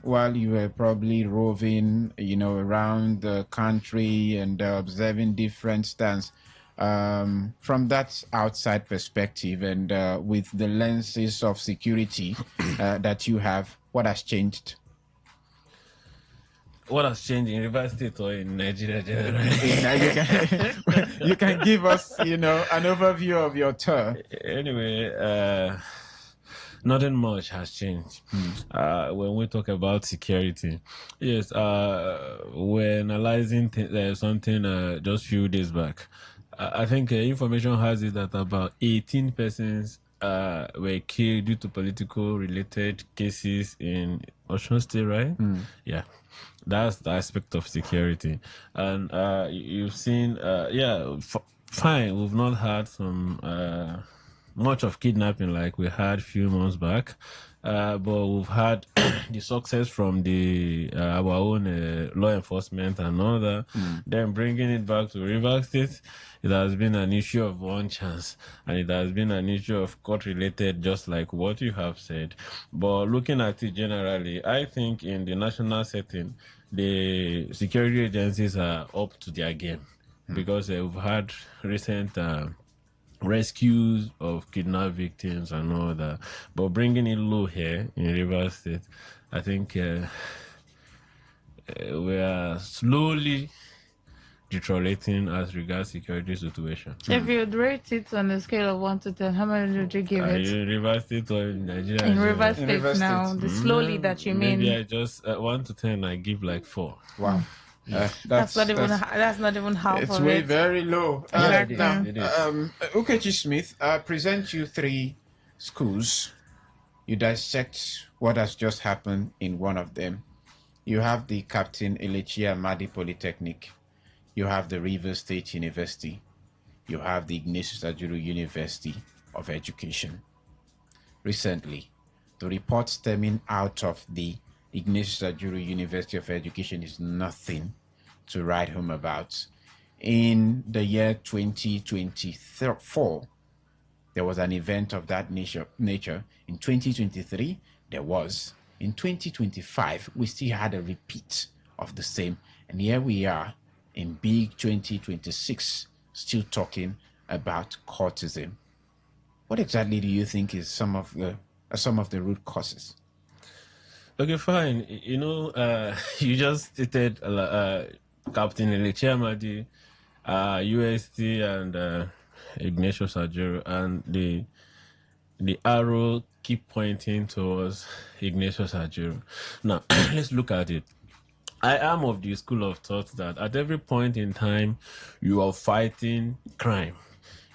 While you were probably roving, around the country and observing different stands. From that outside perspective and with the lenses of security that you have, what has changed? What has changed in Rivers State or in Nigeria generally? You can give us, an overview of your tour. Anyway, nothing much has changed when we talk about security. Yes, we're analyzing something just a few days back. I think information has it that about 18 persons were killed due to political related cases in Osun State, right? Yeah, that's the aspect of security. And you've seen, fine, we've not had some much of kidnapping like we had a few months back, but we've had the success from our own law enforcement and all that. Then bringing it back to Rivers State, it has been an issue of one chance, and it has been an issue of court-related, just like what you have said. But looking at it generally, I think in the national setting, the security agencies are up to their game because we've had recent rescues of kidnapped victims and all that. But bringing it low here in Rivers State, I think we are slowly deteriorating as regards security situation. If you'd rate it on a scale of 1 to 10, how many would you give it? In Rivers State or in Nigeria? In Rivers State now, the slowly that you mean. Maybe I just 1 to 10, I give like 4. Wow. That's not even half it's of way it. very low. Exactly. Now, Ukechi Smith, present you 3 schools. You dissect what has just happened in one of them. You have the Captain Elechi Amadi Polytechnic. You have the Rivers State University. You have the Ignatius Ajuru University of Education. Recently, the report stemming out of the Ignatius Ajuru University of Education is nothing to write home about. In the year 2024, there was an event of that nature. In 2023, there was. In 2025, we still had a repeat of the same. And here we are in big 2026, still talking about courtism. What exactly do you think is some of the root causes? Okay, fine. You just stated Captain Elechi Amadi, UST, and Ignatius Ajuru, and the arrow keep pointing towards Ignatius Ajuru. Now, let's look at it. I am of the school of thought that at every point in time you are fighting crime,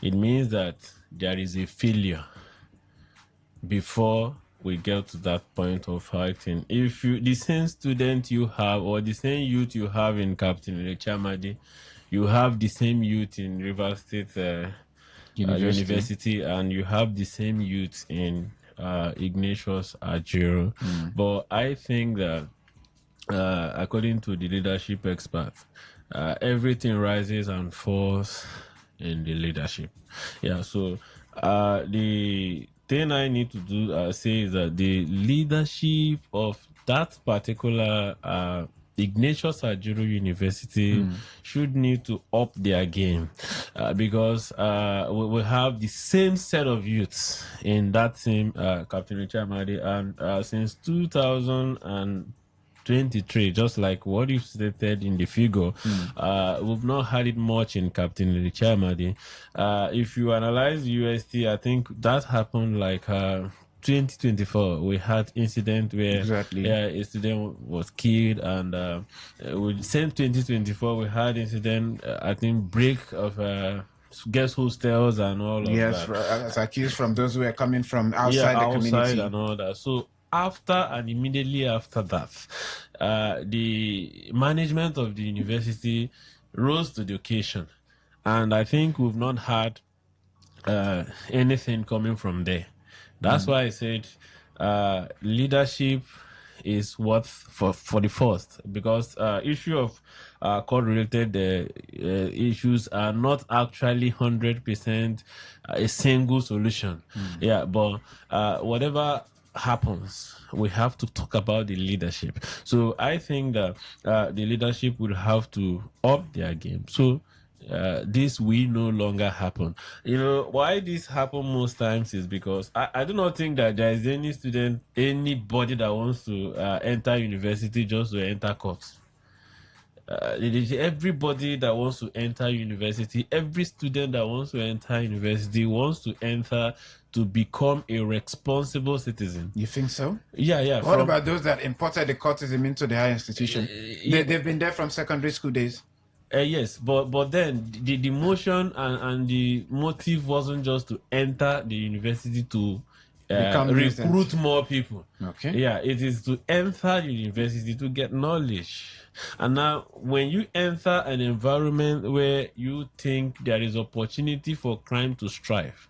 it means that there is a failure before we get to that point of fighting. If the same student you have or the same youth you have in Captain Elechi Amadi, you have the same youth in Rivers State University, and you have the same youth in Ignatius Ajuru. But I think that according to the leadership experts, everything rises and falls in the leadership. Yeah, so the thing I need to do say is that the leadership of that particular Ignatius Ajuru University should need to up their game because we have the same set of youths in that team, Captain Richard Madi, and since 2023, just like what you stated in the figure, we've not had it much in Captain Richard Madi. If you analyze UST, I think that happened like 2024. We had incident where a student was killed, and with same 2024 we had incident. I think break of guest hostels and all of that. Yes, as accused from those who are coming from outside the community and all that. So after and immediately after that, the management of the university rose to the occasion, and I think we've not had anything coming from there. That's why I said leadership is what for the first, because issue of court related issues are not actually 100% a single solution. Yeah, but whatever happens, we have to talk about the leadership. So I think that the leadership will have to up their game. So this will no longer happen. You know why this happen most times is because I do not think that there is any student, anybody that wants to enter university just to enter court. Everybody that wants to enter university, every student that wants to enter university wants to enter to become a responsible citizen. You think so? Yeah. What about those that imported the courtism into the higher institution? They've been there from secondary school days. Yes, but then the motion and the motive wasn't just to enter the university to recruit more people. Okay. Yeah, it is to enter the university to get knowledge. And now, when you enter an environment where you think there is opportunity for crime to strive,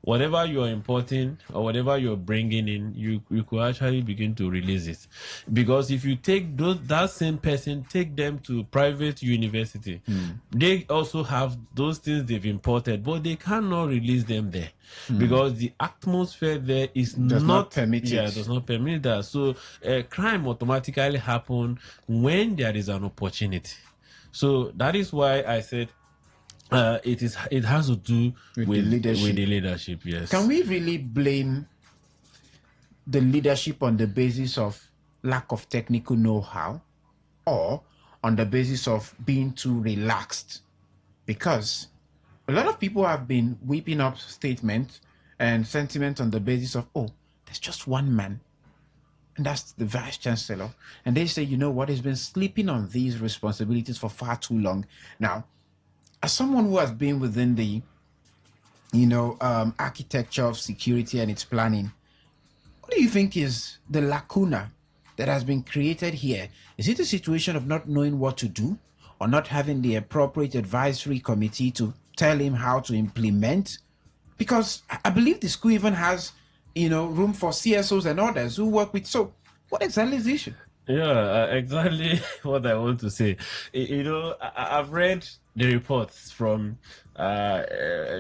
whatever you're importing or whatever you're bringing in, you could actually begin to release it. Because if you take that same person, take them to private university, they also have those things they've imported, but they cannot release them there because the atmosphere there does not permit it. Yeah, does not permit that. So crime automatically happens when there is an opportunity. So that is why I said it has to do with the leadership. Yes. Can we really blame the leadership on the basis of lack of technical know-how or on the basis of being too relaxed? Because a lot of people have been whipping up statements and sentiment on the basis of, oh, there's just one man, and that's the vice chancellor, and they say, you know what, he's been sleeping on these responsibilities for far too long. Now, as someone who has been within the, architecture of security and its planning, what do you think is the lacuna that has been created here? Is it a situation of not knowing what to do or not having the appropriate advisory committee to tell him how to implement? Because I believe the school even has, room for CSOs and others who work with. So what exactly is the issue? Yeah, exactly what I want to say. I've read the reports from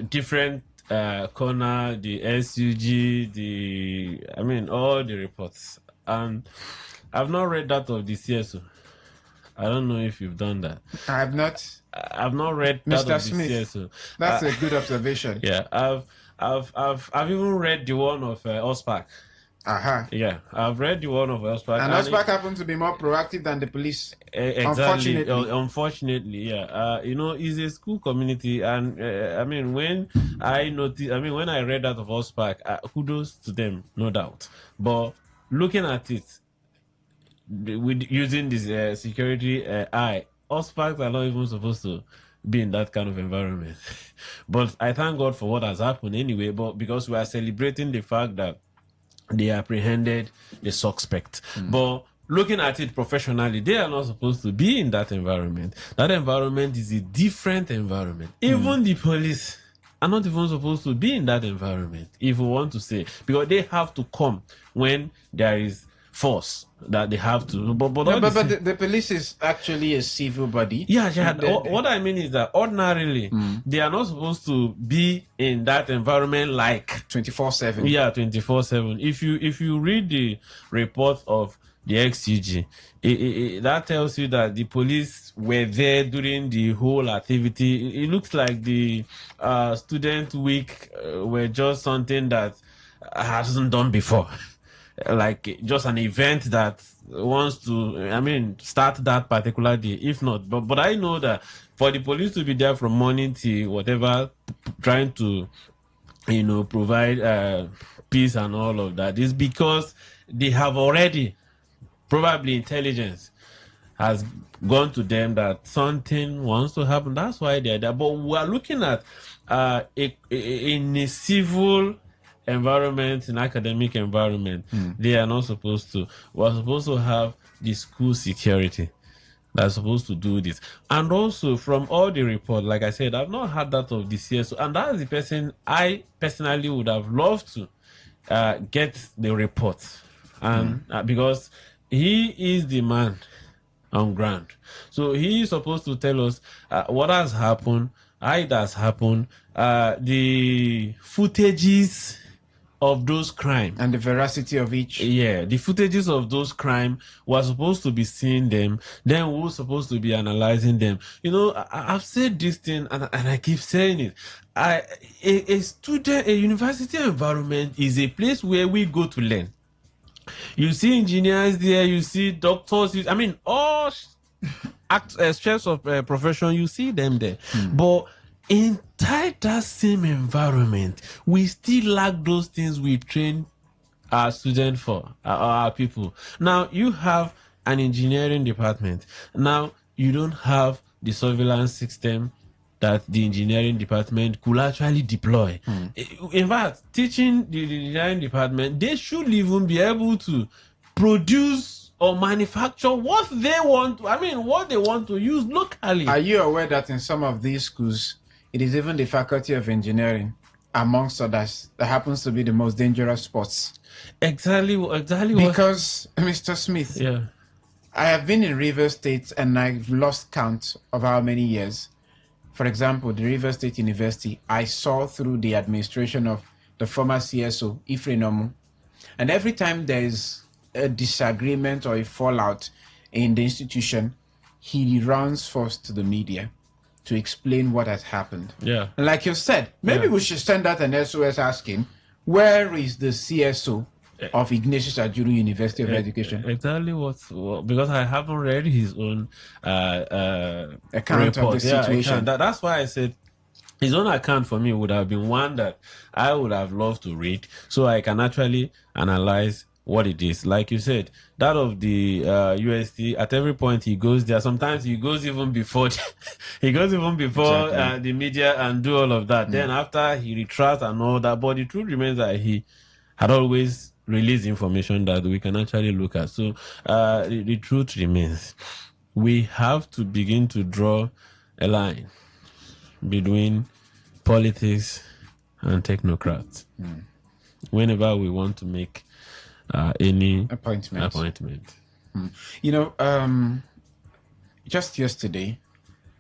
different corner, the SUG, all the reports. And I've not read that of the CSO. I don't know if you've done that. I have not. I've not read Mr. that of Smith, the CSO. That's a good observation. Yeah, I've even read the one of OSPAC. Yeah, I've read the one of OSPAC. And OSPAC happens to be more proactive than the police. Exactly. Unfortunately, yeah. It's a school community, and when I read that of OSPAC, kudos to them, no doubt. But looking at it, with using this security OSPACs are not even supposed to be in that kind of environment. But I thank God for what has happened anyway. But because we are celebrating the fact that they apprehended the suspect. But looking at it professionally, they are not supposed to be in that environment. That environment is a different environment. Even the police are not even supposed to be in that environment, if we want to say, because they have to come when there is force that they have to. But the police is actually a civil body. Yeah. What I mean is that ordinarily they are not supposed to be in that environment like 24/7. Yeah, 24/7. If you read the report of the XUG, that tells you that the police were there during the whole activity. It looks like the student week were just something that hasn't done before. Like just an event that wants to, start that particular day. If not, but I know that for the police to be there from morning till whatever, trying to, provide peace and all of that, is because they have already, probably intelligence has gone to them that something wants to happen. That's why they're there. But we are looking at in a civil environment, in academic environment, they are not supposed to. We're supposed to have the school security that's supposed to do this. And also, from all the report, like I said, I've not had that of the CSO, and that's the person I personally would have loved to get the report, and because he is the man on ground, so he is supposed to tell us what has happened, how it has happened, the footages of those crimes and the veracity of each. Yeah, the footages of those crimes, we're supposed to be seeing them, then we're supposed to be analyzing them. I've said this thing and I keep saying it. A university environment is a place where we go to learn. You see engineers there, you see doctors, all aspects of profession, you see them there. But inside that same environment, we still lack those things we train our students for, our people. Now, you have an engineering department. Now, you don't have the surveillance system that the engineering department could actually deploy. In fact, teaching the engineering department, they should even be able to produce or manufacture what they want, what they want to use locally. Are you aware that in some of these schools, it is even the faculty of engineering, amongst others, that happens to be the most dangerous spots? Exactly. Because, Mr. Smith, I have been in Rivers State and I've lost count of how many years. For example, the Rivers State University, I saw through the administration of the former CSO, Ifrenomu. And every time there is a disagreement or a fallout in the institution, he runs first to the media to explain what has happened. Yeah. And like you said, maybe we should send out an SOS asking, where is the CSO of Ignatius Ajuru University of Education? Exactly what, because I haven't read his own account report. of the situation. That's why I said his own account for me would have been one that I would have loved to read, so I can actually analyze what it is. Like you said, that of the UST, at every point he goes there. Sometimes he goes even before the media and do all of that. Then after he retracts and all that. But the truth remains that he had always released information that we can actually look at. So the truth remains, we have to begin to draw a line between politics and technocrats whenever we want to make any appointment. Just yesterday,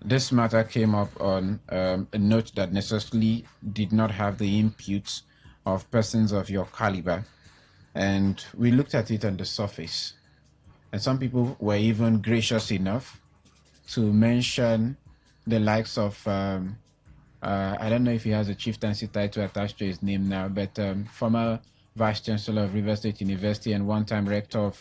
this matter came up on a note that necessarily did not have the inputs of persons of your caliber, and we looked at it on the surface, and some people were even gracious enough to mention the likes of I don't know if he has a chieftaincy title attached to his name now, but former Vice Chancellor of Rivers State University and one-time rector of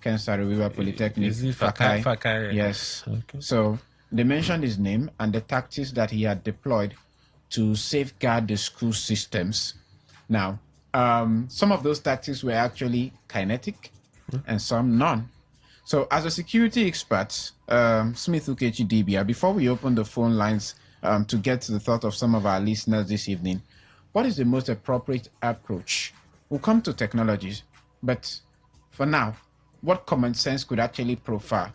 Kensari River Polytechnic, Fakai. Yes. Okay. So they mentioned his name and the tactics that he had deployed to safeguard the school systems. Now, some of those tactics were actually kinetic and some none. So as a security expert, Smith Ukechi Dibia, before we open the phone lines to get to the thought of some of our listeners this evening, what is the most appropriate approach? We'll come to technologies, but for now, what common sense could actually profile?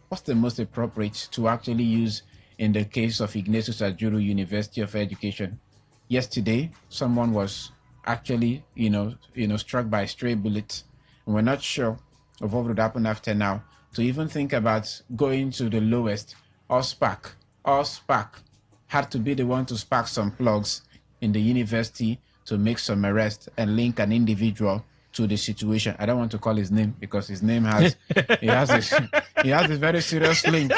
What's the most appropriate to actually use in the case of Ignatius Ajuru University of Education? Yesterday, someone was actually, struck by a stray bullet, and we're not sure of what would happen after now, to even think about going to the lowest, or spark had to be the one to spark some plugs in the university to make some arrest and link an individual to the situation. I don't want to call his name because his name has he has a very serious link.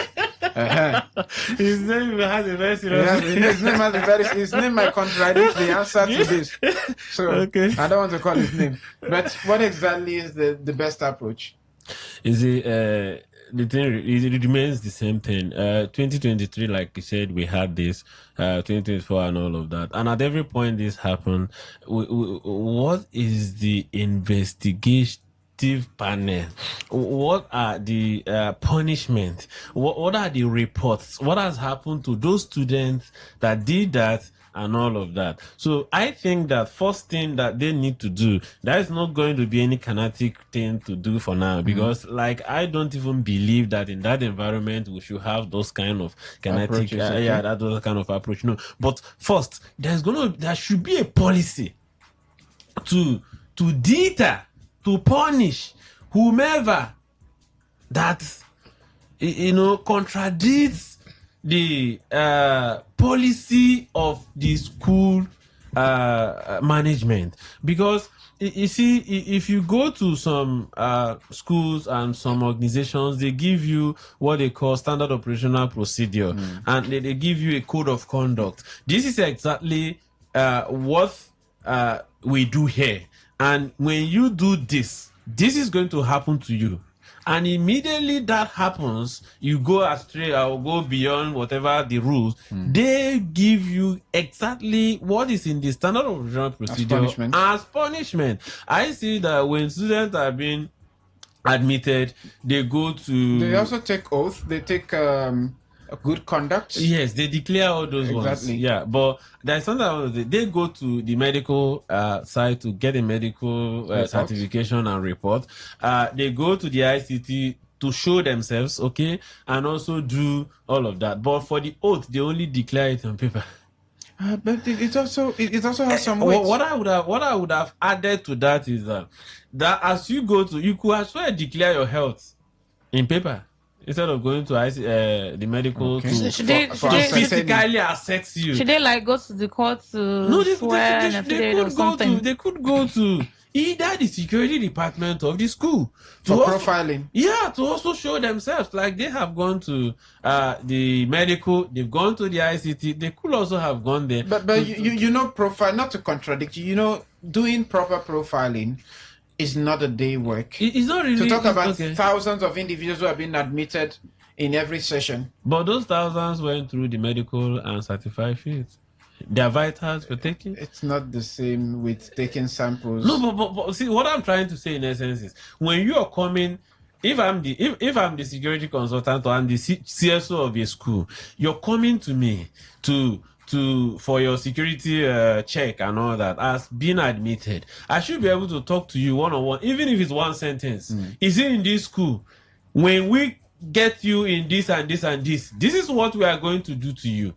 His name has a very serious his name might contradict the answer to this. So okay. I don't want to call his name. But what exactly is the best approach? Is it the thing? It remains the same thing. 2023, like you said, we had this. 2024 and all of that. And at every point this happened, what is the investigative panel? What are the punishment? What are the reports? What has happened to those students that did that and all of that? So I think that first thing that they need to do, there is not going to be any kinetic thing to do for now, because like I don't even believe that in that environment we should have those kind of kinetic those kind of approach. No, but first there should be a policy to deter, to punish whomever that contradicts the policy of the school management. Because you see, if you go to some schools and some organizations, they give you what they call standard operational procedure, and they give you a code of conduct. This is exactly what we do here. And when you do this is going to happen to you. And immediately that happens, you go astray or go beyond whatever the rules. They give you exactly what is in the standard operational procedure as punishment. I see that when students are being admitted, they go to... They also take oath. They take good conduct. Yes, they declare all those ones. Yeah, but there's something they go to the medical side to get a medical certification and report. They go to the ICT to show themselves, okay, and also do all of that. But for the oath, they only declare it on paper. But it also has some weight. What I would have added to that is that as you go to, you could as well declare your health in paper, instead of going to the medical to physically assess you. Should they go to the court to swear an affidavit or something? They could go to either the security department of the school for profiling. Yeah, to also show themselves. Like they have gone to the medical, they've gone to the ICT. They could also have gone there. But profile, not to contradict you. Doing proper profiling is not a day work. It's not really. To talk about thousands of individuals who have been admitted in every session. But those thousands went through the medical and certified fields. Their vitals were taken. It's not the same with taking samples. No, but see, what I'm trying to say in essence is, when you are coming, if I'm the security consultant or I'm the CSO of a school, you're coming to me for your security check and all that, as being admitted, I should be able to talk to you one-on-one, even if it's one sentence. Is it in this school? When we get you in this and this and this is what we are going to do to you.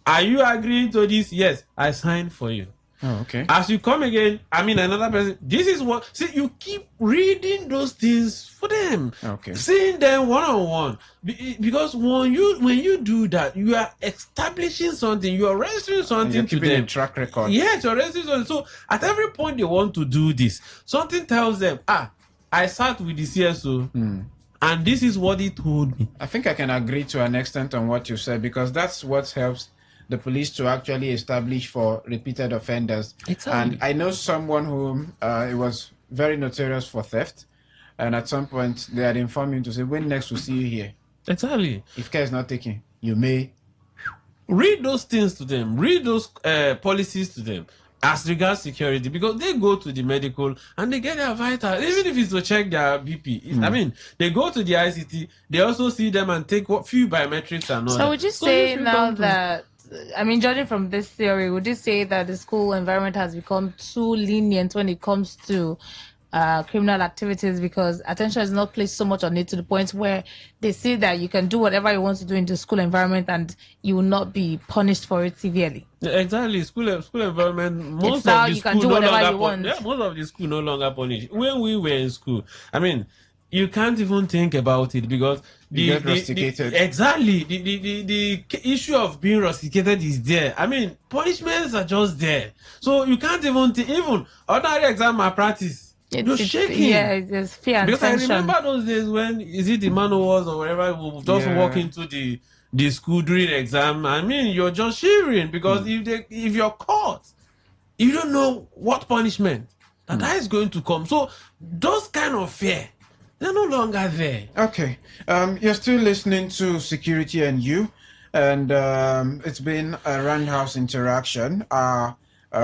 Are you agreeing to this? Yes, I signed for you. Oh, okay. As you come again, another person, this is what... See, you keep reading those things for them. Okay. Seeing them one-on-one. Because when you do that, you are establishing something. You are registering something to them. A track record. Yes, you're registering something. So, at every point they want to do this, something tells them, I sat with the CSO, and this is what he told me. I think I can agree to an extent on what you said, because that's what helps the police to actually establish for repeated offenders. Exactly. And I know someone who it was very notorious for theft, and at some point they had informed him to say, when next we'll see you here. Exactly. If care is not taken, you may. Read those things to them. Read those policies to them as regards security, because they go to the medical and they get their vitals, even if it's to check their BP. They go to the ICT, they also see them and take few biometrics and all that. So would you say now that, judging from this theory, would you say that the school environment has become too lenient when it comes to criminal activities, because attention is not placed so much on it to the point where they see that you can do whatever you want to do in the school environment and you will not be punished for it severely? Exactly. School environment, most now of the you school can do no whatever longer you want. most of the school no longer punish. When we were in school, you can't even think about it because You get rusticated. the issue of being rusticated is there. I mean, punishments are just there, so you can't even think. Even ordinary exam malpractice, you're shaking. Yeah, it's fear and Because tension. I remember those days when is it the manuals or wherever we would just walk into the school during exam. I mean, you're just shivering because if you're caught, you don't know what punishment that is going to come. So those kind of fear, they're no longer there. Okay. You're still listening to Security and You, and it's been a roundhouse interaction. Our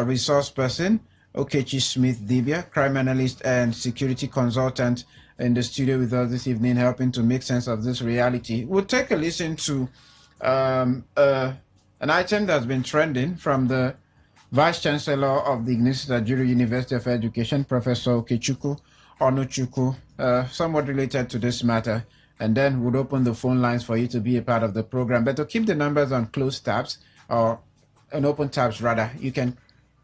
resource person, Okechi Smith Dibia, crime analyst and security consultant, in the studio with us this evening, helping to make sense of this reality. We'll take a listen to an item that's been trending from the Vice Chancellor of the Ignatius Ajuru University of Education, Professor Okechukwu Onuchukwu, somewhat related to this matter. And then we'll open the phone lines for you to be a part of the program. But to keep the numbers on closed tabs, or on open tabs rather, you can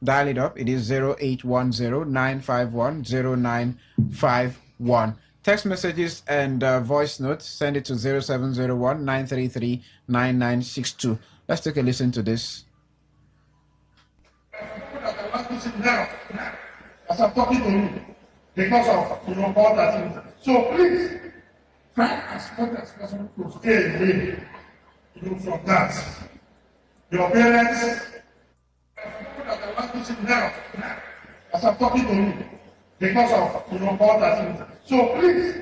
dial it up. It is 0810-951-0951. Text messages and voice notes, send it to 0701-933-9962. Let's take a listen to this. Now, as I'm talking to you, because of all that. So please try as much as possible to stay away from that. Your parents, now, as I'm talking to you, because of all that. So please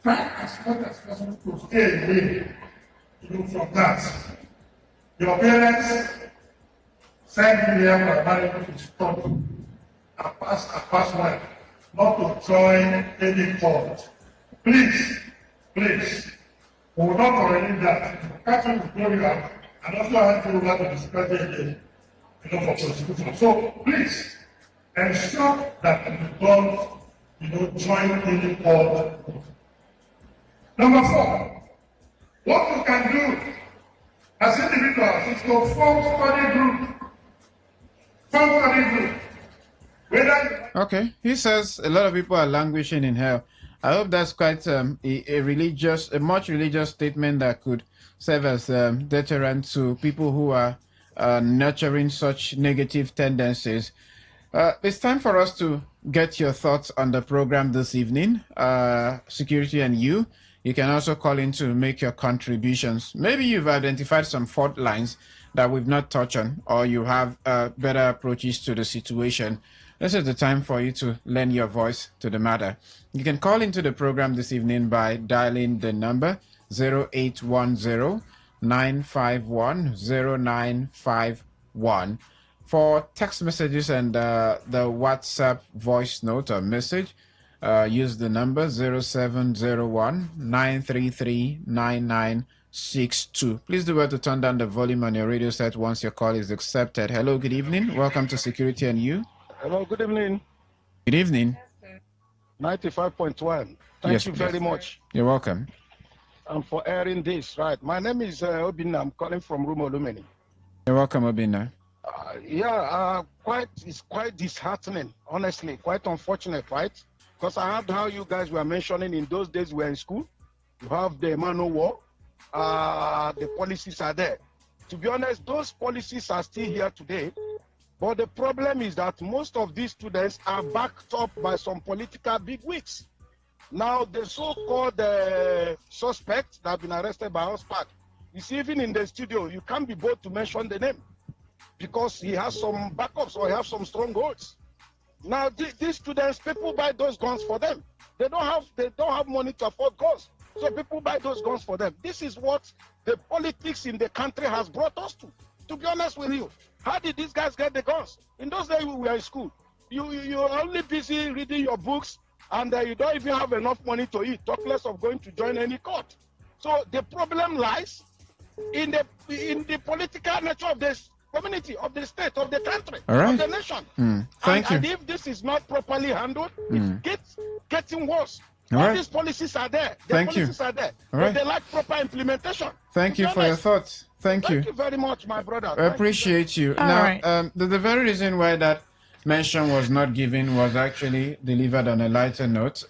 try as much as possible to stay away from that. Your parents send you here primarily to study and pass well, not to join any cult. Please, we will not tolerate that. Catching the program and also hand you over to the secretary for prosecution. So please ensure that you don't join any cult. Number 4, what we can do as individuals is to form study group. Okay, he says a lot of people are languishing in hell. I hope that's quite a much religious statement that could serve as a deterrent to people who are nurturing such negative tendencies. It's time for us to get your thoughts on the program this evening. Security and You. You can also call in to make your contributions. Maybe you've identified some fault lines that we've not touched on, or you have better approaches to the situation. This is the time for you to lend your voice to the matter. You can call into the program this evening by dialing the number 0810-951-0951. For text messages and the WhatsApp voice note or message, use the number 0701-933-9962. Please do well to turn down the volume on your radio set once your call is accepted. Hello, good evening. Welcome to Security and You. Hello, good evening. Good evening. 95.1. Thank you very much. You're welcome. And for airing this, right. My name is Obina. I'm calling from Rumolumeni. You're welcome, Obina. It's quite disheartening, honestly, quite unfortunate, right? Because I heard how you guys were mentioning in those days we were in school. You have the man of war. The policies are there. To be honest, those policies are still here today. But the problem is that most of these students are backed up by some political bigwigs. Now, the so-called suspects that have been arrested by OSPAC, you see, even in the studio, you can't be bold to mention the name because he has some backups or he has some strongholds. Now, these students, people buy those guns for them. They don't have money to afford guns. So people buy those guns for them. This is what the politics in the country has brought us to be honest with you. How did these guys get the guns? In those days we were in school. You're only busy reading your books and you don't even have enough money to eat, talk less of going to join any court. So the problem lies in the political nature of this community, of the state, of the country, of the nation. Thank you. And if this is not properly handled, it's getting worse. All these policies are there. Thank you. But they lack proper implementation. Thank you for your thoughts. Thank you. Thank you very much, my brother. I appreciate you. Now, the very reason why that mention was not given was actually delivered on a lighter note.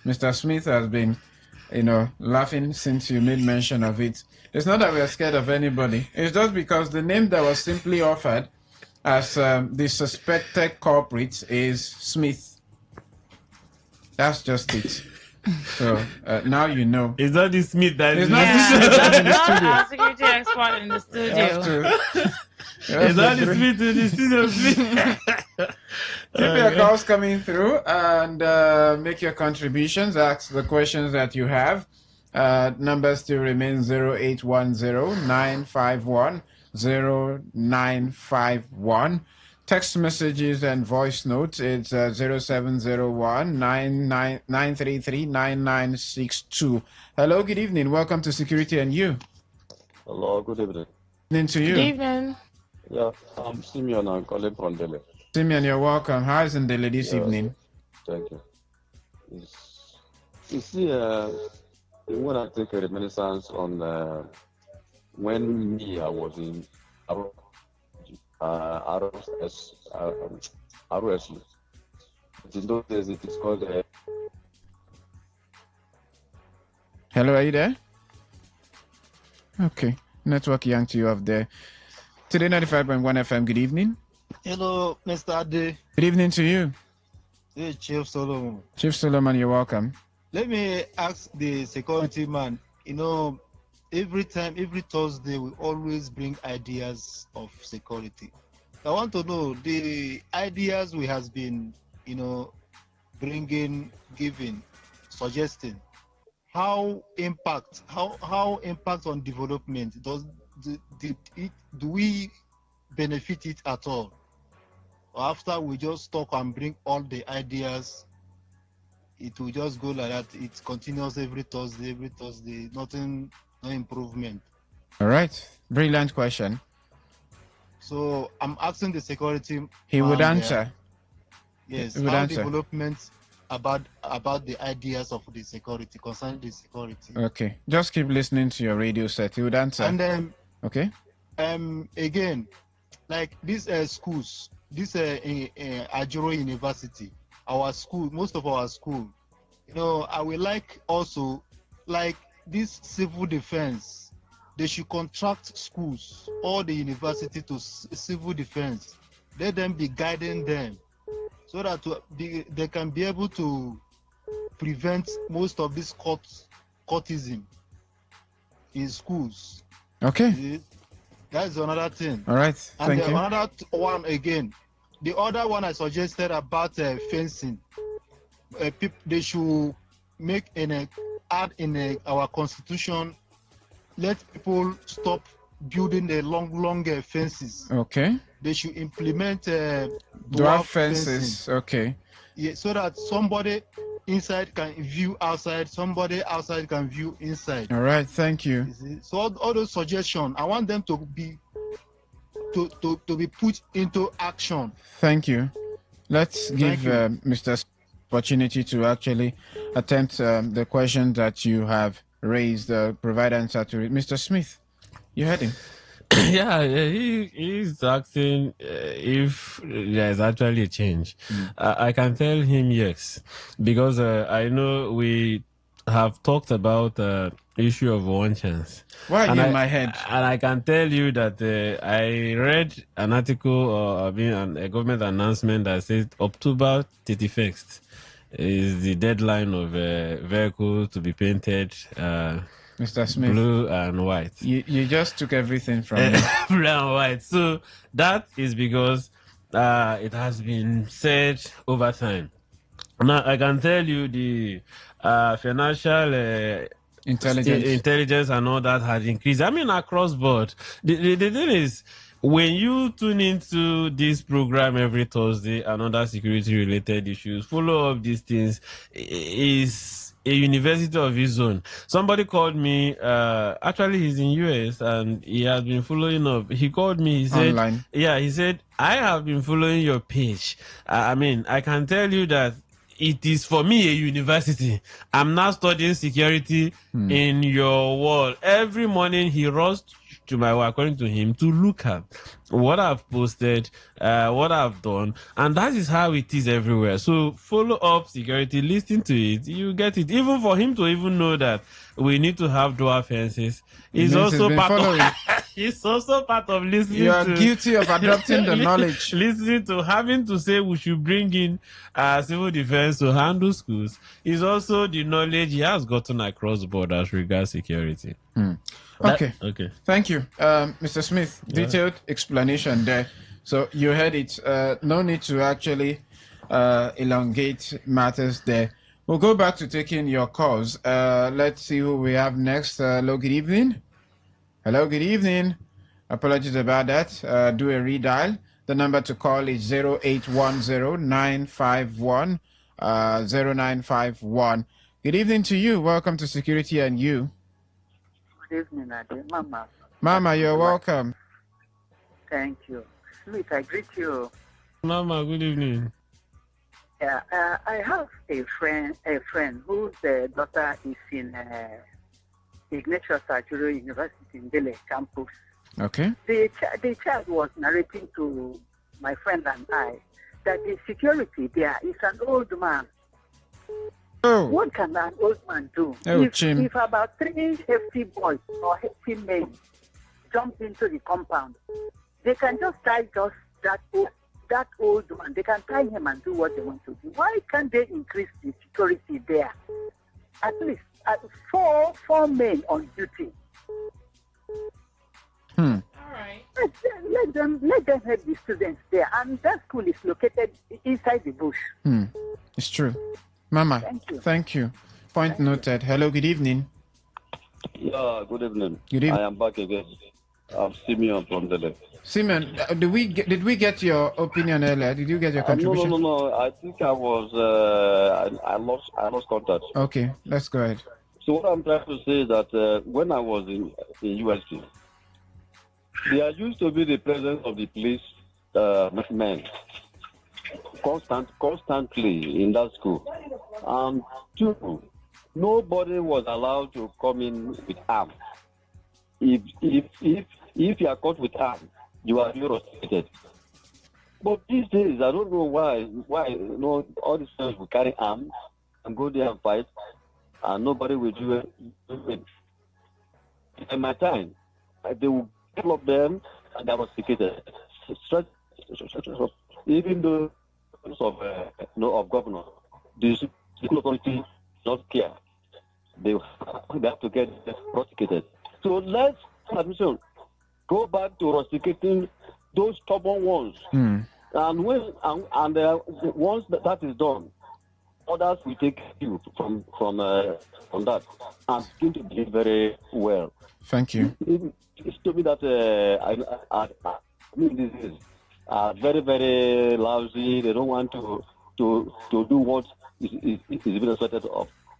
Mr. Smith has been, laughing since you made mention of it. It's not that we're scared of anybody. It's just because the name that was simply offered as the suspected culprit is Smith. That's just it. So now you know. Is that the Smith that is is not the Smith that's in the Not studio? our security expert in the studio. Is that the Smith in the studio, please? Keep your calls coming through and make your contributions. Ask the questions that you have. Numbers still remain 0810-951-0951. Text messages and voice notes, it's 0701-933-9962. Hello, good evening. Welcome to Security and You. Hello, good evening. Good evening to you. Good evening. Yeah, I'm Simeon. I'm calling from Delhi. Simeon, you're welcome. How is in Delhi this evening? Thank you. You see, when I take a reminiscence on when I was in ROSU. In those days, it is called. Hello, are you there? Okay. Network yanked you off there. Today 95.1 FM, good evening. Hello, Mr. Ade. Good evening to you. Hey, Chief Solomon. Chief Solomon, you're welcome. Let me ask the security man, every Thursday, we always bring ideas of security. I want to know the ideas we has been, bringing, giving, suggesting. How impact on development do we benefit it at all? Or after we just talk and bring all the ideas, it will just go like that. It continues every Thursday, nothing, no improvement. All right. Brilliant question. So I'm asking the security. He would answer. Yes. He would how answer. Development about the ideas of the security, concerning the security. Okay. Just keep listening to your radio set. He would answer. And then okay. Again, like these schools, this Ajuro University, our school, most of our school, I would like also like this civil defense. They should contract schools or the university to civil defense. Let them be guiding them so that they can be able to prevent most of this courtism in schools. Okay. That's another thing. All right. And Thank you. Another one again. The other one I suggested about fencing. They should make add in our constitution. Let people stop building the long fences. Okay. They should implement dwarf fences. Okay. Yeah, so that somebody inside can view outside, somebody outside can view inside. All right. Thank you. So all those suggestions, I want them to be put into action. Thank you. Let's give Mr. opportunity to actually attempt the question that you have raised, provide answer to it. Mr. Smith, you heard him. Yeah, he's asking if there's actually a change. I can tell him yes, because I know we have talked about issue of one chance. Why are you in my head? And I can tell you that I read an article or a government announcement that says October 31st is the deadline of vehicles to be painted Mr. Smith, blue and white. You just took everything from me. Blue and white. So that is because it has been said over time. Now I can tell you the financial intelligence and all that has increased. I mean, across board. The thing is, when you tune into this program every Thursday and other security related issues, follow up these things is a university of his own. Somebody called me, actually he's in US and he has been following up. He called me, he said, online. Yeah, he said, I have been following your page. I mean, I can tell you that it is for me a university. I'm now studying security in your world. Every morning he rushed to my wife, according to him, to look at what I've posted, what I've done, and that is how it is everywhere. So follow up security, listen to it, you get it. Even for him to even know that we need to have door fences is also part following. of it's also part of listening. You are guilty of adopting the knowledge. Listening to having to say we should bring in civil defense to handle schools is also the knowledge he has gotten across borders regarding security. Okay. Okay. Thank you, Mr. Smith. Yeah. Detailed explanation there. So you heard it. No need to actually elongate matters there. We'll go back to taking your calls. Let's see who we have next. Hello, good evening. Hello, good evening. Apologies about that. Do a redial. The number to call is 0810-951-0951. Good evening to you. Welcome to Security and You. Good evening, Ade. Mama. Mama, you're welcome. Thank you. Smith, I greet you. Mama, good evening. Yeah, I have a friend whose daughter is in Ignatius Ajuro University in Dele campus. Okay. The child was narrating to my friend and I that the security there is an old man. Oh. What can an old man do? Oh, if about 3 hefty boys or hefty men jump into the compound, they can just tie just that old man. They can tie him and do what they want to do. Why can't they increase the security there? At least four men on duty. All right. Let them help the students there. And that school is located inside the bush. It's true. Mama, thank you. Point noted. Hello, good evening. Yeah, good evening. Good evening. I am back again. I'm Simeon from the left. Simeon, did we get your opinion earlier? Did you get your contribution? No. I think I was. I lost contact. Okay, let's go ahead. So what I'm trying to say is that when I was in USC, there used to be the presence of the police men constantly in that school. And two, nobody was allowed to come in with arms. If you are caught with arms, you are arrested. But these days, I don't know why all these people will carry arms and go there and fight, and nobody will do it. In my time, they will all of them and they were secreted. Even though of governor, the school authority not care. They have to get prosecuted. So let's admission go back to prosecuting those stubborn ones. And when once that is done, others will take you from that and begin to behave very well. Thank you. It's to me that I mean this is very, very lousy. They don't want to do what is being expected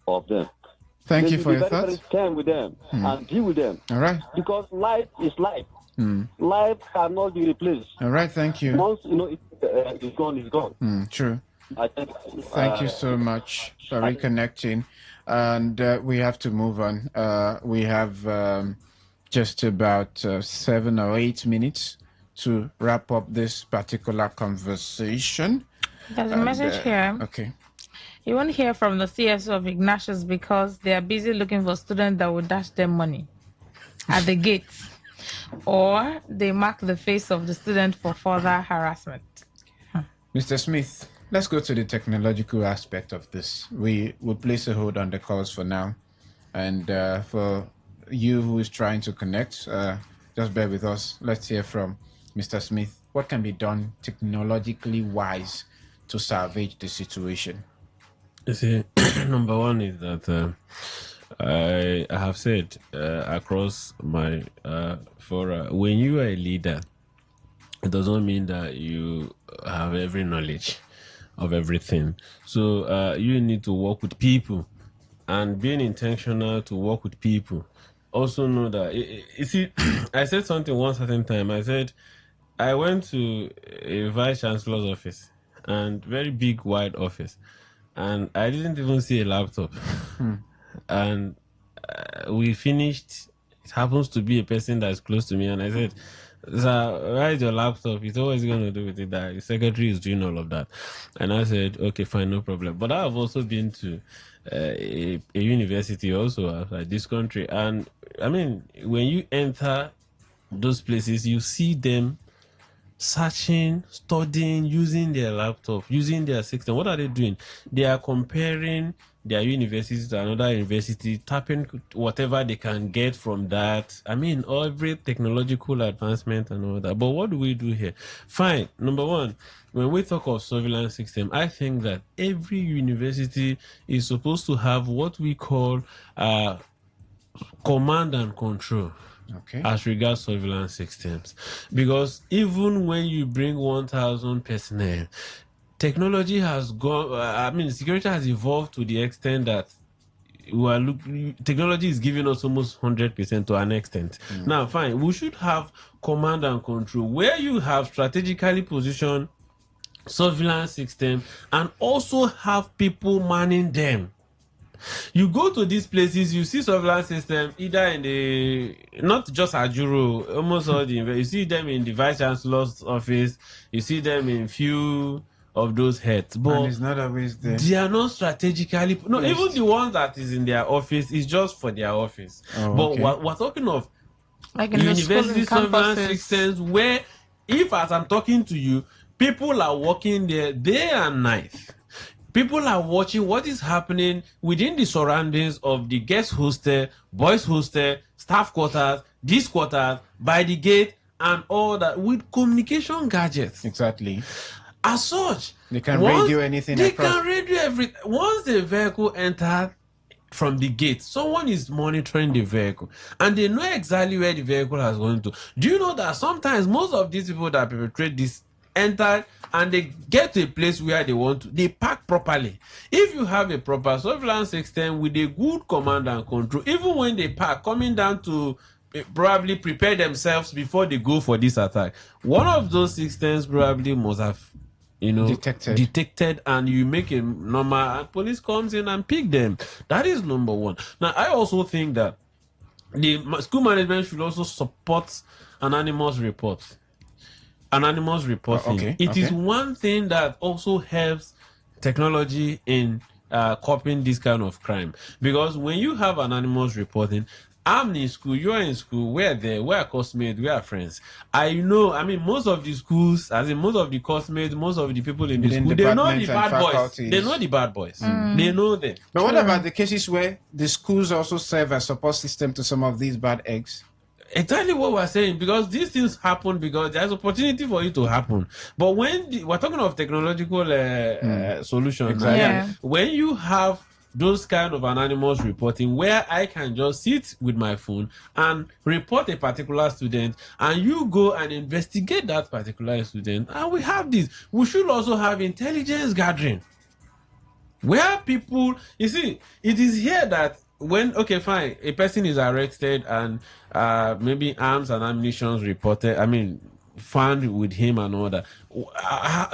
of them. Thank you for your very, thoughts. very stern with them and deal with them. All right. Because life is life. Life cannot be replaced. All right. Thank you. Once it's gone, it's gone. True. I think, Thank you so much for reconnecting. And we have to move on. We have just about 7 or 8 minutes to wrap up this particular conversation. There's a message here. Okay. You won't hear from the CS of Ignatius because they are busy looking for students that will dash them money at the gates, or they mark the face of the student for further harassment. Mr. Smith, let's go to the technological aspect of this. We will place a hold on the calls for now. And for you who is trying to connect, just bear with us. Let's hear from Mr. Smith. What can be done technologically wise to salvage the situation? You see, number one is that I have said across my fora, when you are a leader, it doesn't mean that you have every knowledge of everything. So you need to work with people, and being intentional to work with people. Also know that, you see, I said something one certain time. I said, I went to a vice chancellor's office, and very big, wide office. And I didn't even see a laptop. And we finished It happens to be a person that's close to me, and I said, "Sir, where is your laptop? It's always going to do with it that the secretary is doing all of that." And I said, "Okay, fine, no problem." But I have also been to a university also outside this country, and I mean, when you enter those places, you see them searching, studying, using their laptop, using their system. What are they doing? They are comparing their university to another university, tapping whatever they can get from that. I mean, every technological advancement and all that. But what do we do here? Fine. Number one, when we talk of surveillance system, I think that every university is supposed to have what we call command and control. Okay. As regards surveillance systems, because even when you bring 1,000 personnel, technology has gone. I mean, security has evolved to the extent that technology is giving us almost 100% to an extent. Now, fine, we should have command and control where you have strategically positioned surveillance system and also have people manning them. You go to these places, you see surveillance system either in the, not just Ajuro, almost all the, you see them in the vice chancellor's office, you see them in few of those heads, but and it's not always there. They are not strategically, no, Placed. even the ones that is in their office is just for their office. But okay. we're talking of like in university the school, in surveillance campuses. systems where, if as I'm talking to you, people are working there day and night. People are watching what is happening within the surroundings of the guest hostel, boys hostel, staff quarters, these quarters, by the gate, and all that with communication gadgets. Exactly. As such, they can radio anything. They can radio everything. Once the vehicle enters from the gate, someone is monitoring the vehicle, and they know exactly where the vehicle has gone to. Do you know that sometimes most of these people that perpetrate this enter and they get to a place where they want to, they park properly. If you have a proper surveillance system with a good command and control, even when they park, coming down to probably prepare themselves before they go for this attack, one of those systems probably must have detected, and you make a number and police comes in and pick them. That is number one. Now, I also think that the school management should also support anonymous reports. Anonymous reporting. It is one thing that also helps technology in coping this kind of crime, because when you have anonymous reporting, I'm in school, you are in school, we're there, we're classmates, we are friends. I know, I mean, most of the schools, as in most of the classmates, most of the people in the school, they know the bad boys. They know the bad boys. They know them. But what about the cases where the schools also serve as support system to some of these bad eggs? Exactly what we're saying, because these things happen because there's opportunity for it to happen. But when we're talking of technological solutions, when you have those kind of anonymous reporting where I can just sit with my phone and report a particular student, and you go and investigate that particular student, and we have this. We should also have intelligence gathering where people, you see, it is here that when, okay, fine, a person is arrested and maybe arms and ammunition reported, found with him and all that,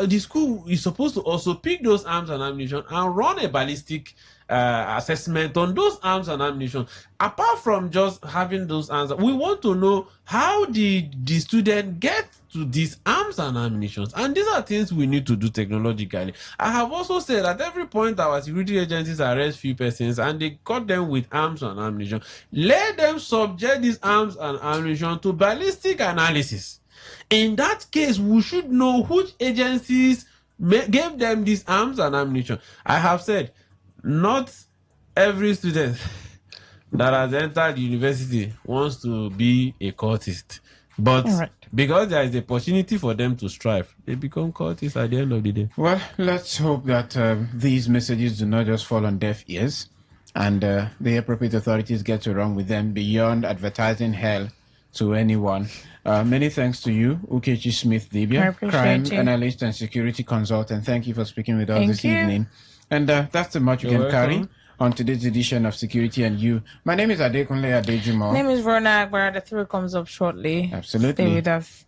the school is supposed to also pick those arms and ammunition and run a ballistic assessment on those arms and ammunition. Apart from just having those arms, we want to know how did the student get to these arms and ammunition, and these are things we need to do technologically. I have also said at every point our security agencies arrest few persons and they caught them with arms and ammunition, let them subject these arms and ammunition to ballistic analysis. In that case, we should know which agencies gave them these arms and ammunition. I have said, not every student that has entered university wants to be a cultist, but because there is a opportunity for them to strive, they become cultists at the end of the day. Well, let's hope that these messages do not just fall on deaf ears, and the appropriate authorities get around with them beyond advertising hell to anyone. Many thanks to you, Ukechi Smith-Dibia, crime analyst and security consultant. Thank you for speaking with us this evening. And that's the much you can carry on today's edition of Security and You. My name is Adekunle Adejumo. My name is Rona Agbara. The thrill comes up shortly. Absolutely. Stay with us.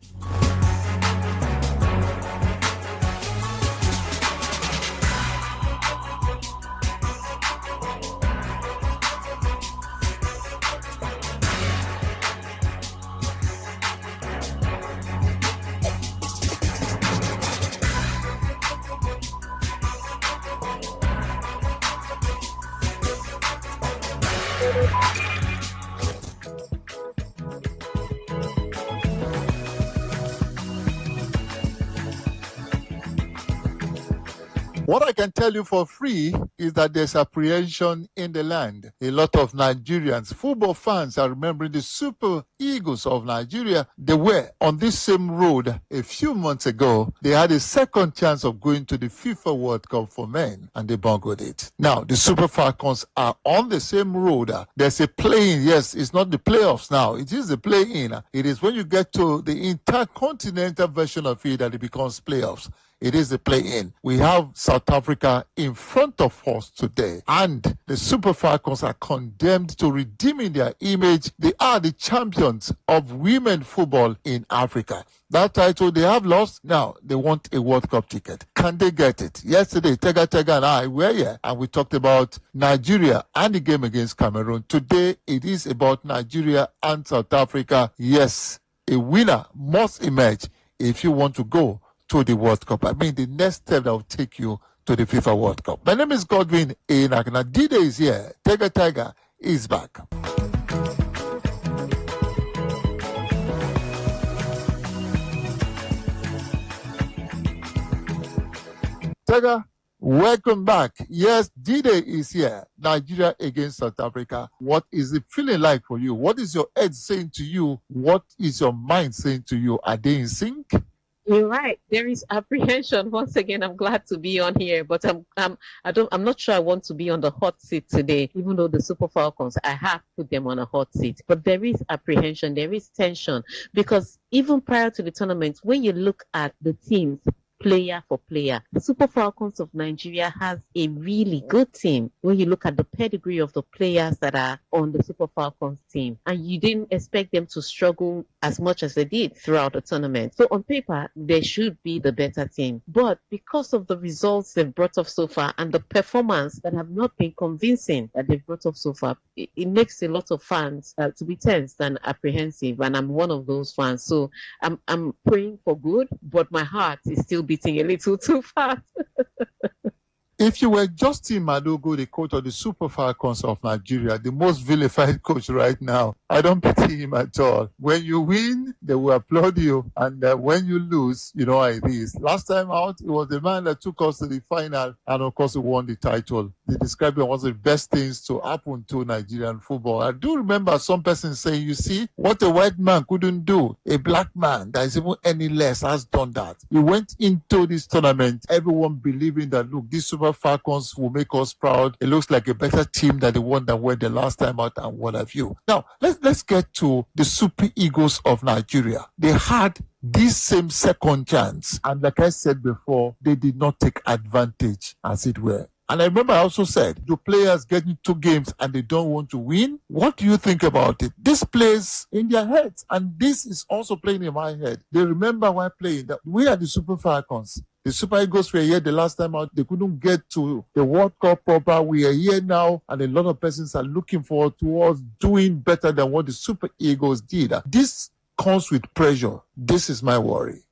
What I can tell you for free is that there's apprehension in the land. A lot of Nigerians, football fans, are remembering the Super Eagles of Nigeria. They were on this same road a few months ago. They had a second chance of going to the FIFA World Cup for men, and they bungled it. Now, the Super Falcons are on the same road. There's a play-in. Yes, it's not the playoffs now. It is the play-in. It is when you get to the intercontinental version of it that it becomes playoffs. It is the play-in. We have South Africa in front of us today, and the Super Falcons are condemned to redeeming their image. They are the champions of women football in Africa. That title they have lost. Now they want a World Cup ticket. Can they get it? Yesterday, Tega and I were here, and we talked about Nigeria and the game against Cameroon. Today, it is about Nigeria and South Africa. Yes, a winner must emerge if you want to go to the World Cup. I mean, the next step that will take you to the FIFA World Cup. My name is Godwin Enakna. D-Day is here. Tiger is back. Tiger, welcome back. Yes, D-Day is here. Nigeria against South Africa. What is it feeling like for you? What is your head saying to you? What is your mind saying to you? Are they in sync? You're right. There is apprehension. Once again, I'm glad to be on here, but I'm not sure I want to be on the hot seat today. Even though the Super Falcons, I have put them on a hot seat, but there is apprehension, there is tension, because even prior to the tournament, when you look at the teams, player for player, the Super Falcons of Nigeria has a really good team. When you look at the pedigree of the players that are on the Super Falcons team, and you didn't expect them to struggle as much as they did throughout the tournament. So on paper, they should be the better team. But because of the results they've brought off so far and the performance that have not been convincing that they've brought off so far, it makes a lot of fans to be tense and apprehensive. And I'm one of those fans. So I'm praying for good, but my heart is still beating a little too fast. If you were Justin Madogo, the coach of the Super Falcons of Nigeria, the most vilified coach right now, I don't pity him at all. When you win, they will applaud you. And when you lose, you know how it is. Last time out, it was the man that took us to the final and, of course, he won the title. They described it as one of the best things to happen to Nigerian football. I do remember some person saying, you see, what a white man couldn't do, a black man that is even any less has done that. He went into this tournament, everyone believing that, look, this Super Falcons will make us proud. It looks like a better team than the one that went the last time out and what have you. Now, let's get to the Super Eagles of Nigeria. They had this same second chance. And like I said before, they did not take advantage, as it were. And I remember I also said, do players get into games and they don't want to win? What do you think about it? This plays in their heads, and this is also playing in my head. They remember while playing that we are the Super Falcons. The Super Eagles were here the last time out. They couldn't get to the World Cup proper. We are here now, and a lot of persons are looking forward to us doing better than what the Super Eagles did. This comes with pressure. This is my worry.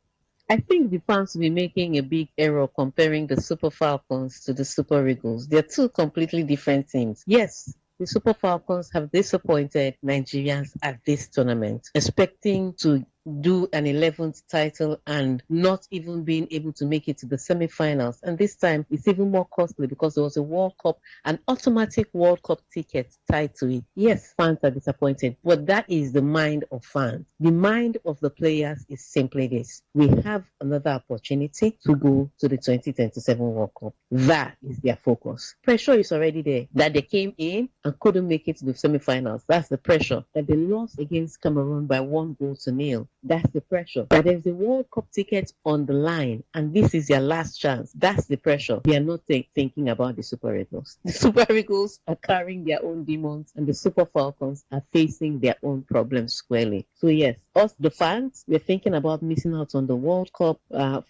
I think the fans will be making a big error comparing the Super Falcons to the Super Eagles. They're two completely different teams. Yes, the Super Falcons have disappointed Nigerians at this tournament, expecting to do an 11th title and not even being able to make it to the semi-finals. And this time it's even more costly because there was a World Cup, an automatic World Cup ticket tied to it. Yes, fans are disappointed, but that is the mind of fans. The mind of the players is simply this: we have another opportunity to go to the 2027 World Cup. That is their focus. Pressure is already there that they came in and couldn't make it to the semi-finals. That's the pressure. That they lost against Cameroon by 1-0. That's the pressure. That there's a World Cup ticket on the line and this is their last chance. That's the pressure. They are not thinking about the Super Eagles. The Super Eagles are carrying their own demons and the Super Falcons are facing their own problems squarely. So yes, us the fans, we're thinking about missing out on the World Cup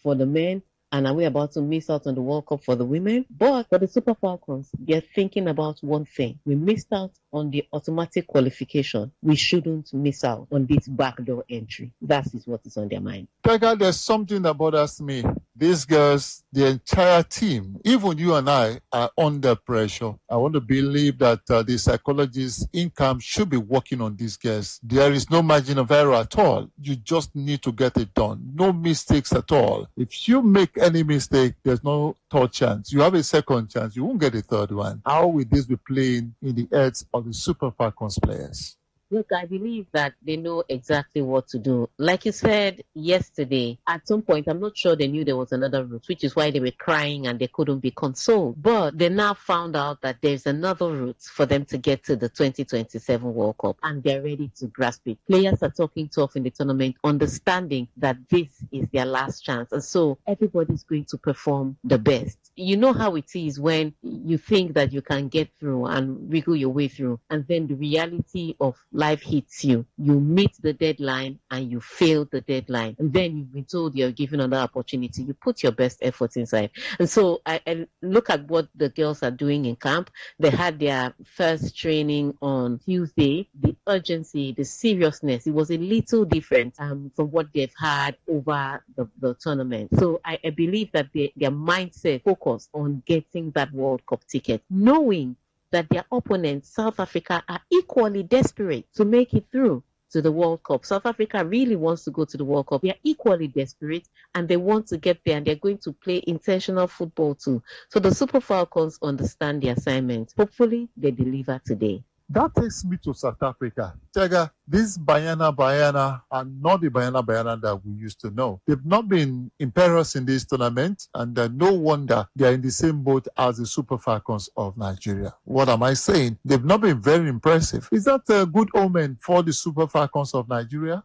for the men. And are we about to miss out on the World Cup for the women? But for the Super Falcons, they're thinking about one thing. We missed out on the automatic qualification. We shouldn't miss out on this backdoor entry. That is what is on their mind. Pega, there's something that bothers me these girls, the entire team, even you and I, are under pressure. I want to believe that the psychologists in camp should be working on these girls. There is no margin of error at all. You just need to get it done. No mistakes at all. If you make any mistake, there's no third chance. You have a second chance. You won't get a third one. How will this be playing in the heads of the Super Falcons players? Look, I believe that they know exactly what to do. Like you said yesterday, at some point, I'm not sure they knew there was another route, which is why they were crying and they couldn't be consoled. But they now found out that there's another route for them to get to the 2027 World Cup, and they're ready to grasp it. Players are talking tough in the tournament, understanding that this is their last chance. And so everybody's going to perform the best. You know how it is when you think that you can get through and wiggle your way through, and then the reality of life hits you. You meet the deadline and you fail the deadline. And then you've been told you're given another opportunity. You put your best efforts inside. And so I look at what the girls are doing in camp. They had their first training on Tuesday. The urgency, the seriousness, it was a little different from what they've had over the tournament. So I believe that their mindset focused on getting that World Cup ticket, knowing that their opponents, South Africa, are equally desperate to make it through to the World Cup. South Africa really wants to go to the World Cup. They are equally desperate and they want to get there, and they're going to play intentional football too. So the Super Falcons understand the assignment. Hopefully they deliver today. That takes me to South Africa. Tega, this Bayana are not the Bayana that we used to know. They've not been imperious in this tournament, and no wonder they are in the same boat as the Super Falcons of Nigeria. What am I saying? They've not been very impressive. Is that a good omen for the Super Falcons of Nigeria?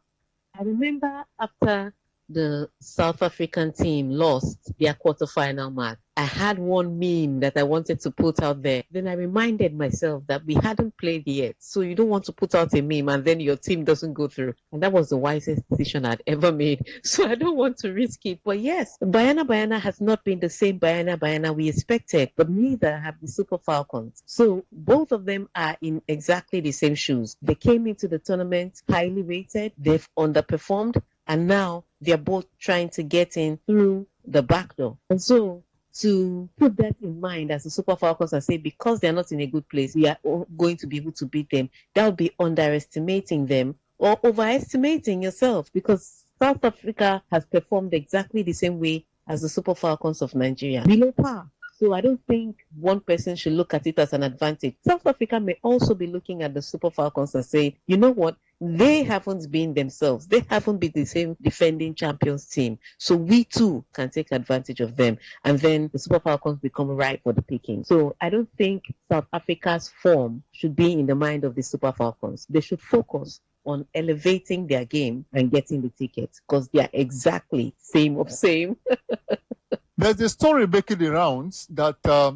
I remember after the South African team lost their quarterfinal match, I had one meme that I wanted to put out there. Then I reminded myself that we hadn't played yet. So you don't want to put out a meme and then your team doesn't go through. And that was the wisest decision I'd ever made. So I don't want to risk it. But yes, Bayana has not been the same Bayana we expected, but neither have the Super Falcons. So both of them are in exactly the same shoes. They came into the tournament highly rated. They've underperformed. And now they're both trying to get in through the back door. And so to put that in mind as the Super Falcons and say, because they're not in a good place, we are going to be able to beat them, that would be underestimating them or overestimating yourself, because South Africa has performed exactly the same way as the Super Falcons of Nigeria, below par. So I don't think one person should look at it as an advantage. South Africa may also be looking at the Super Falcons and say, you know what? They haven't been themselves. They haven't been the same defending champions team. So we too can take advantage of them. And then the Super Falcons become ripe for the picking. So I don't think South Africa's form should be in the mind of the Super Falcons. They should focus on elevating their game and getting the tickets, because they are exactly same. There's a story making the rounds that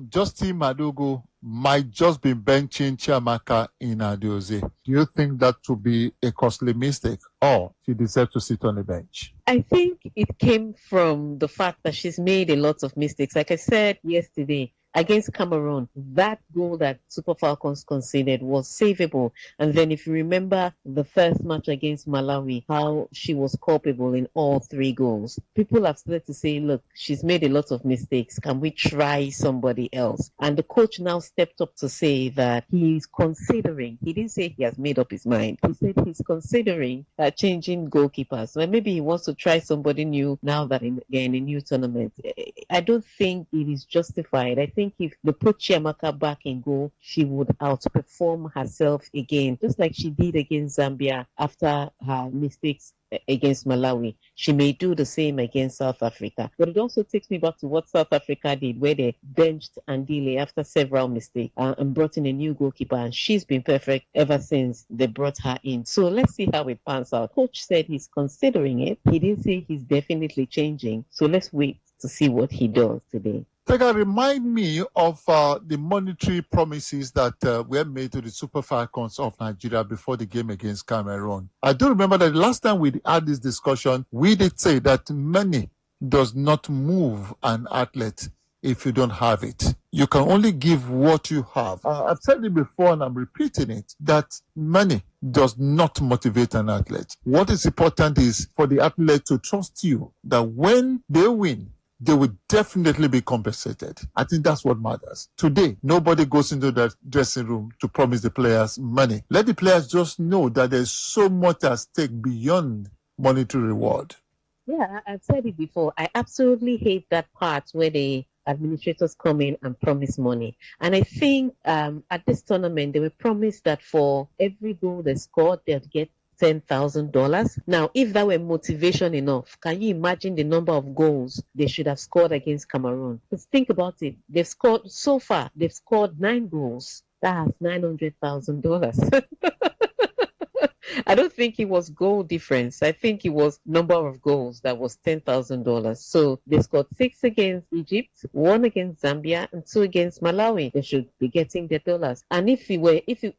Justin Madugu might just be benching Chiamaka in Adioze. Do you think that would be a costly mistake, or she deserves to sit on the bench? I think it came from the fact that she's made a lot of mistakes. Like I said yesterday, against Cameroon, that goal that Super Falcons conceded was savable. And then if you remember the first match against Malawi, how she was culpable in all three goals. People have started to say, look, she's made a lot of mistakes. Can we try somebody else? And the coach now stepped up to say that he's considering, he didn't say he has made up his mind. He said he's considering changing goalkeepers. So maybe he wants to try somebody new now that they're in a new tournament. I don't think it is justified. I think if they put Chiamaka back in goal, she would outperform herself again, just like she did against Zambia after her mistakes against Malawi. She may do the same against South Africa. But it also takes me back to what South Africa did, where they benched Andile after several mistakes and brought in a new goalkeeper, and she's been perfect ever since they brought her in. So let's see how it pans out. Coach said he's considering it. He didn't say he's definitely changing. So let's wait to see what he does today. Tega, remind me of the monetary promises that were made to the Super Falcons of Nigeria before the game against Cameroon. I do remember that the last time we had this discussion, we did say that money does not move an athlete if you don't have it. You can only give what you have. I've said it before and I'm repeating it, that money does not motivate an athlete. What is important is for the athlete to trust you that when they win, they will definitely be compensated. I think that's what matters. Today, nobody goes into that dressing room to promise the players money. Let the players just know that there's so much at stake beyond monetary reward. Yeah, I've said it before. I absolutely hate that part where the administrators come in and promise money. And I think at this tournament, they were promised that for every goal they scored, they'd get $10,000. Now, if that were motivation enough, can you imagine the number of goals they should have scored against Cameroon? Because think about it. They've scored 9 goals. That's $900,000. I don't think it was goal difference. I think it was number of goals that was $10,000. So they scored 6 against Egypt, 1 against Zambia, and 2 against Malawi. They should be getting their dollars. And if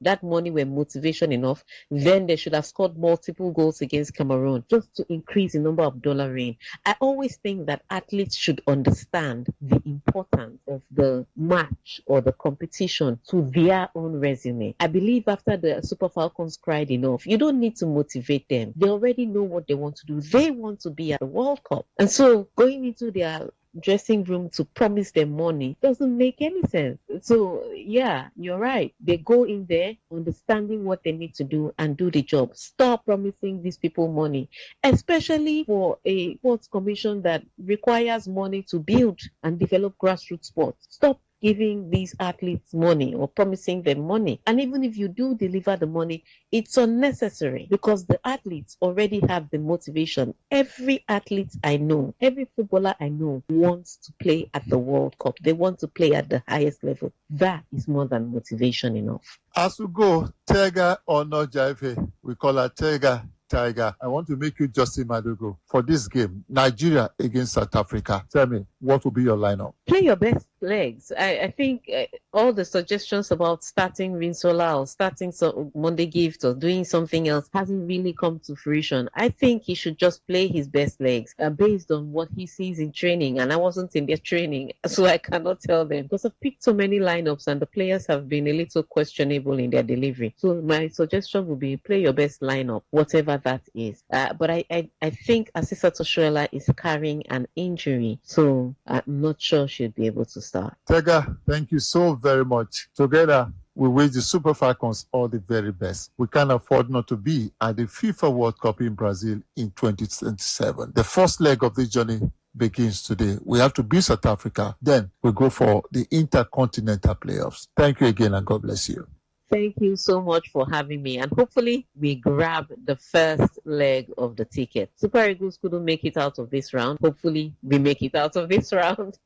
that money were motivation enough, then they should have scored multiple goals against Cameroon just to increase the number of dollar in. I always think that athletes should understand the importance of the match or the competition to their own resume. I believe after the Super Falcons cried enough, you don't need to motivate them. They already know what they want to do. They want to be at the World Cup. And so going into their dressing room to promise them money doesn't make any sense. So yeah, you're right. They go in there understanding what they need to do and do the job. Stop promising these people money, especially for a sports commission that requires money to build and develop grassroots sports. Stop giving these athletes money or promising them money. And even if you do deliver the money, it's unnecessary because the athletes already have the motivation. Every athlete I know, every footballer I know wants to play at the World Cup. They want to play at the highest level. That is more than motivation enough. As we go, Tiger or not Jaife, we call her Tiger. I want to make you Justin Madugo for this game, Nigeria against South Africa. Tell me, what will be your lineup? Play your best legs. I think all the suggestions about starting Rinsola or starting Monday Gift or doing something else hasn't really come to fruition. I think he should just play his best legs based on what he sees in training. And I wasn't in their training, so I cannot tell them because I've picked so many lineups and the players have been a little questionable in their delivery. So my suggestion would be play your best lineup, whatever that is. But I think Asisa Toshuela is carrying an injury, so I'm not sure she'll be able to start. Tega, thank you so very much. Together, we wish the Super Falcons all the very best. We can't afford not to be at the FIFA World Cup in Brazil in 2027. The first leg of this journey begins today. We have to beat South Africa. Then we go for the Intercontinental Playoffs. Thank you again and God bless you. Thank you so much for having me. And hopefully we grab the first leg of the ticket. Super Eagles couldn't make it out of this round. Hopefully we make it out of this round.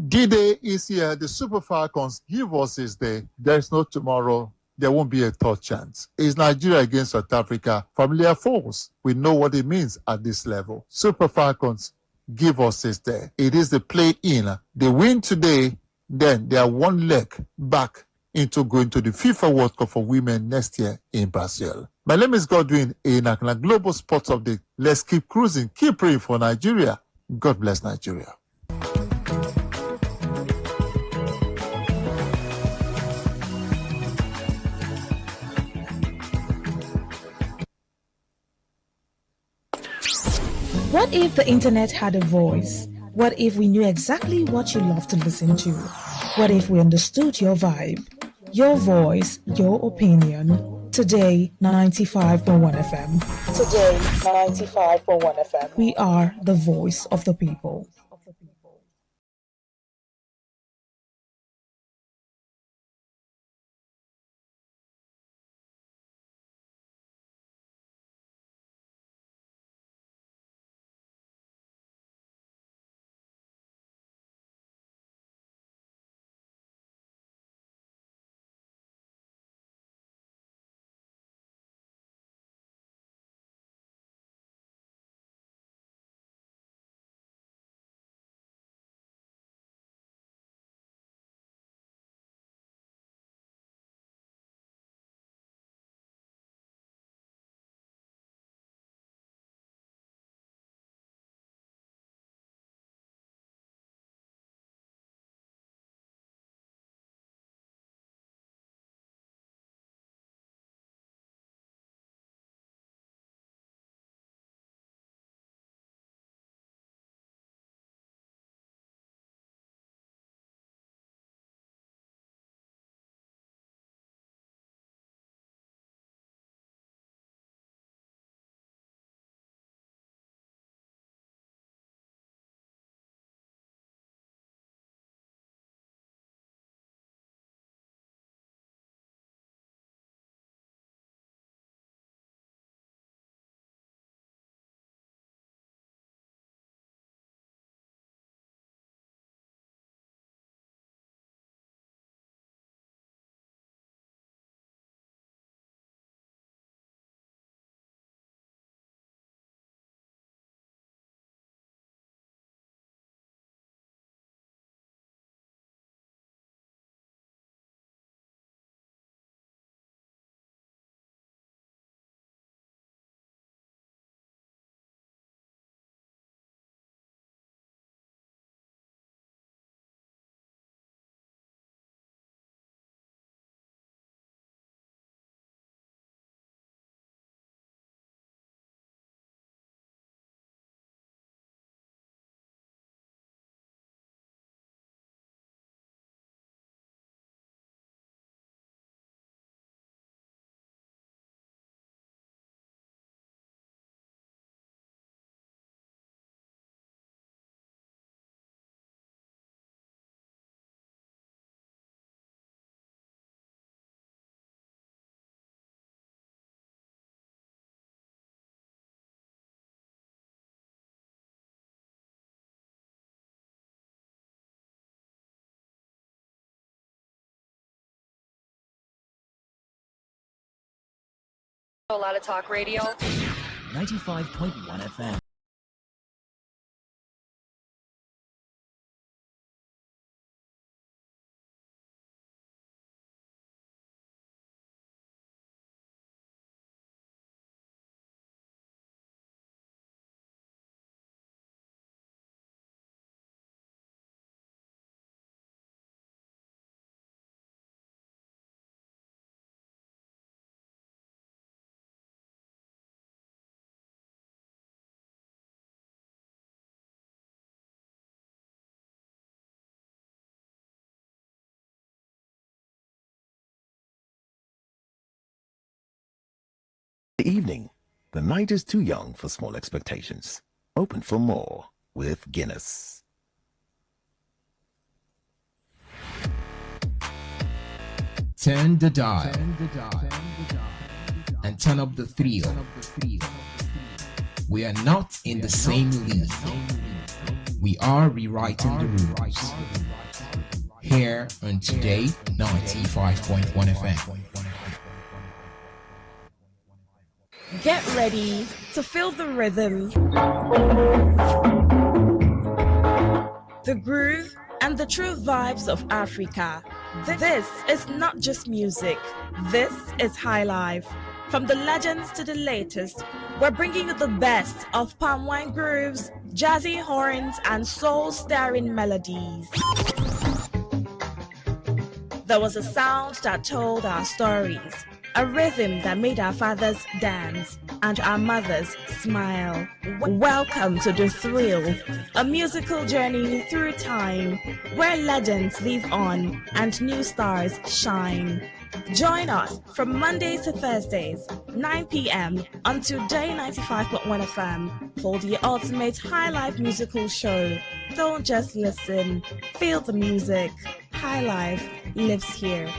D-Day is here. The Super Falcons give us his day. There's no tomorrow. There won't be a third chance. It's Nigeria against South Africa. Familiar foes. We know what it means at this level. Super Falcons give us his day. It is the play-in. They win today, then they are one leg back into going to the FIFA World Cup for women next year in Brazil. My name is Godwin Enakna, Global Sports Update. Let's keep cruising, keep praying for Nigeria. God bless Nigeria. What if the internet had a voice? What if we knew exactly what you love to listen to? What if we understood your vibe? Your voice, your opinion. Today, 95.1 FM. Today, 95.1 FM. We are the voice of the people. A lot of talk radio. 95.1 FM. The evening. The night is too young for small expectations. Open for more with Guinness. Turn the dial and turn up the thrill. We are not in the same league. We are rewriting the rules. Here on Today 95.1 FM. Get ready to feel the rhythm, the groove, and the true vibes of Africa. This is not just music. This is high life. From the legends to the latest, we're bringing you the best of palm wine grooves, jazzy horns, and soul-stirring melodies. There was a sound that told our stories, a rhythm that made our fathers dance and our mothers smile. Welcome to The Thrill, a musical journey through time where legends live on and new stars shine. Join us from Mondays to Thursdays, 9 p.m. on Today 95.1 FM for the ultimate high life musical show. Don't just listen, feel the music. High life lives here.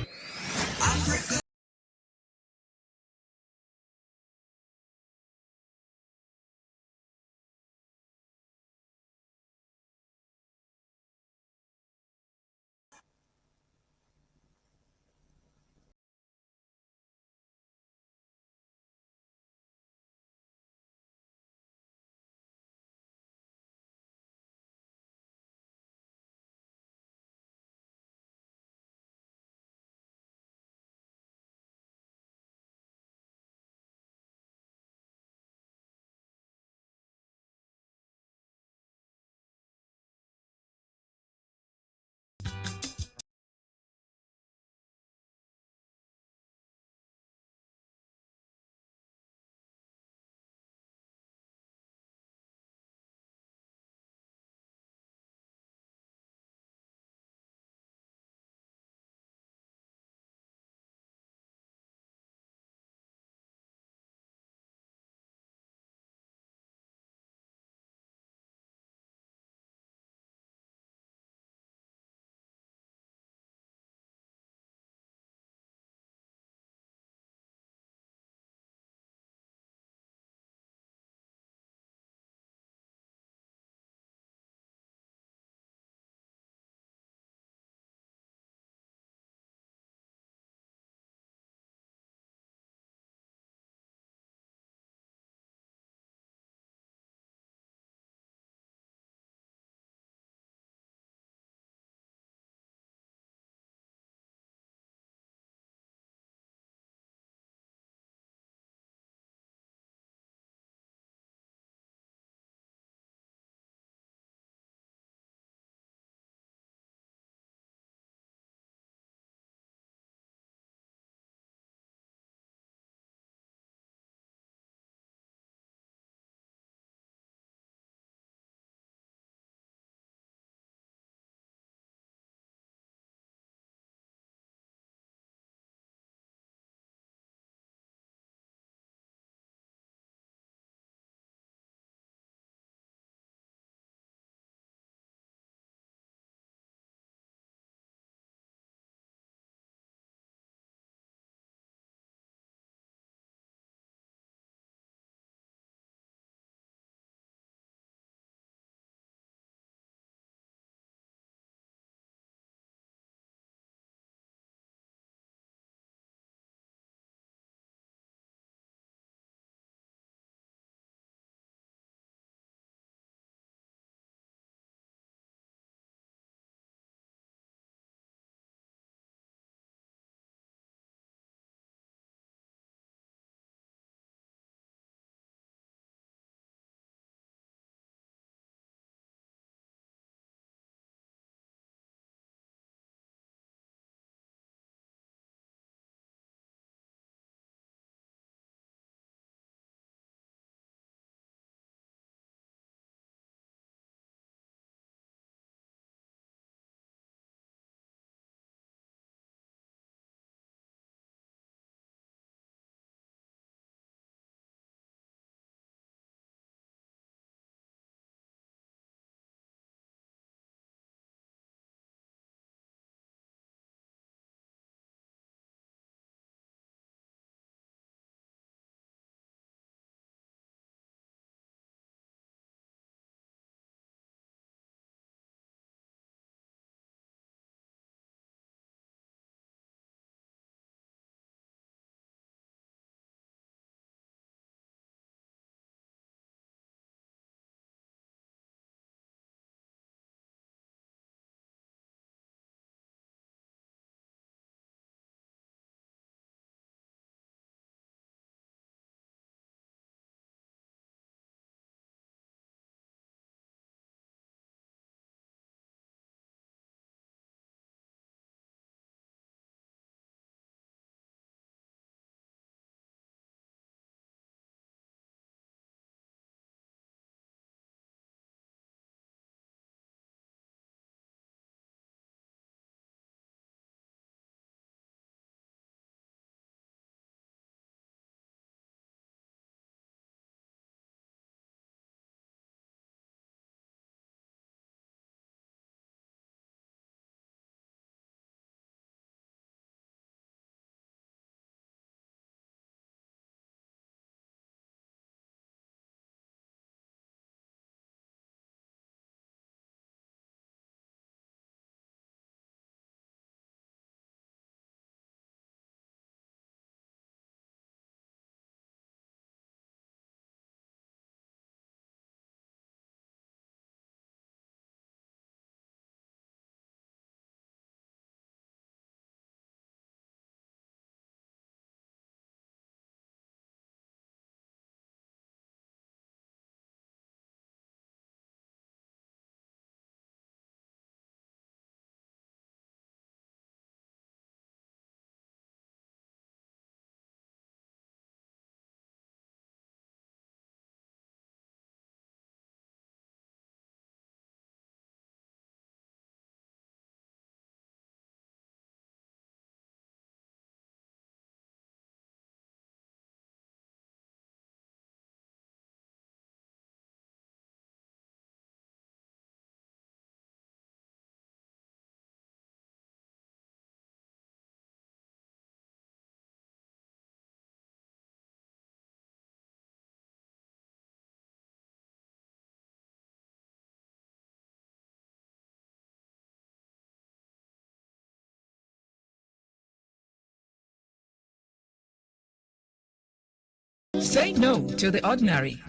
Say no to the ordinary.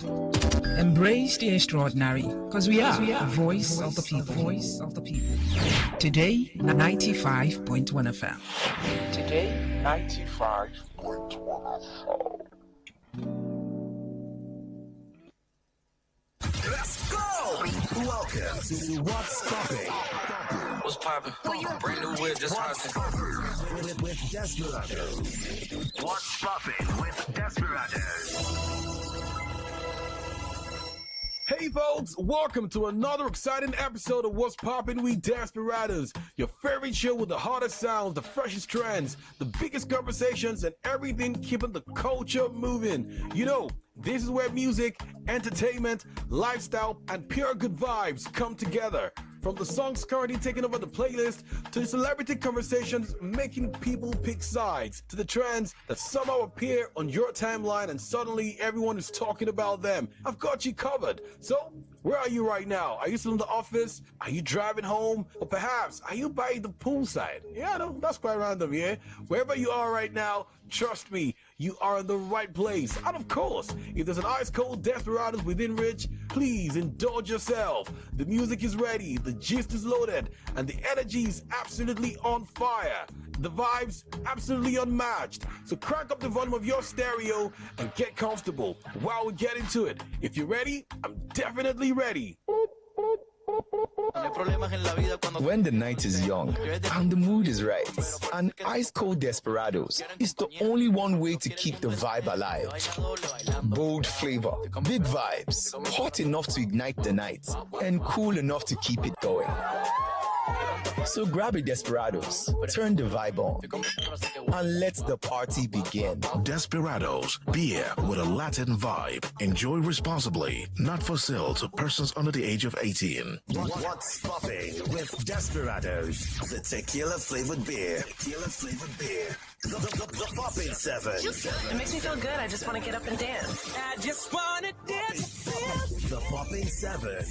Embrace the extraordinary, because we are the voice of the people. Voice of the people. Today, 95.1 FM. Today, 95.1 FM. Let's go! Welcome to What's Popping. What's popping? Brand new whip, just hopping. With Desperados. What's Popping with Desperados. Hey folks, welcome to another exciting episode of What's Poppin' with Desperados, your favorite show with the hottest sounds, the freshest trends, the biggest conversations, and everything keeping the culture moving. You know, this is where music, entertainment, lifestyle, and pure good vibes come together. From the songs currently taking over the playlist, to the celebrity conversations making people pick sides, to the trends that somehow appear on your timeline and suddenly everyone is talking about them. I've got you covered. So, where are you right now? Are you still in the office? Are you driving home? Or perhaps, are you by the poolside? Yeah, no, that's quite random, yeah? Wherever you are right now, trust me, you are in the right place. And of course, if there's an ice-cold Desperados within reach, please indulge yourself. The music is ready, the gist is loaded, and the energy is absolutely on fire. The vibes absolutely unmatched. So crank up the volume of your stereo and get comfortable while we get into it. If you're ready, I'm definitely ready. When the night is young and the mood is right, an ice-cold Desperados is the only one way to keep the vibe alive. Bold flavor, big vibes, hot enough to ignite the night, and cool enough to keep it going. So grab a Desperados, turn the vibe on, and let the party begin. Desperados, beer with a Latin vibe. Enjoy responsibly. Not for sale to persons under the age of 18. What's Popping with Desperados, the tequila-flavored beer. Tequila-flavored beer. The Popping 7. It makes me feel good. I just want to get up and dance. I just want to dance. The Popping 7.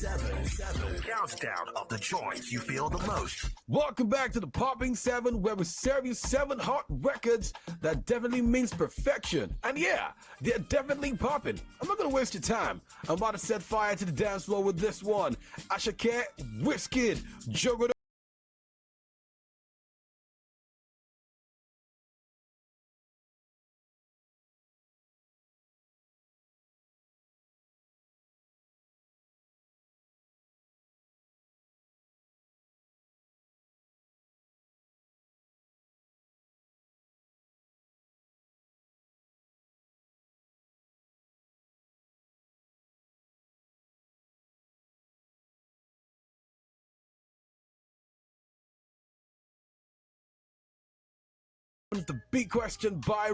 Countdown of the joints you feel the most. Welcome back to the Popping 7, where we serve you 7 hot records that definitely means perfection. And yeah, they're definitely popping. I'm not going to waste your time. I'm about to set fire to the dance floor with this one. Ashake, Wizkid, Jogodo. The big question by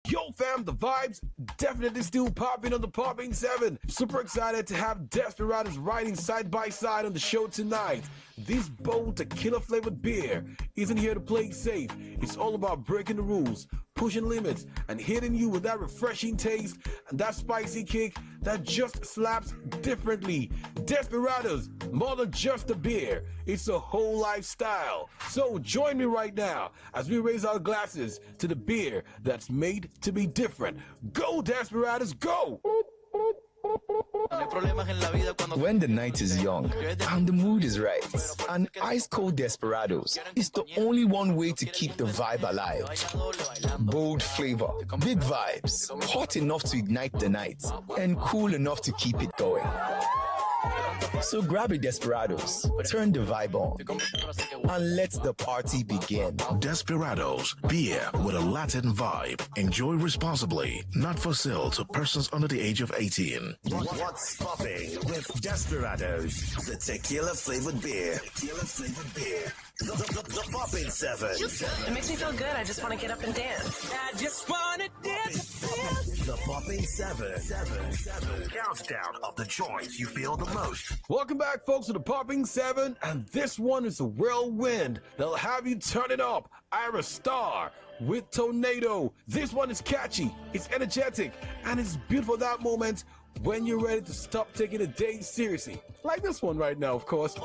Yo fam, the vibes definitely still popping on the Popping 7. Super excited to have Desperados riding side by side on the show tonight. This bold tequila flavored beer isn't here to play safe. It's all about breaking the rules, pushing limits, and hitting you with that refreshing taste and that spicy kick that just slaps differently. Desperados, more than just a beer, it's a whole lifestyle. So join me right now as we raise our glasses to the beer that's made to be different. Go Desperados, go! When the night is young and the mood is right, an ice cold Desperados is the only one way to keep the vibe alive. Bold flavor, big vibes, hot enough to ignite the night, and cool enough to keep it going. So grab a Desperados, turn the vibe on, and let the party begin. Desperados, beer with a Latin vibe. Enjoy responsibly. Not for sale to persons under the age of 18. What's popping with Desperados, the tequila-flavored beer. Tequila-flavored beer. The Popping 7. It makes me feel good. I just want to get up and dance. I just want to dance. The Popping 7. Countdown of the joints you feel the most. Welcome back, folks, to the Popping 7, and this one is a whirlwind that'll have you turn it up. Ira Star with Tornado. This one is catchy, it's energetic, and it's beautiful that moment when you're ready to stop taking the day seriously. Like this one right now, of course.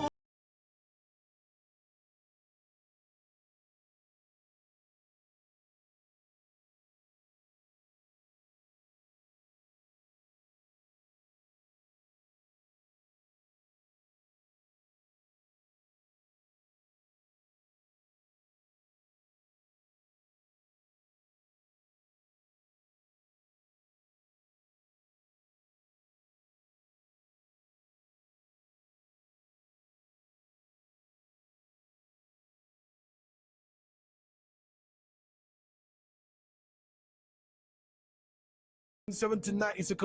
Seven tonight is a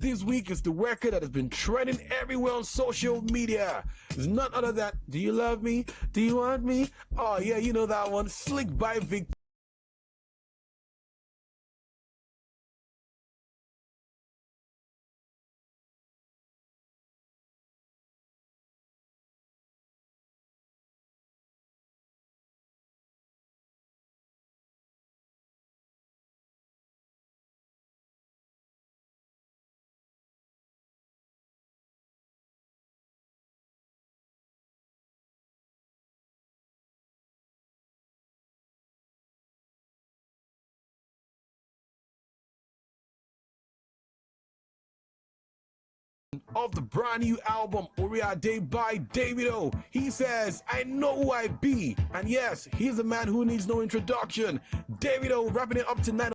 this week is the record that has been trending everywhere on social media. It's none other than Do You Love Me? Do You Want Me? Oh yeah, you know that one. Slick by Vic. Of the brand new album Oria Day by Davido. He says, I know who I be. And yes, he's a man who needs no introduction. Davido wrapping it up tonight.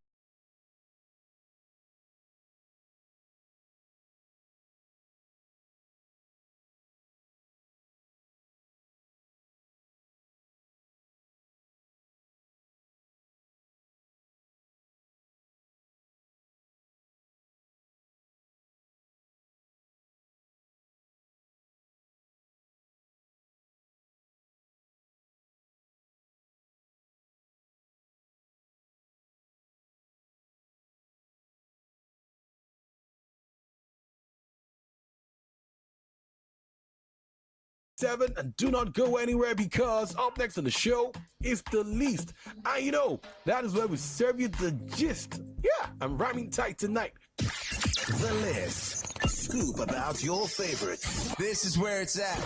And do not go anywhere, because up next on the show is The Least. And you know, that is where we serve you the gist. Yeah, I'm rhyming tight tonight. The List. Scoop about your favorites. This is where it's at.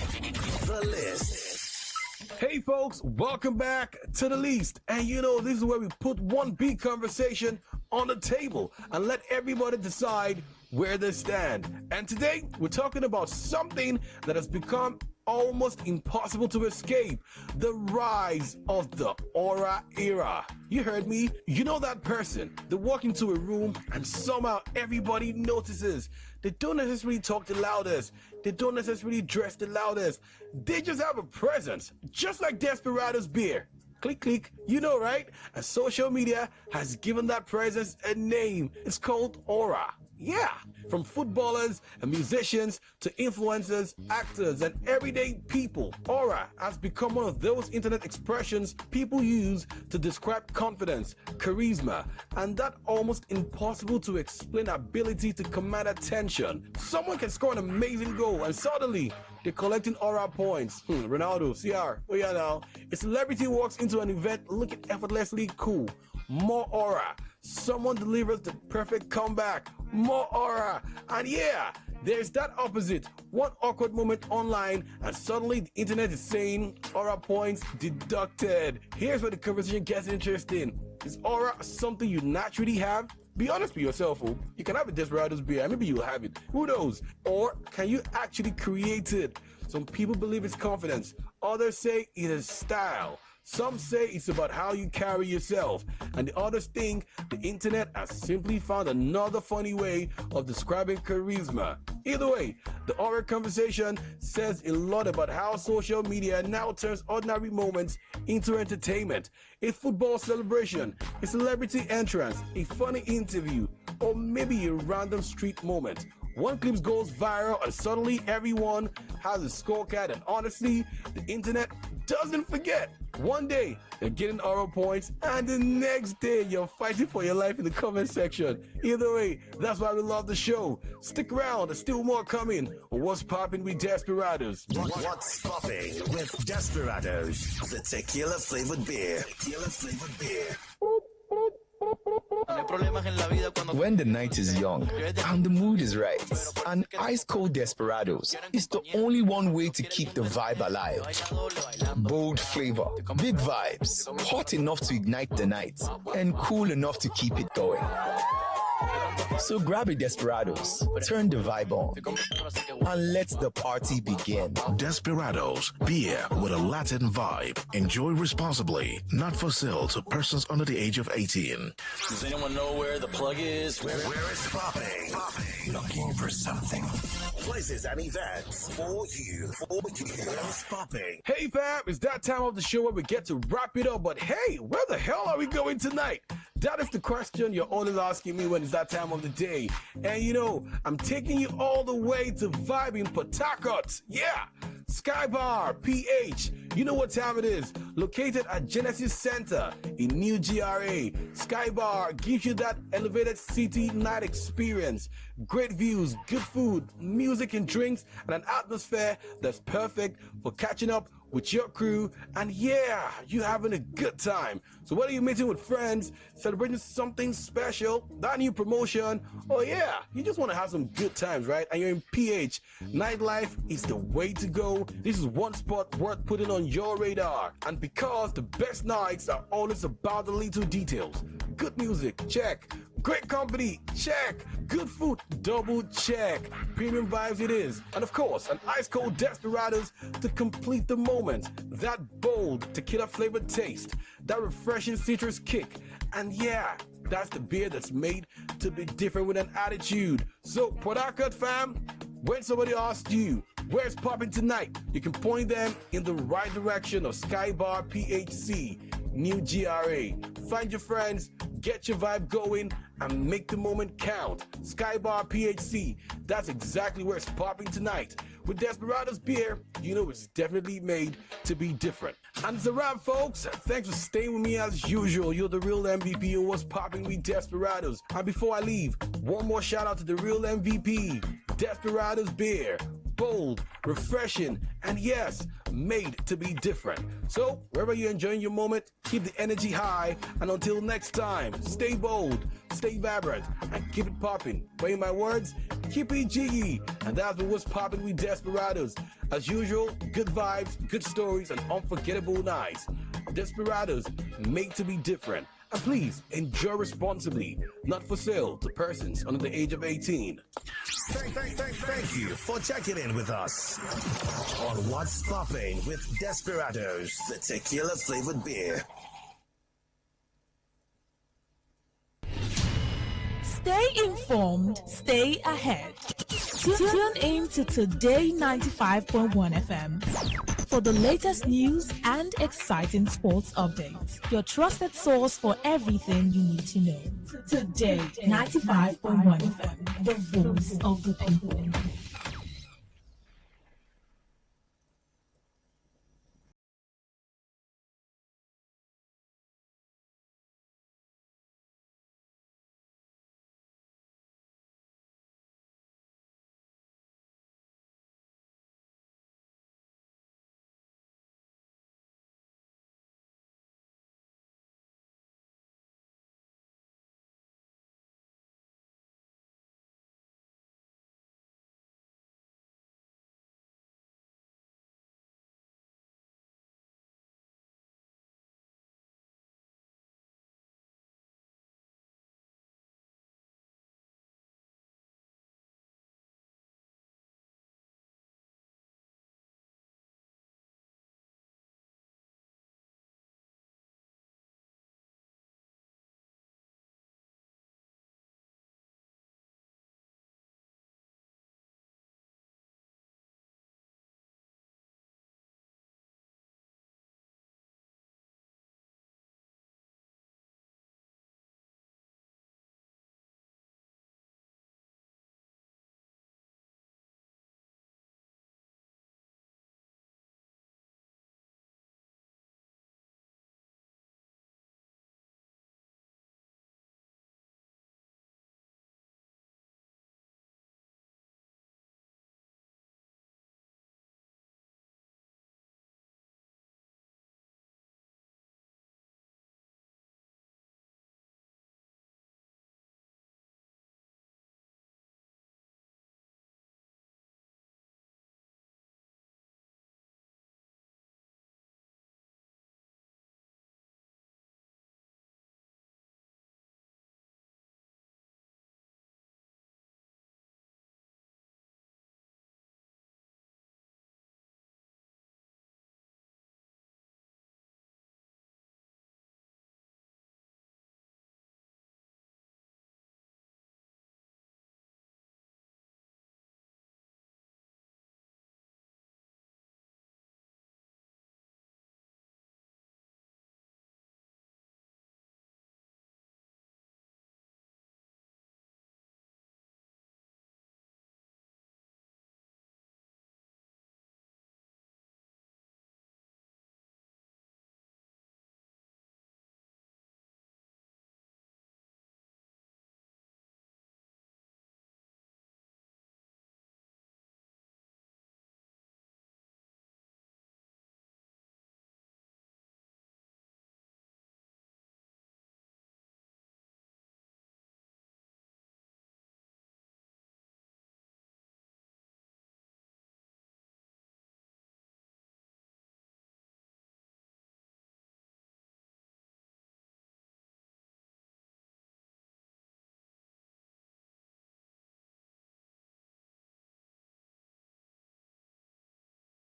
The List. Hey folks, welcome back to The Least. And you know, this is where we put one big conversation on the table and let everybody decide where they stand. And today we're talking about something that has become almost impossible to escape: the rise of the aura era. You heard me. You know that person. They walk into a room and somehow everybody notices. They don't necessarily talk the loudest. They don't necessarily dress the loudest. They just have a presence, just like Desperados beer. Click, click, you know, right? And social media has given that presence a name. It's called aura. Yeah, from footballers and musicians to influencers, actors, and everyday people, aura has become one of those internet expressions people use to describe confidence, charisma, and that almost impossible to explain ability to command attention. Someone can score an amazing goal and suddenly they're collecting aura points. Ronaldo, CR, oh yeah now. A celebrity walks into an event looking effortlessly cool. More aura. Someone delivers the perfect comeback. More aura. And yeah, there's that opposite. One awkward moment online and suddenly the internet is saying aura points deducted. Here's where the conversation gets interesting. Is aura something you naturally have? Be honest with yourself, oh. You can have a Desperados beer and maybe you'll have it. Who knows? Or can you actually create it? Some people believe it's confidence. Others say it is style. Some say it's about how you carry yourself, and the others think the internet has simply found another funny way of describing charisma. Either way, the aura conversation says a lot about how social media now turns ordinary moments into entertainment. A football celebration, a celebrity entrance, a funny interview, or maybe a random street moment. One clip goes viral and suddenly everyone has a scorecard, and honestly, the internet doesn't forget. One day, you're getting aura points, and the next day, you're fighting for your life in the comment section. Either way, that's why we love the show. Stick around, there's still more coming on What's Poppin' with Desperados. What's Popping with Desperados, the tequila flavored beer. Tequila flavored beer. When the night is young and the mood is right, an ice cold Desperados is the only one way to keep the vibe alive. Bold flavor, big vibes, hot enough to ignite the night, and cool enough to keep it going. So grab a Desperados, turn the vibe on, and let the party begin. Desperados, beer with a Latin vibe. Enjoy responsibly. Not for sale to persons under the age of 18. Does anyone know where the plug is? Where is popping? Looking for something. Places and events for you. Where's popping? Hey fam, it's that time of the show where we get to wrap it up, but hey, where the hell are we going tonight? That is the question you're always asking me when it's that time of the day. And you know, I'm taking you all the way to Vibe in Port Harcourt. Yeah, Sky Bar, PH. You know what time it is. Located at Genesis Center in New GRA. Sky Bar gives you that elevated city night experience. Great views, good food, music and drinks, and an atmosphere that's perfect for catching up with your crew, and yeah, you having a good time. So whether you're meeting with friends, celebrating something special, that new promotion, or yeah, you just want to have some good times, right? And you're in PH, nightlife is the way to go. This is one spot worth putting on your radar. And because the best nights are always about the little details. Good music, check. Great company, check. Good food, double check. Premium vibes it is. And of course, an ice cold Desperados to complete the moment. That bold tequila flavored taste. That refreshing citrus kick. And yeah, that's the beer that's made to be different with an attitude. So, Port Harcourt fam, when somebody asks you, where's popping tonight? You can point them in the right direction of Sky Bar PHC, New GRA. Find your friends, get your vibe going, and make the moment count. Sky Bar PHC, that's exactly where it's popping tonight. With Desperados beer, you know it's definitely made to be different. And it's a wrap, folks. Thanks for staying with me as usual. You're the real MVP of What's Popping with Desperados. And before I leave, one more shout out to the real MVP, Desperados beer. Bold, refreshing, and yes, made to be different. So, wherever you're enjoying your moment, keep the energy high, and until next time, stay bold, stay vibrant, and keep it popping. But in my words, keep it jiggy, and that's what's popping with Desperados. As usual, good vibes, good stories, and unforgettable nights. Desperados, made to be different. And please, enjoy responsibly. Not for sale to persons under the age of 18. Thank you for checking in with us on What's Popping with Desperados, the tequila flavored beer. Stay informed, stay ahead. Tune in to Today 95.1 FM for the latest news and exciting sports updates. Your trusted source for everything you need to know. Today, 95.1 FM, the voice of the people.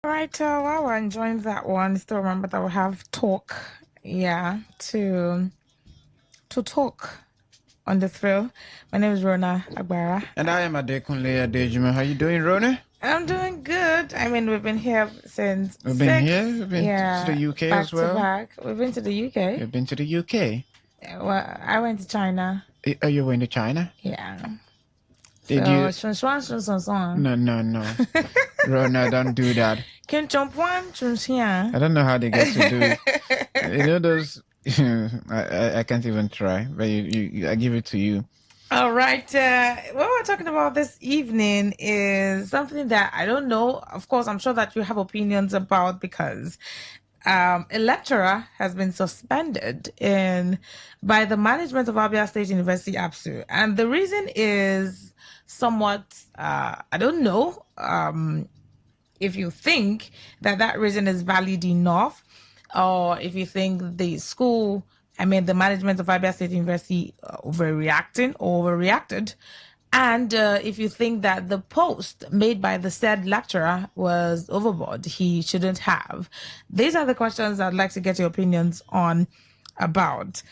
All right, while we're enjoying that one, still remember that we have talk, to talk on the thrill. My name is Rona Agbara. And I am Adekunle Adejima. How you doing, Rona? I'm doing good. I mean, we've been here since We've been 6. here. We've been to the UK back as well. to back. We've been to the UK. You've been to the UK. Well, I went to China. Are you going to China? Yeah. Did so, you? No. Rona, don't do that. I don't know how they get to do it. You know those. I can't even try. But I give it to you. All right. What we're talking about this evening is something that I don't know. Of course, I'm sure that you have opinions about because a lecturer has been suspended by the management of Abia State University, APSU. And the reason is somewhat, I don't know if you think that reason is valid enough, or if you think the school, the management of Abia State University overreacted. And if you think that the post made by the said lecturer was overboard, he shouldn't have. These are the questions I'd like to get your opinions on about.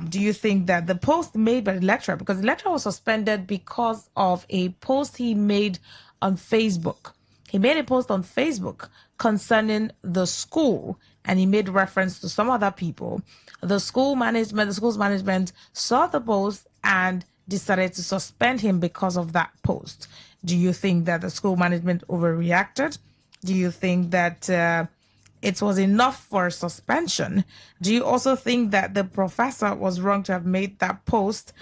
Do you think that the post made by the lecturer, because the lecturer was suspended because of a post he made on Facebook. He made a post on Facebook concerning the school, and he made reference to some other people. The school's management saw the post and decided to suspend him because of that post. Do you think that the school management overreacted? Do you think that it was enough for suspension? Do you also think that the professor was wrong to have made that post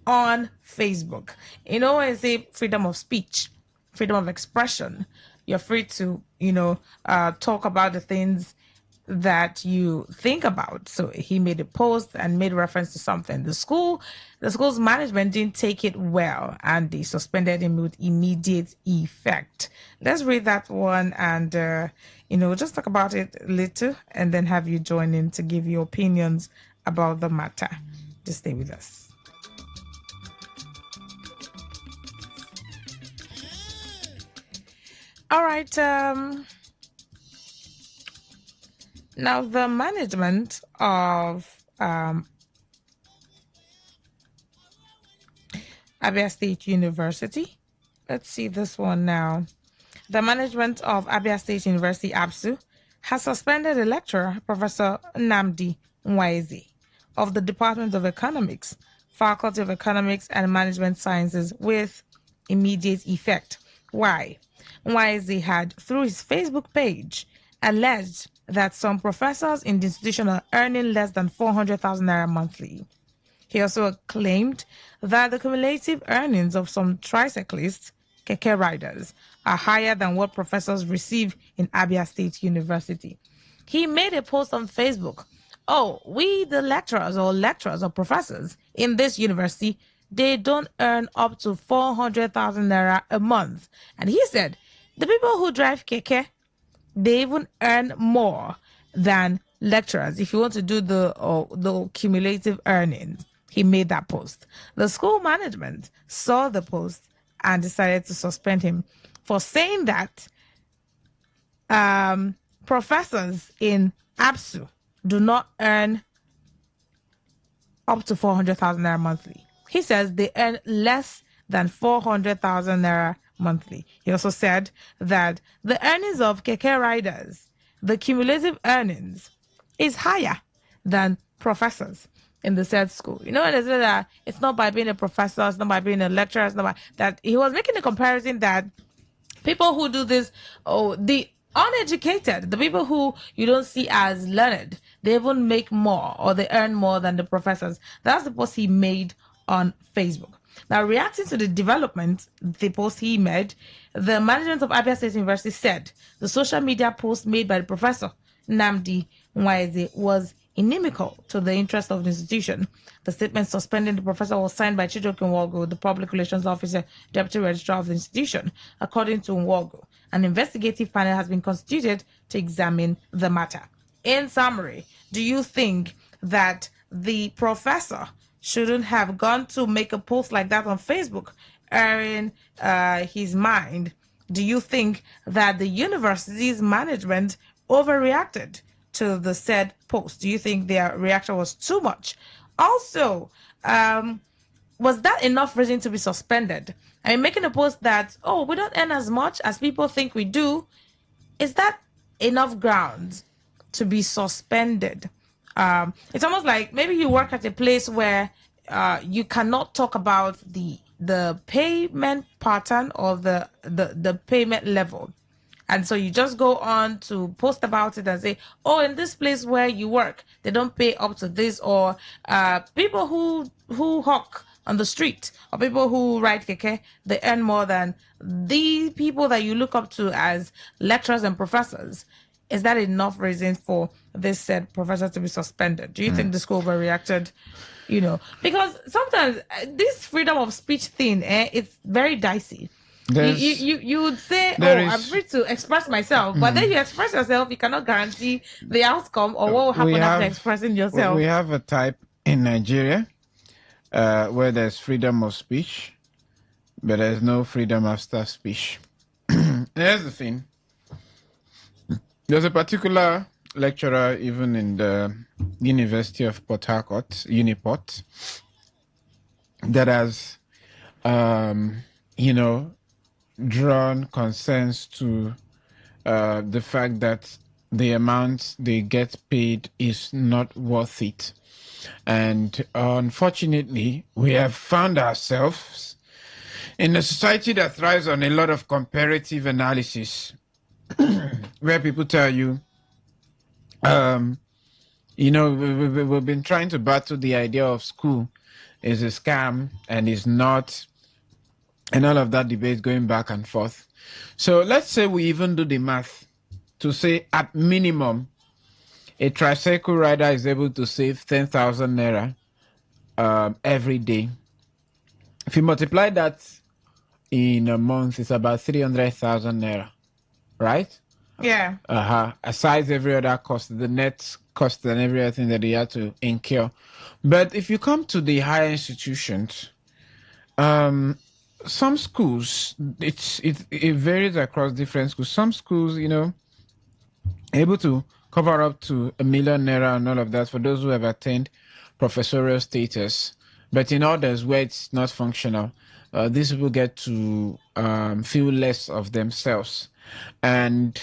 on Facebook? You know, I say freedom of speech, freedom of expression. You're free to, talk about the things that you think about. So he made a post and made reference to something. The school's management didn't take it well, and they suspended him with immediate effect. Let's read that one and just talk about it a little, and then have you join in to give your opinions about the matter. Just stay with us. All right. Now, the management of Abia State University. Let's see this one now. The management of Abia State University, ABSU, has suspended a lecturer, Professor Nnamdi Nwaizi, of the Department of Economics, Faculty of Economics and Management Sciences with immediate effect. Why? Nwaizi had, through his Facebook page, alleged that some professors in the institution are earning less than 400,000 naira monthly. He also claimed that the cumulative earnings of some tricyclists, keke riders, are higher than what professors receive in Abia State University. He made a post on Facebook. Oh, we the lecturers or professors in this university, they don't earn up to 400,000 naira a month. And he said, the people who drive keke, they even earn more than lecturers. If you want to do the cumulative earnings, he made that post. The school management saw the post and decided to suspend him for saying that professors in ABSU do not earn up to 400,000 naira monthly. He says they earn less than 400,000 naira monthly. He also said that the earnings of keke riders, the cumulative earnings, is higher than professors in the said school. You know, and they say that it's not by being a professor, it's not by being a lecturer, it's not by that. He was making a comparison that people who do this, the uneducated, the people who you don't see as learned, they even make more or they earn more than the professors. That's the post he made on Facebook. Now, reacting to the development, the post he made, the management of Abia State University said the social media post made by the professor Nnamdi Nwaizi was inimical to the interest of the institution. The statement suspending the professor was signed by Chijioke Nwogu, the public relations officer, deputy registrar of the institution. According to Nwogu, an investigative panel has been constituted to examine the matter. In summary, do you think that the professor shouldn't have gone to make a post like that on Facebook, airing his mind? Do you think that the university's management overreacted to the said post? Do you think their reaction was too much? Also, was that enough reason to be suspended? I mean, making a post that, oh, we don't earn as much as people think we do, is that enough grounds to be suspended? It's almost like maybe you work at a place where you cannot talk about the payment pattern or the payment level. And so you just go on to post about it and say, oh, in this place where you work, they don't pay up to this, or people who hawk on the street or people who ride keke, they earn more than the people that you look up to as lecturers and professors. Is that enough reason for this said professor to be suspended? Do you think the school overreacted? You know, because sometimes this freedom of speech thing, it's very dicey. You would say, I'm free to express myself, but then you express yourself, you cannot guarantee the outcome or what will happen after expressing yourself. We have a type in Nigeria where there's freedom of speech, but there's no freedom after speech. Here's the thing. There's a particular lecturer, even in the University of Port Harcourt, Uniport, that has, drawn concerns to the fact that the amount they get paid is not worth it. And unfortunately, we have found ourselves in a society that thrives on a lot of comparative analysis, where people tell you, we've been trying to battle the idea of school is a scam and is not, and all of that debate going back and forth. So let's say we even do the math to say at minimum, a tricycle rider is able to save 10,000 naira every day. If you multiply that in a month, it's about 300,000 naira, right? Yeah. Aside every other cost, the net cost and everything that they have to incur. But if you come to the higher institutions, some schools, it varies across different schools. Some schools, able to cover up to 1 million naira and all of that for those who have attained professorial status. But in others where it's not functional, these people get to feel less of themselves. And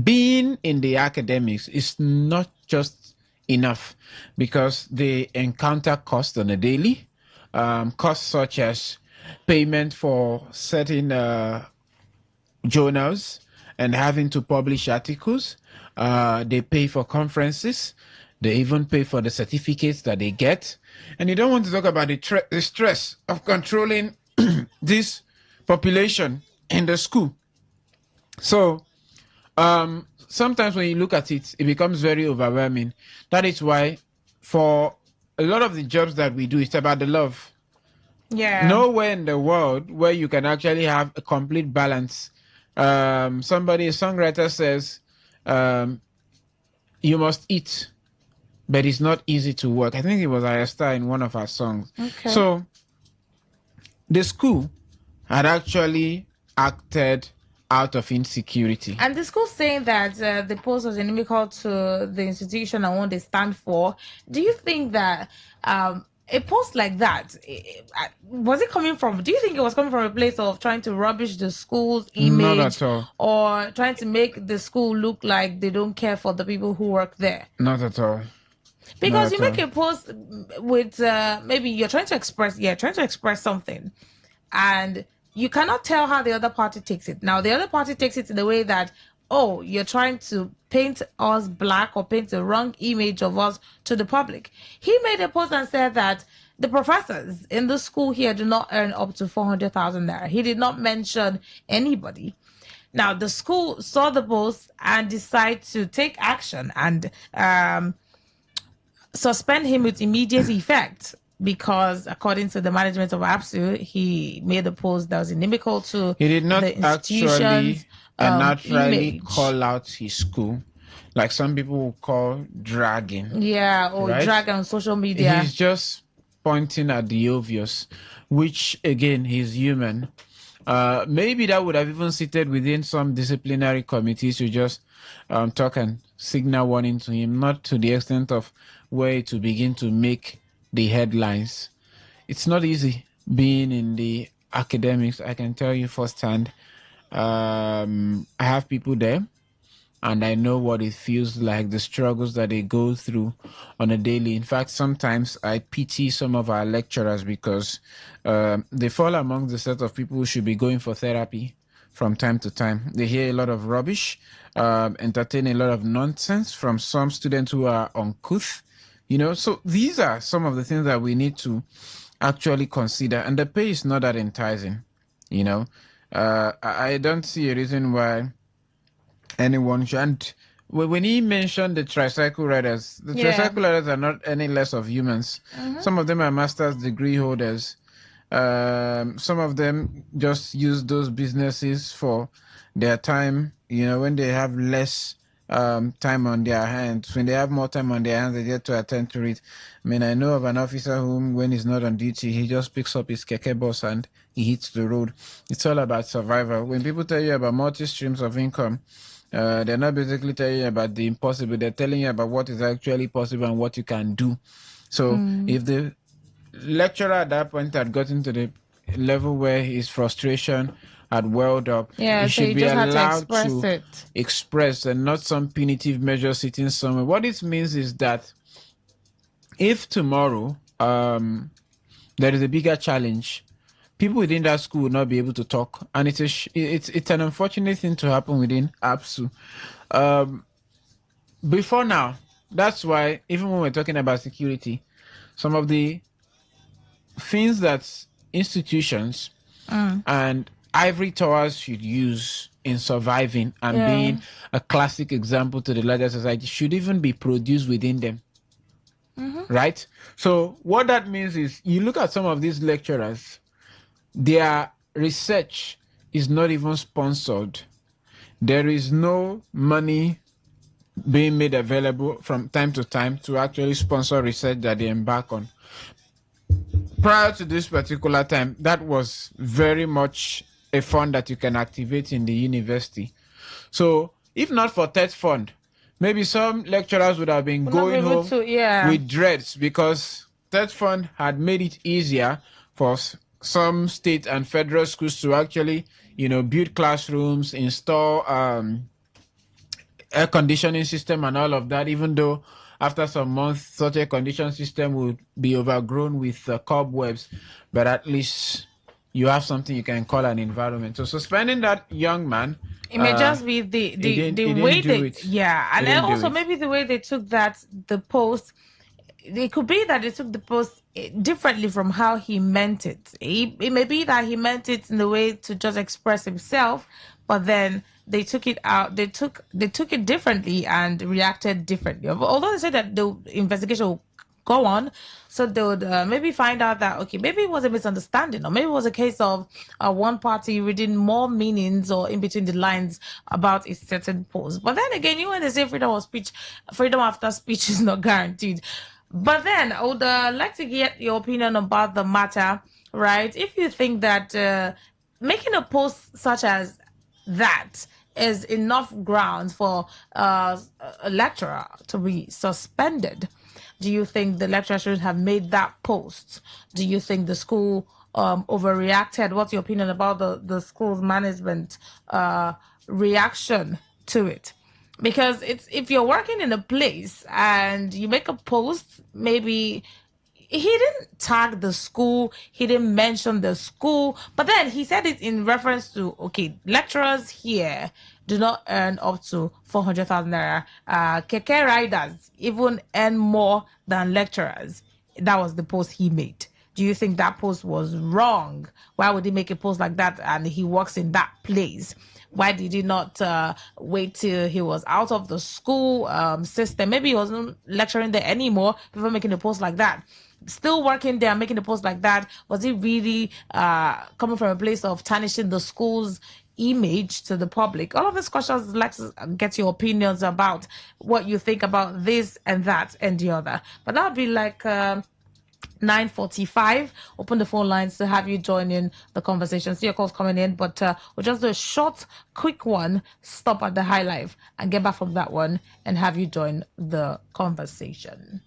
being in the academics is not just enough because they encounter costs on a daily, costs such as payment for certain journals and having to publish articles. They pay for conferences. They even pay for the certificates that they get. And you don't want to talk about the stress of controlling this population in the school. So sometimes when you look at it, it becomes very overwhelming. That is why for a lot of the jobs that we do, it's about the love. Yeah. Nowhere in the world where you can actually have a complete balance. A songwriter says, you must eat, but it's not easy to work. I think it was Ayesta in one of our songs. Okay. So the school had actually acted out of insecurity. And the school saying that the post was inimical to the institution and what they stand for. Do you think that a post like that, was it coming from, do you think it was coming from a place of trying to rubbish the school's image? Not at all. Or trying to make the school look like they don't care for the people who work there? Not at all. Because you make a post with maybe you're trying to express something, and you cannot tell how the other party takes it. Now, the other party takes it in the way that, oh, you're trying to paint us black or paint the wrong image of us to the public. He made a post and said that the professors in the school here do not earn up to 400,000 naira. He did not mention anybody. Now, the school saw the post and decided to take action and suspend him with immediate effect, because according to the management of APSU, he made a post that was inimical to he did not the actually naturally image. call out his school like some people will call dragging. Yeah, or right? drag on social media. He's just pointing at the obvious, which again, he's human. Maybe that would have even seated within some disciplinary committees to just talk and signal warning to him, not to the extent of where to begin to make the headlines. It's not easy being in the academics. I can tell you firsthand. I have people there, and I know what it feels like, the struggles that they go through on a daily. In fact, sometimes I pity some of our lecturers because they fall among the set of people who should be going for therapy from time to time. They hear a lot of rubbish, entertain a lot of nonsense from some students who are uncouth. So these are some of the things that we need to actually consider. And the pay is not that enticing. I don't see a reason why anyone should. And when he mentioned the tricycle riders, tricycle riders are not any less of humans. Mhm. Some of them are master's degree holders. Some of them just use those businesses for their time, when they have less time on their hands. When they have more time on their hands, they get to attend to it. I know of an officer whom, when he's not on duty, he just picks up his keke bus and he hits the road. It's all about survival. When people tell you about multi-streams of income, they're not basically telling you about the impossible. They're telling you about what is actually possible and what you can do. So if the lecturer at that point had gotten to the level where his frustration had welled up. Yeah, You so should you be just had to allowed express to it. express and not some punitive measure sitting somewhere. What it means is that if tomorrow there is a bigger challenge, people within that school will not be able to talk, and it's an unfortunate thing to happen within APSU. Before now, that's why even when we're talking about security, some of the things that institutions and ivory towers should use in surviving and Yeah. being a classic example to the larger society should even be produced within them. Right? So what that means is you look at some of these lecturers, their research is not even sponsored. There is no money being made available from time to time to actually sponsor research that they embark on. Prior to this particular time, that was very much a fund that you can activate in the university. So if not for TED fund, maybe some lecturers would have been We're not going able home to, yeah. with dreads because TED fund had made it easier for some state and federal schools to actually, build classrooms, install air conditioning system and all of that, even though after some months such a condition system would be overgrown with cobwebs, but at least you have something you can call an environment. So suspending that young man, It may just be the way they, yeah, and then also maybe the way they took the post. It could be that they took the post differently from how he meant it. It may be that he meant it in the way to just express himself, but then they took it out. They took it differently and reacted differently. Although they said that the investigation will go on, so they would maybe find out that okay, maybe it was a misunderstanding, or maybe it was a case of one party reading more meanings or in between the lines about a certain post. But then again, when they say freedom of speech, freedom after speech is not guaranteed. But then I would like to get your opinion about the matter, right? If you think that making a post such as that is enough grounds for a lecturer to be suspended, do you think the lecturer should have made that post? Do you think the school overreacted? What's your opinion about the school's management reaction to it? Because it's if you're working in a place and you make a post, maybe he didn't tag the school, he didn't mention the school, but then he said it in reference to okay, lecturers here do not earn up to 400,000 naira. Keke riders even earn more than lecturers. That was the post he made. Do you think that post was wrong? Why would he make a post like that and he works in that place? Why did he not wait till he was out of the school system? Maybe he wasn't lecturing there anymore before making a post like that. Still working there, making a post like that. Was he really coming from a place of tarnishing the school's image to the public? All of these questions, I'd like to get your opinions about what you think about this and that and the other. But that would be like 9:45. Open the phone lines to have you join in the conversation. See your calls coming in, but we'll just do a short, quick one, stop at the high life, and get back from that one and have you join the conversation.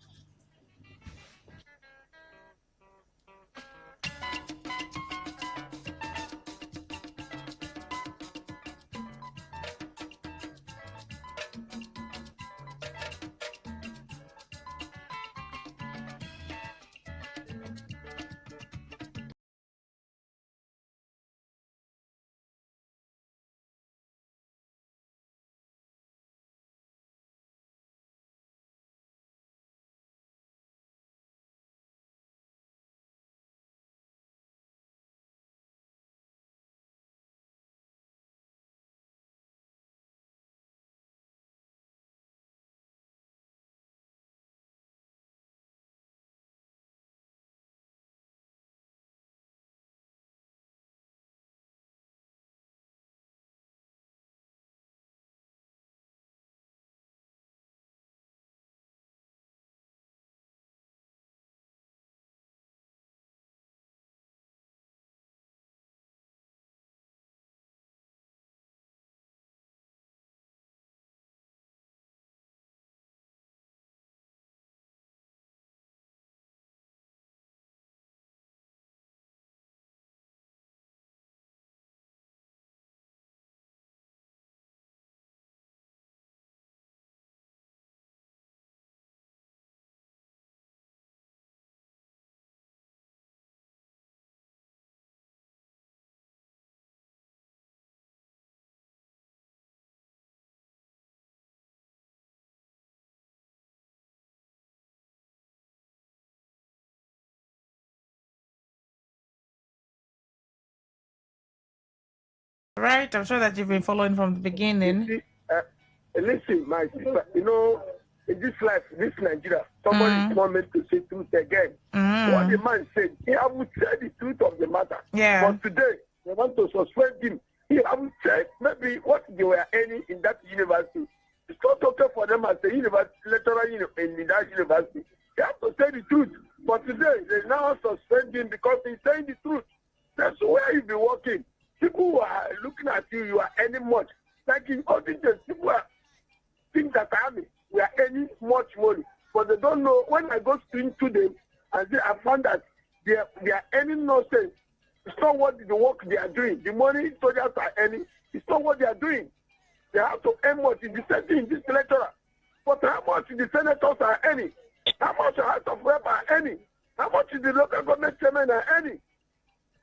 Right, I'm sure that you've been following from the beginning. You see, listen, my sister, in this life, this Nigeria, somebody is not meant to say truth again. What the man said, he haven't said the truth of the matter. Yeah. But today, they want to suspend him. He haven't said maybe what they were earning in that university. It's not okay for them as a university lecturer in that university. They have to say the truth. But today, they now suspend him because he's saying the truth. That's where you be working. People who are looking at you, you are earning much. Like in all these days, people are think that we are earning much money. But they don't know. When I go into them, I found that they are earning nonsense. It's not what the work they are doing. The money soldiers are earning, it's not what they are doing. They have to earn much in the same thing, this lecturer. But how much the senators are earning? How much the House of Rep are earning? How much is the local government chairman are earning?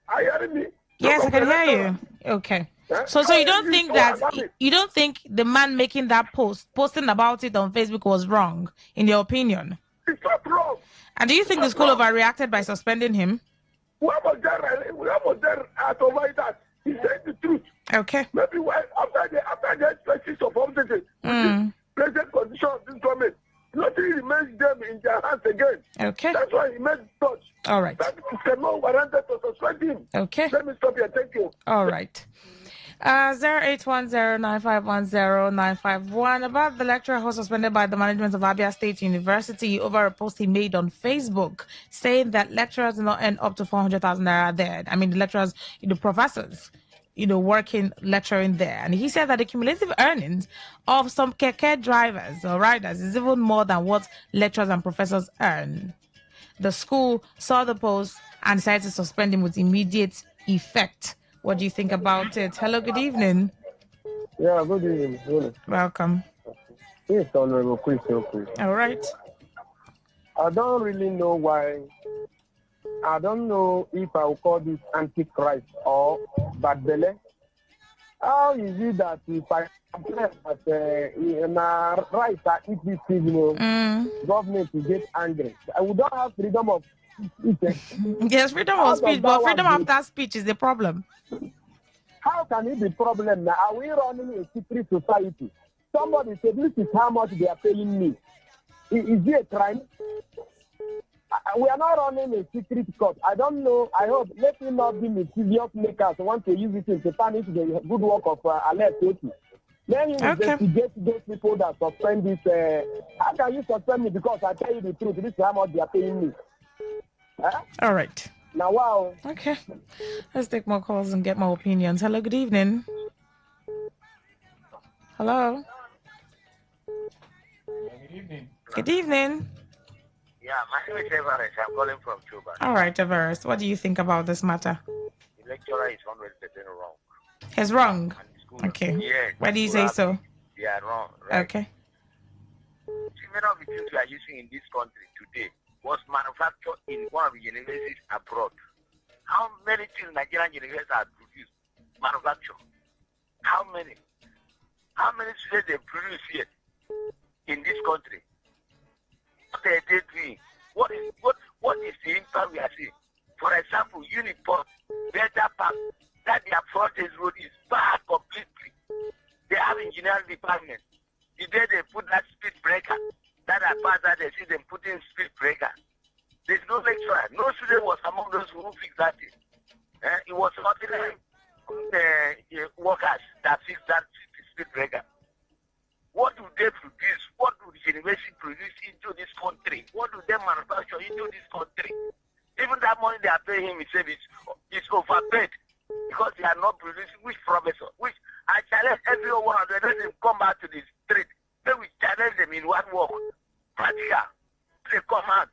Are you hearing me? Yes, I can hear you. Okay. So you don't think the man making that posting about it on Facebook was wrong, in your opinion? It's not wrong. And do you think the school overreacted by suspending him? Whoever there at over that, he said the truth. Okay. Maybe after the expenses of officers, present condition of this government, nothing remains them in their hands again. Okay. That's why he made touch. All right. That cannot warrant to suspend him. Okay. Let me stop here. Thank you. All right. 0810-951-0951 about the lecturer who was suspended by the management of Abia State University over a post he made on Facebook saying that lecturers do not earn up to 400,000 naira there. I mean, the lecturers, the professors, working, lecturing there. And he said that the cumulative earnings of some keke drivers or riders is even more than what lecturers and professors earn. The school saw the post and decided to suspend him with immediate effect. What do you think about it? Hello, good evening. Yeah, good evening. Welcome. Yes, Honorable Christian. All right. I don't really know why. I don't know if I will call this Antichrist or bad belly. How is it that if I complain that in a right at EPC, government will get angry? We don't have freedom of speech. Yes, freedom of speech, but freedom after speech is the problem. How can it be problem now? Are we running a secret society? Somebody said, this is how much they are paying me. Is it a crime? We are not running a secret court. I don't know. I hope, let it not be mischievous makers who want to use it to tarnish the good work of Alert. Then you investigate those people that suspend this. How can you suspend me? Because I tell you the truth. This is how much they are paying me. All right. Now, wow. Okay. Let's take more calls and get more opinions. Hello, good evening. Hello. Good evening. Good evening. Yeah, my name is Everest. I'm calling from Cuba. All right, Everest. What do you think about this matter? The lecturer is 100% wrong. He's wrong? Okay. Yes. Why do you say so? They are wrong, right? Okay. Many of the things we are using in this country today was manufactured in one of the universities abroad. How many things Nigerian universities are produced, manufactured? How many? How many students they produce here in this country? What are they doing? What is the impact we are seeing? For example, Uniport, Delta Park, that their frontage road is bad completely. They have engineering department. The day they put that speed breaker, that I passed that they see them putting speed breaker. There's no lecturer. No student was among those who fixed that thing. It was ordinary workers that fixed that speed breaker. What do they produce? What do the university produce into this country? What do they manufacture into this country? Even that money they are paying him itself is overpaid because they are not producing. Which professor? Which I challenge every one of them. Let them come back to the street. Then we challenge them in one work. Practical. They come out.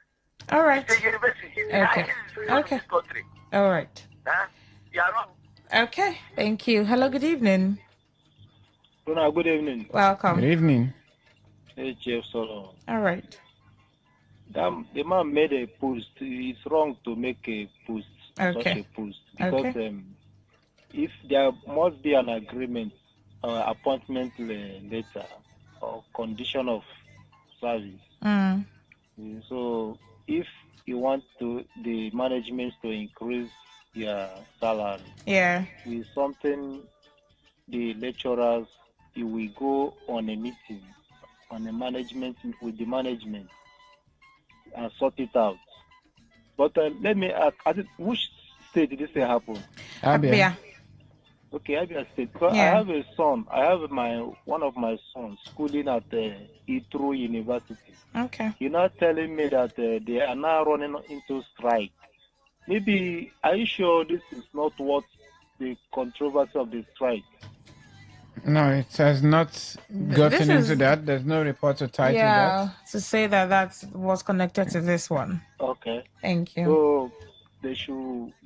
All right. The university. Okay. This country. All right. You are wrong. Okay. Thank you. Hello. Good evening. Good evening. Welcome. Good evening. Hey, Chief Solomon. All right. The man made a post. It's wrong to make a post, such a post, because if there must be an agreement or appointment letter or condition of service. So if you want the management to increase your salary, yeah, is something the lecturers, if we go on a meeting, on a management with the management, and sort it out. But let me ask, which state did this say happen? Abia. Okay, Abia State. So Yeah. I have a son. I have one of my sons schooling at Itru University. Okay. You're not telling me that they are now running into strike. Maybe, are you sure this is not what the controversy of the strike? No, it has not gotten into is- that. There's no report to tie to Yeah, that. to say that was connected to this one. Okay. Thank you. So the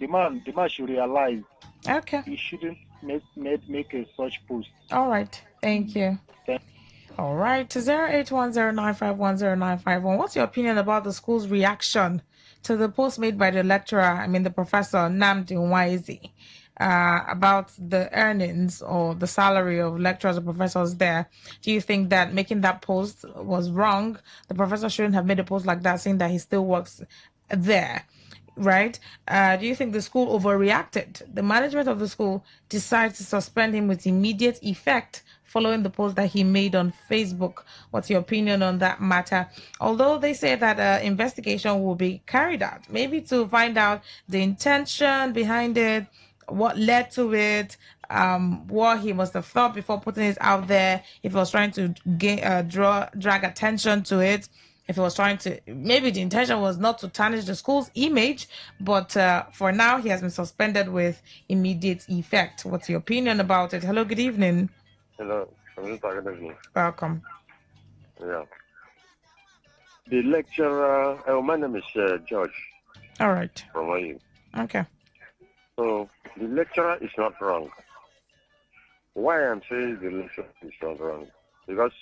man should realize. Okay. He shouldn't make a such post. All right. Thank you. All right. 08109510951. What's your opinion about the school's reaction to the post made by the lecturer, the professor Namdi Nwaizi, about the earnings or the salary of lecturers or professors there? Do you think that making that post was wrong? The professor shouldn't have made a post like that, saying that he still works there. Right? Do you think the school overreacted? The management of the school decided to suspend him with immediate effect following the post that he made on Facebook. What's your opinion on that matter? Although they say that investigation will be carried out, maybe to find out the intention behind it, what led to it, what he must have thought before putting it out there, if he was trying to drag attention to it, if he was trying to, maybe the intention was not to tarnish the school's image, but for now he has been suspended with immediate effect. What's your opinion about it? Hello, good evening. Hello, good evening. Welcome. Yeah. The lecturer, my name is George. All right. From you. Okay. So the lecturer is not wrong. Why I'm saying the lecturer is not wrong? Because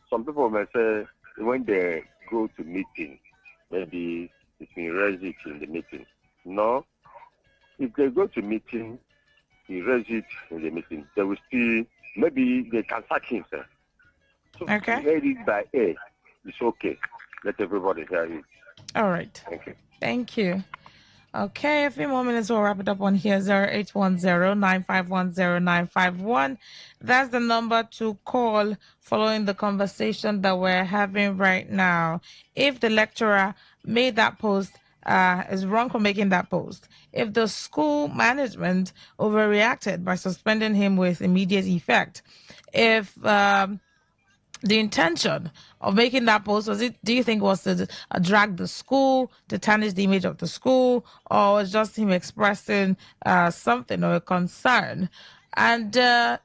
some people may say when they go to meeting, maybe it's been raised it in the meeting. No. If they go to meeting, he raise it in the meeting, they will still, maybe they can sack him, sir. So okay. Hear it by air. It's okay. Let everybody hear it. All right. Thank you. Thank you. Okay, a few more minutes, we'll wrap it up on here. 0810-951-0951. That's the number to call following the conversation that we're having right now. If the lecturer made that post, is wrong for making that post. If the school management overreacted by suspending him with immediate effect. If the intention of making that post do you think was to drag the school, to tarnish the image of the school, or was just him expressing something or a concern? And if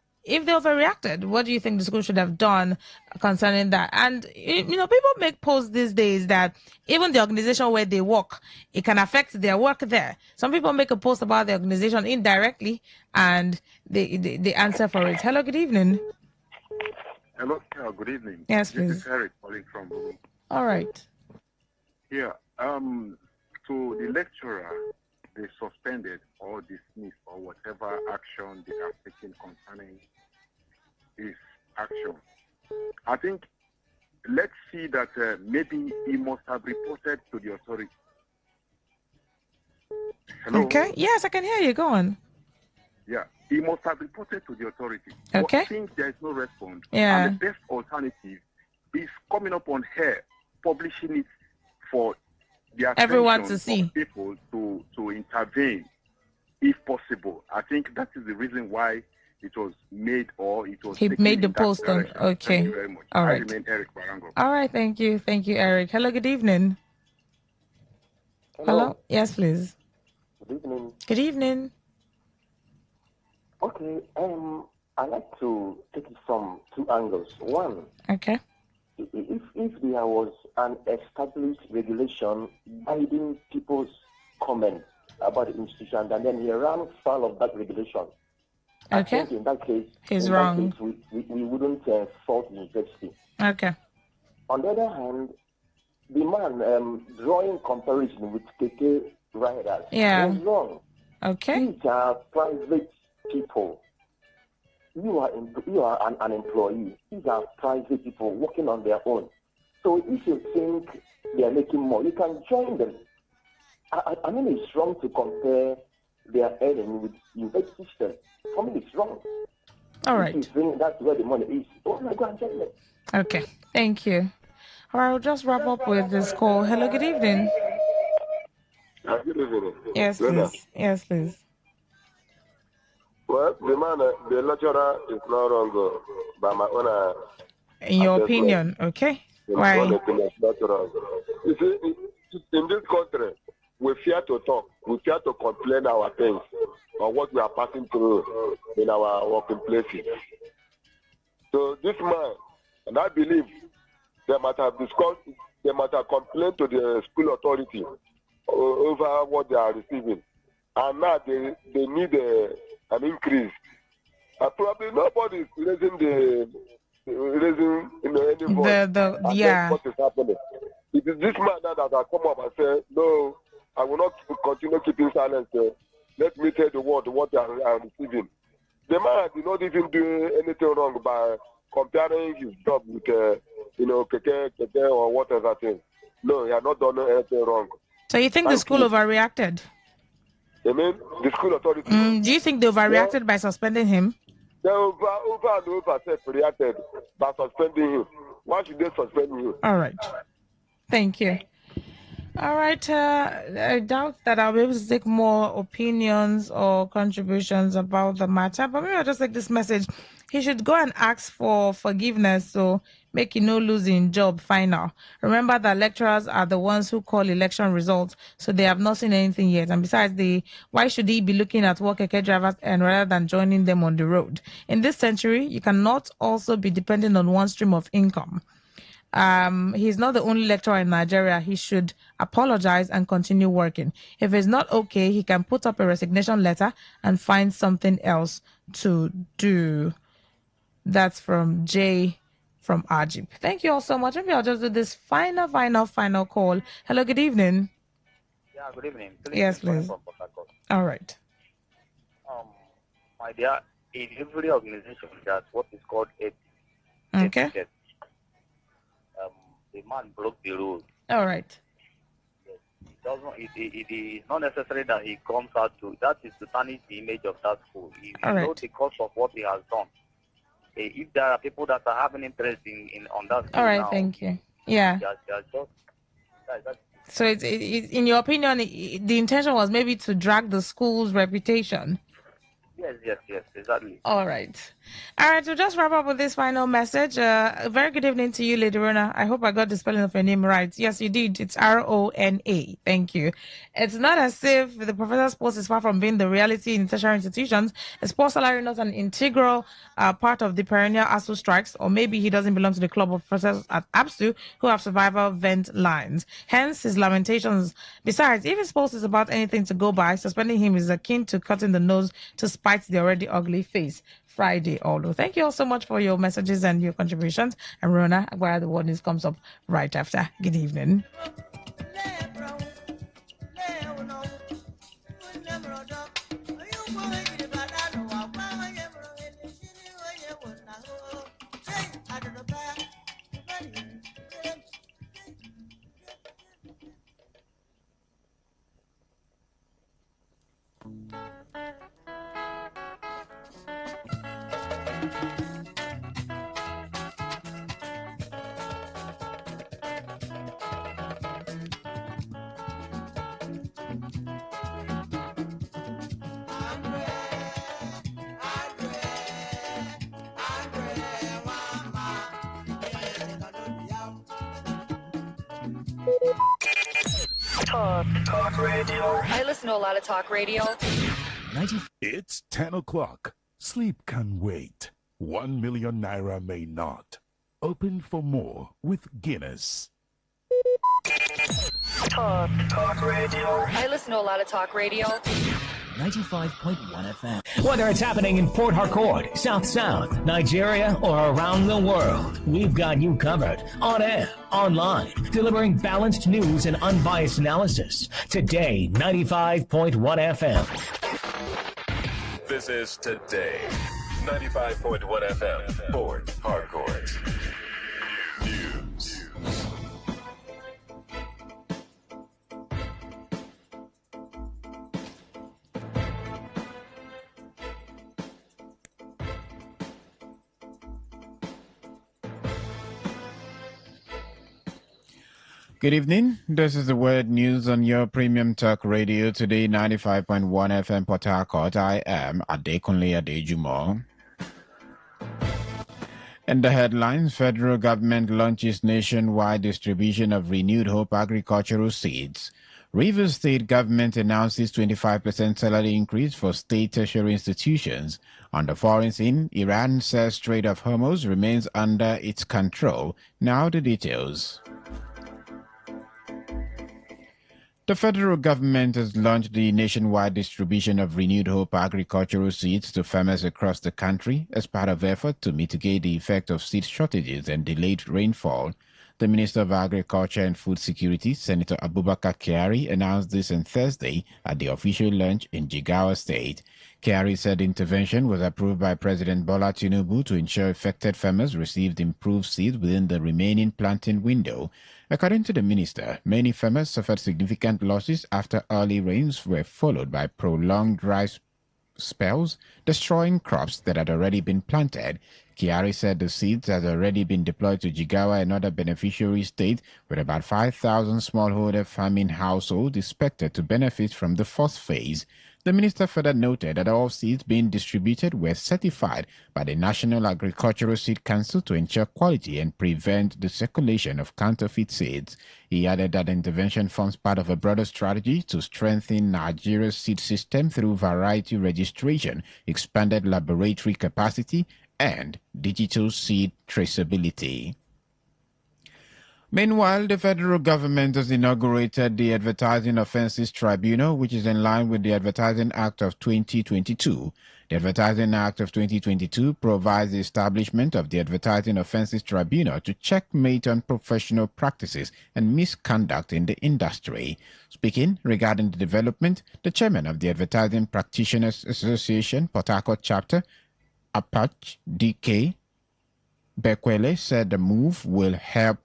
they overreacted, what do you think the school should have done concerning that? And people make posts these days that even the organization where they work, it can affect their work there. Some people make a post about the organization indirectly and they answer for it. Hello, good evening. Hello, good evening. Yes, this please. Is Eric calling from Google. All right. Yeah. To the lecturer, they suspended or dismissed or whatever action they are taking concerning his action. I think let's see that maybe he must have reported to the authority. Hello? Okay. Yes, I can hear you. Go on. Yeah. He must have reported to the authority. Okay. But since there is no response, Yeah. and the best alternative is coming up on her, publishing it for the attention Everyone to see. of people to intervene, if possible. I think that is the reason why it was made or it was. He taken made the in that post on. direction. Okay. Thank you very much. All I right. remain Eric Barango. All right. Thank you. Thank you, Eric. Hello. Good evening. Hello. Yes, please. Good evening. Good evening. Okay, I like to take it from two angles. One, okay, if there was an established regulation guiding people's comments about the institution, and then he ran foul of that regulation, I think in that case, he's wrong. We wouldn't fault the university. Okay. On the other hand, the man drawing comparison with KK riders was wrong. Okay. These are private people. You are an employee. These are private people working on their own. So if you think they are making more, you can join them. I mean, it's wrong to compare their earning with university system. For me, it's wrong. All right. That's where the money is. Oh, my God, check it. Okay. Thank you. All right, we'll just wrap up with this call. Hello, good evening. Good evening. Yes, Linda. please. Yes, please. Well, the lecturer is not wrong, by my own In your assessment. opinion, okay? In Why? my own opinion, it's not wrong. You see, in this country, we fear to talk. We fear to complain our things or what we are passing through in our working places. So this man, and I believe they might have discussed, they might have complained to the school authority over what they are receiving. And now they need an increase. Probably nobody is raising any voice. Yeah. What is happening? It is this man now that has come up and said, no, I will not continue keeping silence. Let me tell the world what they are receiving. The man did not even do anything wrong by comparing his job with, Keke or whatever thing. No, he had not done anything wrong. So you think the school overreacted? I mean, the school authority. Do you think they overreacted by suspending him? They reacted by suspending him. Why should they suspend him? All right. Thank you. All right. I doubt that I'll be able to take more opinions or contributions about the matter, but maybe I'll just take this message. He should go and ask for forgiveness so make it no losing job final. Remember that lecturers are the ones who call election results, so they have not seen anything yet. And besides, why should he be looking at what keke drivers and rather than joining them on the road? In this century, you cannot also be dependent on one stream of income. He's not the only lecturer in Nigeria. He should apologize and continue working. If it's not okay, he can put up a resignation letter and find something else to do. That's from Jay from Ajib. Thank you all so much. Maybe I'll just do this final call. Hello, good evening. Yeah, good evening. Yes, please. All right. My dear, in every organization, there's what is called a okay. The man broke the rules. All right. It is not necessary that he comes out to. That is to tarnish the image of that school. If you know the cost of what he has done. If there are people that are having interest on that school all right, now, thank you. Yeah. So it's in your opinion, the intention was maybe to drag the school's reputation. Yes, exactly. All right. We'll just wrap up with this final message. A very good evening to you, Lady Rona. I hope I got the spelling of your name right. Yes, you did. It's Rona. Thank you. It's not as if the professor's post is far from being the reality in tertiary institutions. Is post salary not an integral part of the perennial ASU strikes? Or maybe he doesn't belong to the club of professors at APSU who have survival vent lines. Hence his lamentations. Besides, if his post is about anything to go by, suspending him is akin to cutting the nose to spite the already ugly face. Friday, although. Thank you all so much for your messages and your contributions. And Rona, where the word news comes up right after. Good evening. Talk radio. I listen to a lot of talk radio. It's 10 o'clock. Sleep can wait. 1 million naira may not. Open for more with Guinness. Talk radio. I listen to a lot of talk radio. 95.1 FM. Whether it's happening in Port Harcourt, South South, Nigeria, or around the world, we've got you covered. On air, online, delivering balanced news and unbiased analysis. Today, 95.1 FM. This is Today, 95.1 FM, Port Harcourt. News. Good evening. This is the Word News on your Premium Talk Radio today, 95.1 FM Port Harcourt. I am Adekunle Adejumo. In the headlines, federal government launches nationwide distribution of renewed hope agricultural seeds. Rivers State government announces 25% salary increase for state tertiary institutions. On the foreign scene, Iran says Strait of Hormuz remains under its control. Now the details. The federal government has launched the nationwide distribution of Renewed Hope agricultural seeds to farmers across the country as part of effort to mitigate the effect of seed shortages and delayed rainfall. The Minister of Agriculture and Food Security, Senator Abubakar Kyari, announced this on Thursday at the official launch in Jigawa State. Kyari said the intervention was approved by President Bola Tinubu to ensure affected farmers received improved seeds within the remaining planting window. According to the minister, many farmers suffered significant losses after early rains were followed by prolonged dry spells, destroying crops that had already been planted. Kyari said the seeds had already been deployed to Jigawa and other beneficiary states, with about 5,000 smallholder farming households expected to benefit from the first phase. The minister further noted that all seeds being distributed were certified by the National Agricultural Seed Council to ensure quality and prevent the circulation of counterfeit seeds. He added that the intervention forms part of a broader strategy to strengthen Nigeria's seed system through variety registration, expanded laboratory capacity, and digital seed traceability. Meanwhile, the federal government has inaugurated the Advertising Offences Tribunal, which is in line with the Advertising Act of 2022. The Advertising Act of 2022 provides the establishment of the Advertising Offences Tribunal to checkmate unprofessional practices and misconduct in the industry. Speaking regarding the development, the chairman of the Advertising Practitioners Association, Port Harcourt chapter, Apache DK Bekwele, said the move will help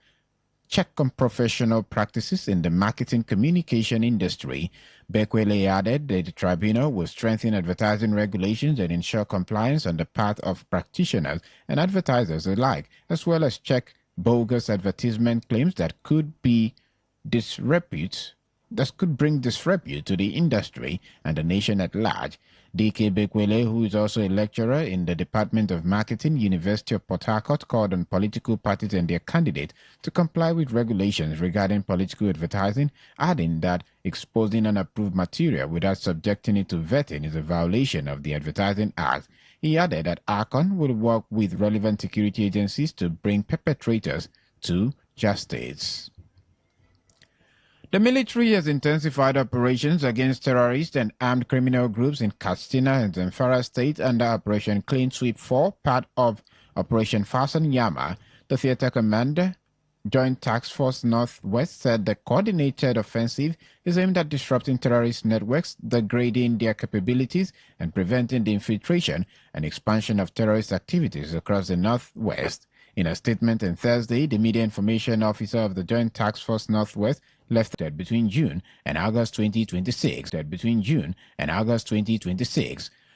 check on professional practices in the marketing communication industry. Bekwele added that the tribunal will strengthen advertising regulations and ensure compliance on the part of practitioners and advertisers alike, as well as check bogus advertisement claims that could bring disrepute to the industry and the nation at large. DK Bekwele, who is also a lecturer in the Department of Marketing, University of Port Harcourt, called on political parties and their candidates to comply with regulations regarding political advertising, adding that exposing unapproved material without subjecting it to vetting is a violation of the Advertising Act. He added that ARCON will work with relevant security agencies to bring perpetrators to justice. The military has intensified operations against terrorists and armed criminal groups in Katsina and Zamfara State under Operation Clean Sweep 4, part of Operation Fasten Yama. The theater commander, Joint Task Force Northwest, said the coordinated offensive is aimed at disrupting terrorist networks, degrading their capabilities, and preventing the infiltration and expansion of terrorist activities across the Northwest. In a statement on Thursday, the media information officer of the Joint Task Force Northwest left that between June and August 2026.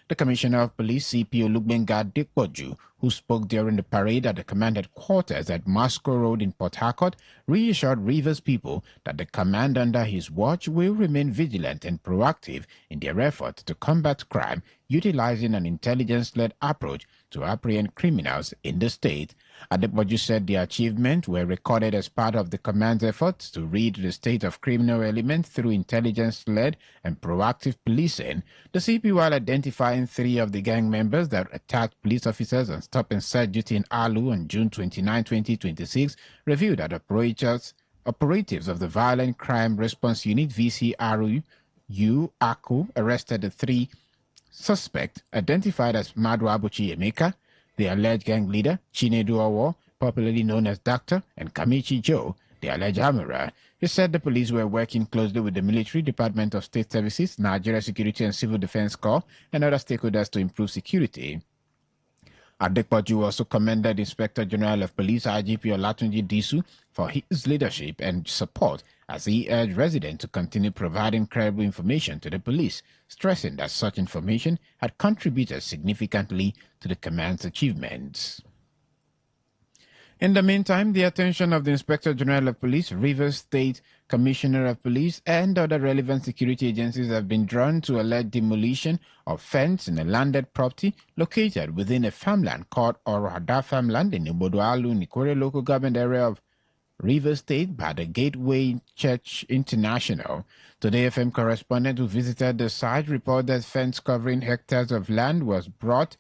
The Commissioner of Police, CP Olugbenga Dekpoju, who spoke during the parade at the command headquarters at Moscow Road in Port Harcourt, reassured Rivers people that the command under his watch will remain vigilant and proactive in their effort to combat crime, utilizing an intelligence-led approach to apprehend criminals in the state. Adepoju said the achievements were recorded as part of the command's efforts to rid the state of criminal elements through intelligence-led and proactive policing. The CP, while identifying 3 of the gang members that attacked police officers on stop and search duty in Alu on June 29, 2026, revealed that operatives of the Violent Crime Response Unit VCRU ACU arrested the 3 suspects identified as Madu Abuchi Emeka, the alleged gang leader, Chinedu Owo, popularly known as Doctor, and Kamichi Joe, the alleged armorer. He said the police were working closely with the Military, Department of State Services, Nigeria Security and Civil Defense Corps, and other stakeholders to improve security. Adepoju also commended Inspector General of Police IGP Olatunji Disu for his leadership and support as he urged residents to continue providing credible information to the police, stressing that such information had contributed significantly to the command's achievements. In the meantime, the attention of the Inspector General of Police, Rivers State Commissioner of Police, and other relevant security agencies have been drawn to alleged demolition of fence in a landed property located within a farmland called Orada Farmland in Obodoalu, Nikore local government area of Rivers State by the Gateway Church International. Today, FM correspondent who visited the site reported that fence covering hectares of land was brought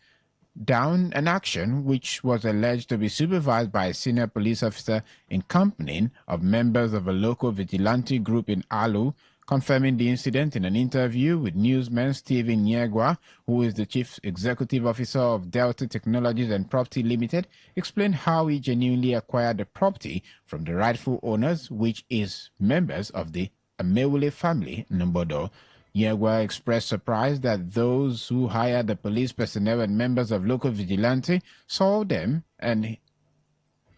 down, an action which was alleged to be supervised by a senior police officer in company of members of a local vigilante group in Alu. Confirming the incident in an interview with newsman Stephen Nyegwa, who is the chief executive officer of Delta Technologies and Property Limited, explained how he genuinely acquired the property from the rightful owners, which is members of the Amewule family, Numbodo. Yegwa expressed surprise that those who hired the police personnel and members of local vigilante saw them and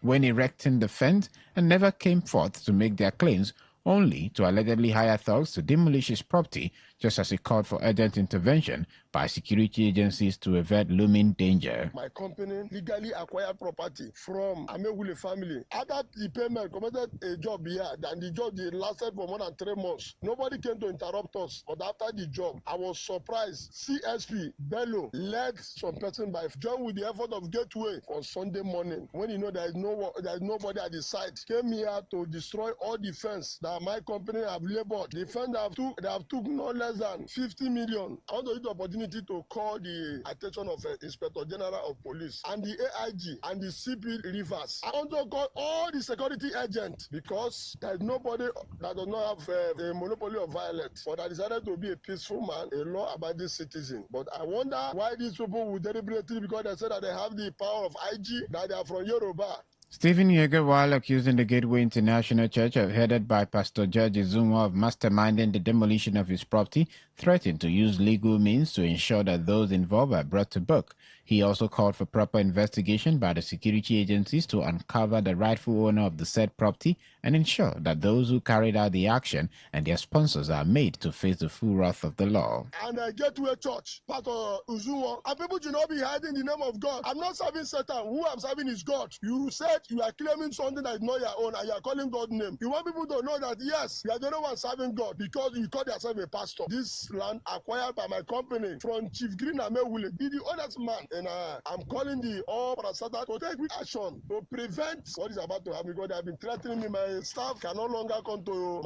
when erecting the fence and never came forth to make their claims, only to allegedly hire thugs to demolish his property, just as he called for urgent intervention by security agencies to avert looming danger. My company legally acquired property from Amewule family. After the payment, committed a job here, and the job lasted for more than 3 months. Nobody came to interrupt us, but after the job, I was surprised. CSP Bello led some person by joined with the effort of Gateway on Sunday morning. When you know there is nobody at the site, came here to destroy all the fence that my company have labored. The fence they have took no less than 50 million. I want to use the opportunity to call the attention of Inspector General of Police and the AIG and the CP Rivers. I want to call all the security agents because there is nobody that does not have a monopoly of violence, but I decided to be a peaceful man, a law-abiding citizen. But I wonder why these people would deliberately, because they say that they have the power of IG, that they are from Yoruba. Stephen Yeager, while accusing the Gateway International Church, headed by Pastor George Izunwa, of masterminding the demolition of his property, threatened to use legal means to ensure that those involved are brought to book. He also called for proper investigation by the security agencies to uncover the rightful owner of the said property and ensure that those who carried out the action and their sponsors are made to face the full wrath of the law. And I get to a church, Pastor Uzunwa, and people should not be hiding the name of God. I'm not serving Satan. Who I'm serving is God. You said you are claiming something that is not your own and you are calling God's name. You want people to know that, yes, you are the only one serving God because you call yourself a pastor. This land acquired by my company from Chief Green Amewule, be the honest man. And I'm calling the all parastatal to take quick action to prevent what is about to happen because they have been threatening me. My staff can no longer come to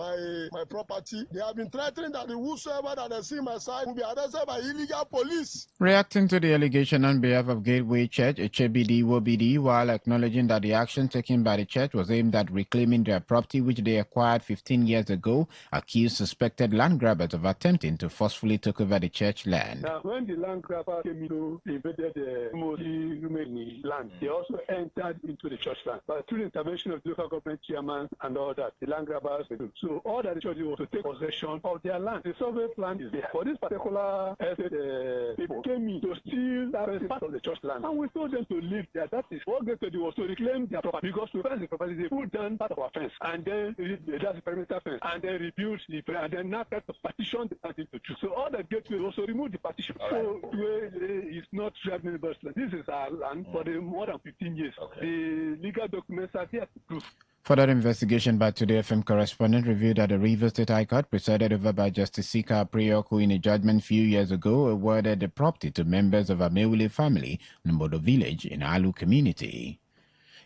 my property. They have been threatening that whosoever that they see my side will be arrested by illegal police. Reacting to the allegation on behalf of Gateway Church, HBD WOBD, while acknowledging that the action taken by the church was aimed at reclaiming their property which they acquired 15 years ago, accused suspected land grabbers of attempting to forcefully take over the church land. Now, when the land grabber came into invaded the remaining land, they also entered into the church land. But through the intervention of the local government chairman and all that, the land grabbers were doing. So all that the church did was to take possession of their land. The survey plan is there. For this particular estate, people came in to steal that part of the church land. And we told them to leave there. That is what they did, was to reclaim their property. Because to fence the property, they put down part of our fence. And then that's the perimeter fence. And then rebuild the and then now try to partition the land into two. So all that Gateway also remove the partition. All so it's not driving anybody's land. This is our land for the more than 15 years. Okay. The legal documents are there to prove. Further investigation by Today FM correspondent revealed that the Rivers State High Court, presided over by Justice Sika Priok, who in a judgment few years ago awarded the property to members of Amewule family, Numbodo village in Alu community.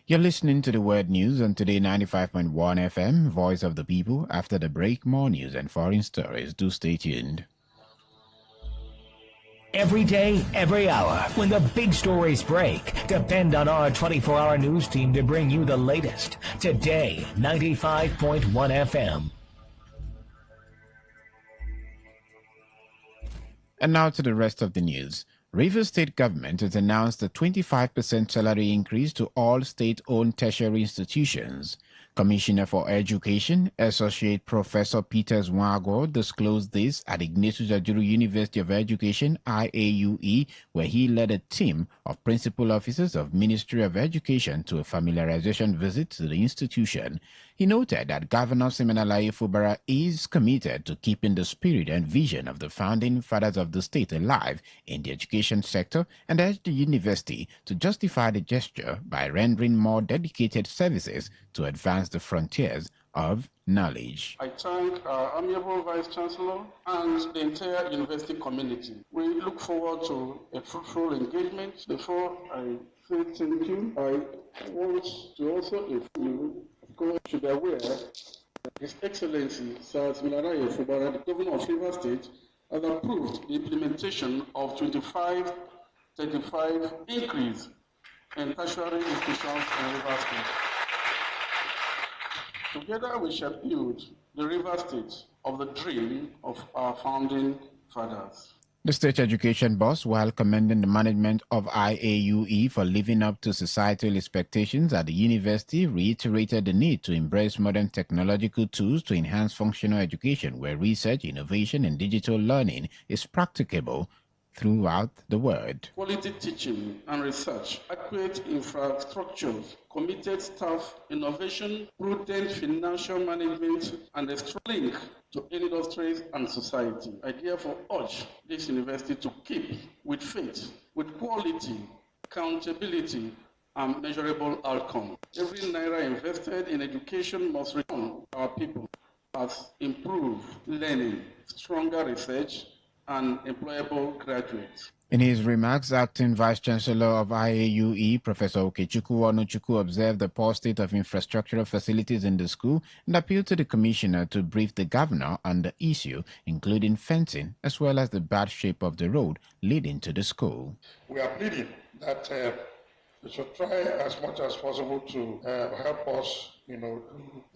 You're listening to the Word News on Today 95.1 FM, Voice of the People. After the break, more news and foreign stories. Do stay tuned. Every day, every hour, when the big stories break, depend on our 24-hour news team to bring you the latest. Today, 95.1 FM. And now to the rest of the news. Rivers State Government has announced a 25% salary increase to all state-owned tertiary institutions. Commissioner for Education, Associate Professor Peter Zwago, disclosed this at Ignatius Ajuru University of Education, IAUE, where he led a team of principal officers of Ministry of Education to a familiarization visit to the institution. He noted that Governor Siminalayi Fubara is committed to keeping the spirit and vision of the founding fathers of the state alive in the education sector and urged the university to justify the gesture by rendering more dedicated services to advance the frontiers of knowledge. I thank our amiable Vice Chancellor and the entire university community. We look forward to a fruitful engagement. Before I say thank you, I want to also inform you, of course, you should be aware that His Excellency Sir Siminalayi Fubara, the Governor of Rivers State, has approved the implementation of 25-35 increase in tertiary institutions in Rivers State. Together we shall build the River State of the dream of our founding fathers. The state education boss, while commending the management of IAUE for living up to societal expectations at the university, reiterated the need to embrace modern technological tools to enhance functional education where research, innovation, and digital learning is practicable throughout the world. Quality teaching and research, adequate infrastructures, committed staff, innovation, prudent financial management, and a strong link to industries and society. I therefore urge this university to keep with faith, with quality, accountability, and measurable outcome. Every naira invested in education must return to our people as improved learning, stronger research, and employable graduates. In his remarks, Acting Vice-Chancellor of IAUE, Professor Okechukwu Onuchukwu, observed the poor state of infrastructural facilities in the school and appealed to the commissioner to brief the governor on the issue, including fencing, as well as the bad shape of the road leading to the school. We are pleading that we should try as much as possible to help us,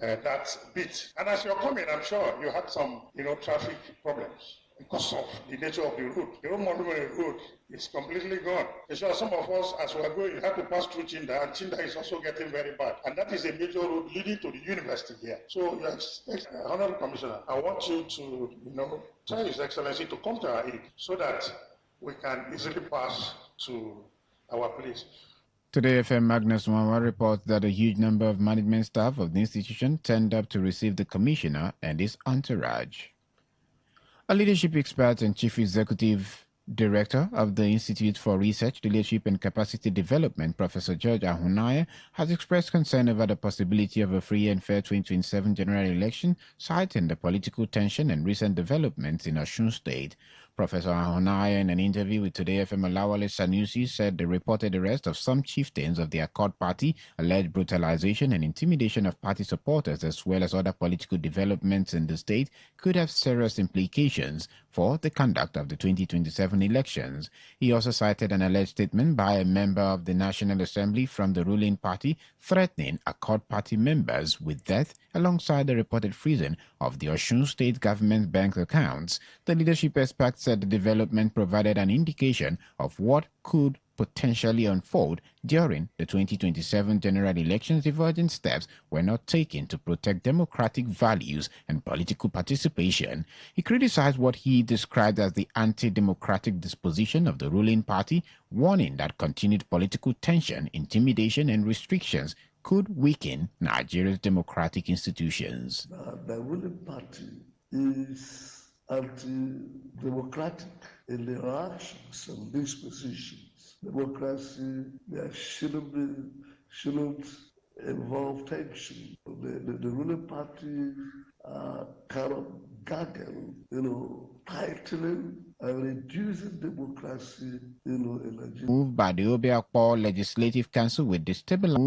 that bit. And as you're coming, I'm sure you had some, traffic problems because of the nature of the road. The road is completely gone. So some of us, as we are going, have to pass through Chinda, and Chinda is also getting very bad. And that is a major road leading to the university here. So, Honorable Commissioner, I want you to, tell His Excellency to come to our aid so that we can easily pass to our place. Today, FM Magnus Mwawa reports that a huge number of management staff of the institution turned up to receive the commissioner and his entourage. A leadership expert and chief executive director of the Institute for Research, Leadership and Capacity Development, Professor George Ahunaya, has expressed concern over the possibility of a free and fair 2027 general election, citing the political tension and recent developments in Osun State. Professor Ahunaya, in an interview with Today FM Olawale Sanusi, said the reported arrest of some chieftains of the Accord Party, alleged brutalization and intimidation of party supporters, as well as other political developments in the state, could have serious implications for the conduct of the 2027 elections. He also cited an alleged statement by a member of the National Assembly from the ruling party threatening Accord Party members with death alongside the reported freezing of the Osun State government bank accounts. The leadership expert said the development provided an indication of what could potentially unfold during the 2027 general elections if urgent steps were not taken to protect democratic values and political participation. He criticized what he described as the anti-democratic disposition of the ruling party, warning that continued political tension, intimidation, and restrictions could weaken Nigeria's democratic institutions. The ruling party is anti-democratic in their actions and dispositions. Democracy, there shouldn't involve tension. The ruling party kind of gargle, tightening and reducing democracy, in Nigeria. Moved by the Obiakpor Legislative Council would destabilize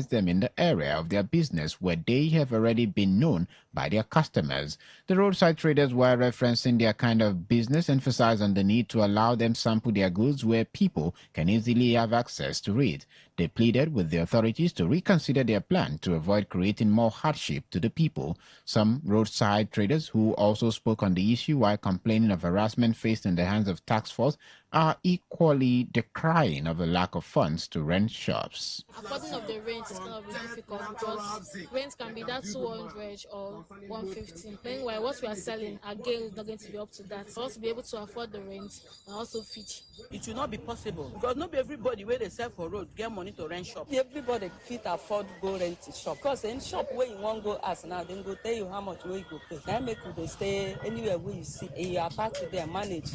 them in the area of their business where they have already been known by their customers. The roadside traders, while referencing their kind of business, emphasize on the need to allow them sample their goods where people can easily have access to it. They pleaded with the authorities to reconsider their plan to avoid creating more hardship to the people. Some roadside traders who also spoke on the issue while complaining of harassment faced in the hands of task force are equally decrying of the lack of funds to rent shops. Affording of the rent is going to be difficult because rent can be that 200 or 150. Meanwhile, what we are selling again is not going to be up to that. For us to be able to afford the rent and also feed. It will not be possible because not everybody where they sell for road get money to rent shop. Everybody fit afford go rent a shop because in shop where you want go ask now, then go tell you how much where you go pay. Now make you dey stay anywhere where you see you attach to them manage.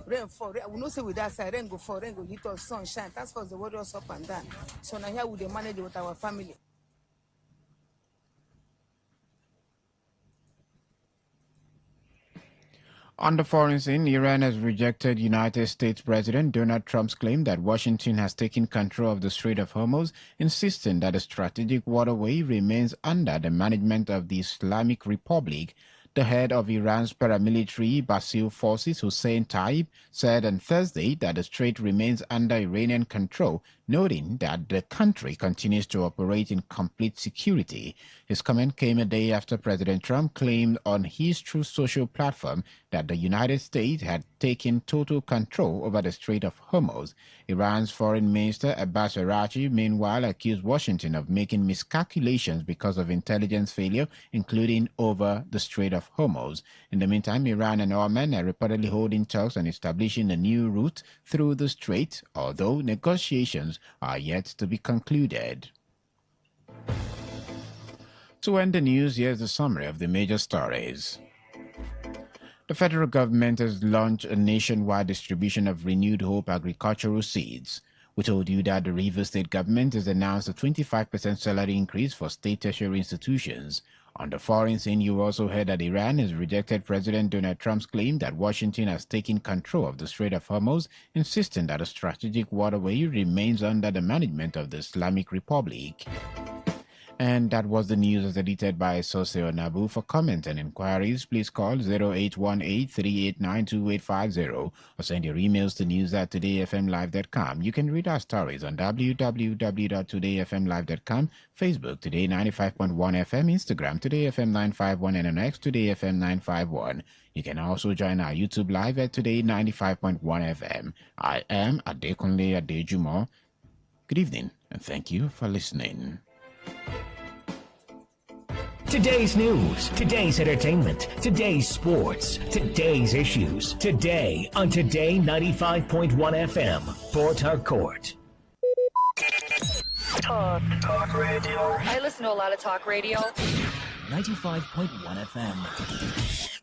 Rain fall, we no say with that side, rain go fall, rain go hit us, sun shine. That's cause the weather us up and down. So now here we dey manage with our family. On the foreign scene, Iran has rejected United States President Donald Trump's claim that Washington has taken control of the Strait of Hormuz, insisting that the strategic waterway remains under the management of the Islamic Republic. The head of Iran's paramilitary Basil forces, Hussein Taib, said on Thursday that the strait remains under Iranian control, noting that the country continues to operate in complete security. His comment came a day after President Trump claimed on his Truth Social platform that the United States had taken total control over the Strait of Hormuz. Iran's Foreign Minister Abbas Araghchi, meanwhile, accused Washington of making miscalculations because of intelligence failure, including over the Strait of Hormuz. In the meantime, Iran and Oman are reportedly holding talks on establishing a new route through the strait, although negotiations are yet to be concluded. To end the news, here's a summary of the major stories. The federal government has launched a nationwide distribution of Renewed Hope agricultural seeds. We told you that the Rivers State government has announced a 25% salary increase for state tertiary institutions. On the foreign scene, you also heard that Iran has rejected President Donald Trump's claim that Washington has taken control of the Strait of Hormuz, insisting that a strategic waterway remains under the management of the Islamic Republic. And that was the news as edited by Soseo Nabu. For comments and inquiries, please call 0818-389-2850 or send your emails to news@todayfmlive.com. You can read our stories on www.todayfmlive.com, Facebook Today 95.1 FM, Instagram Today FM 951, and on X Today FM 951. You can also join our YouTube live at Today 95.1 FM. I am Adekunle Adejumo. Good evening and thank you for listening. Today's news, today's entertainment, today's sports, today's issues. Today on Today 95.1 FM, Port Harcourt. Talk radio. I listen to a lot of talk radio. 95.1 FM.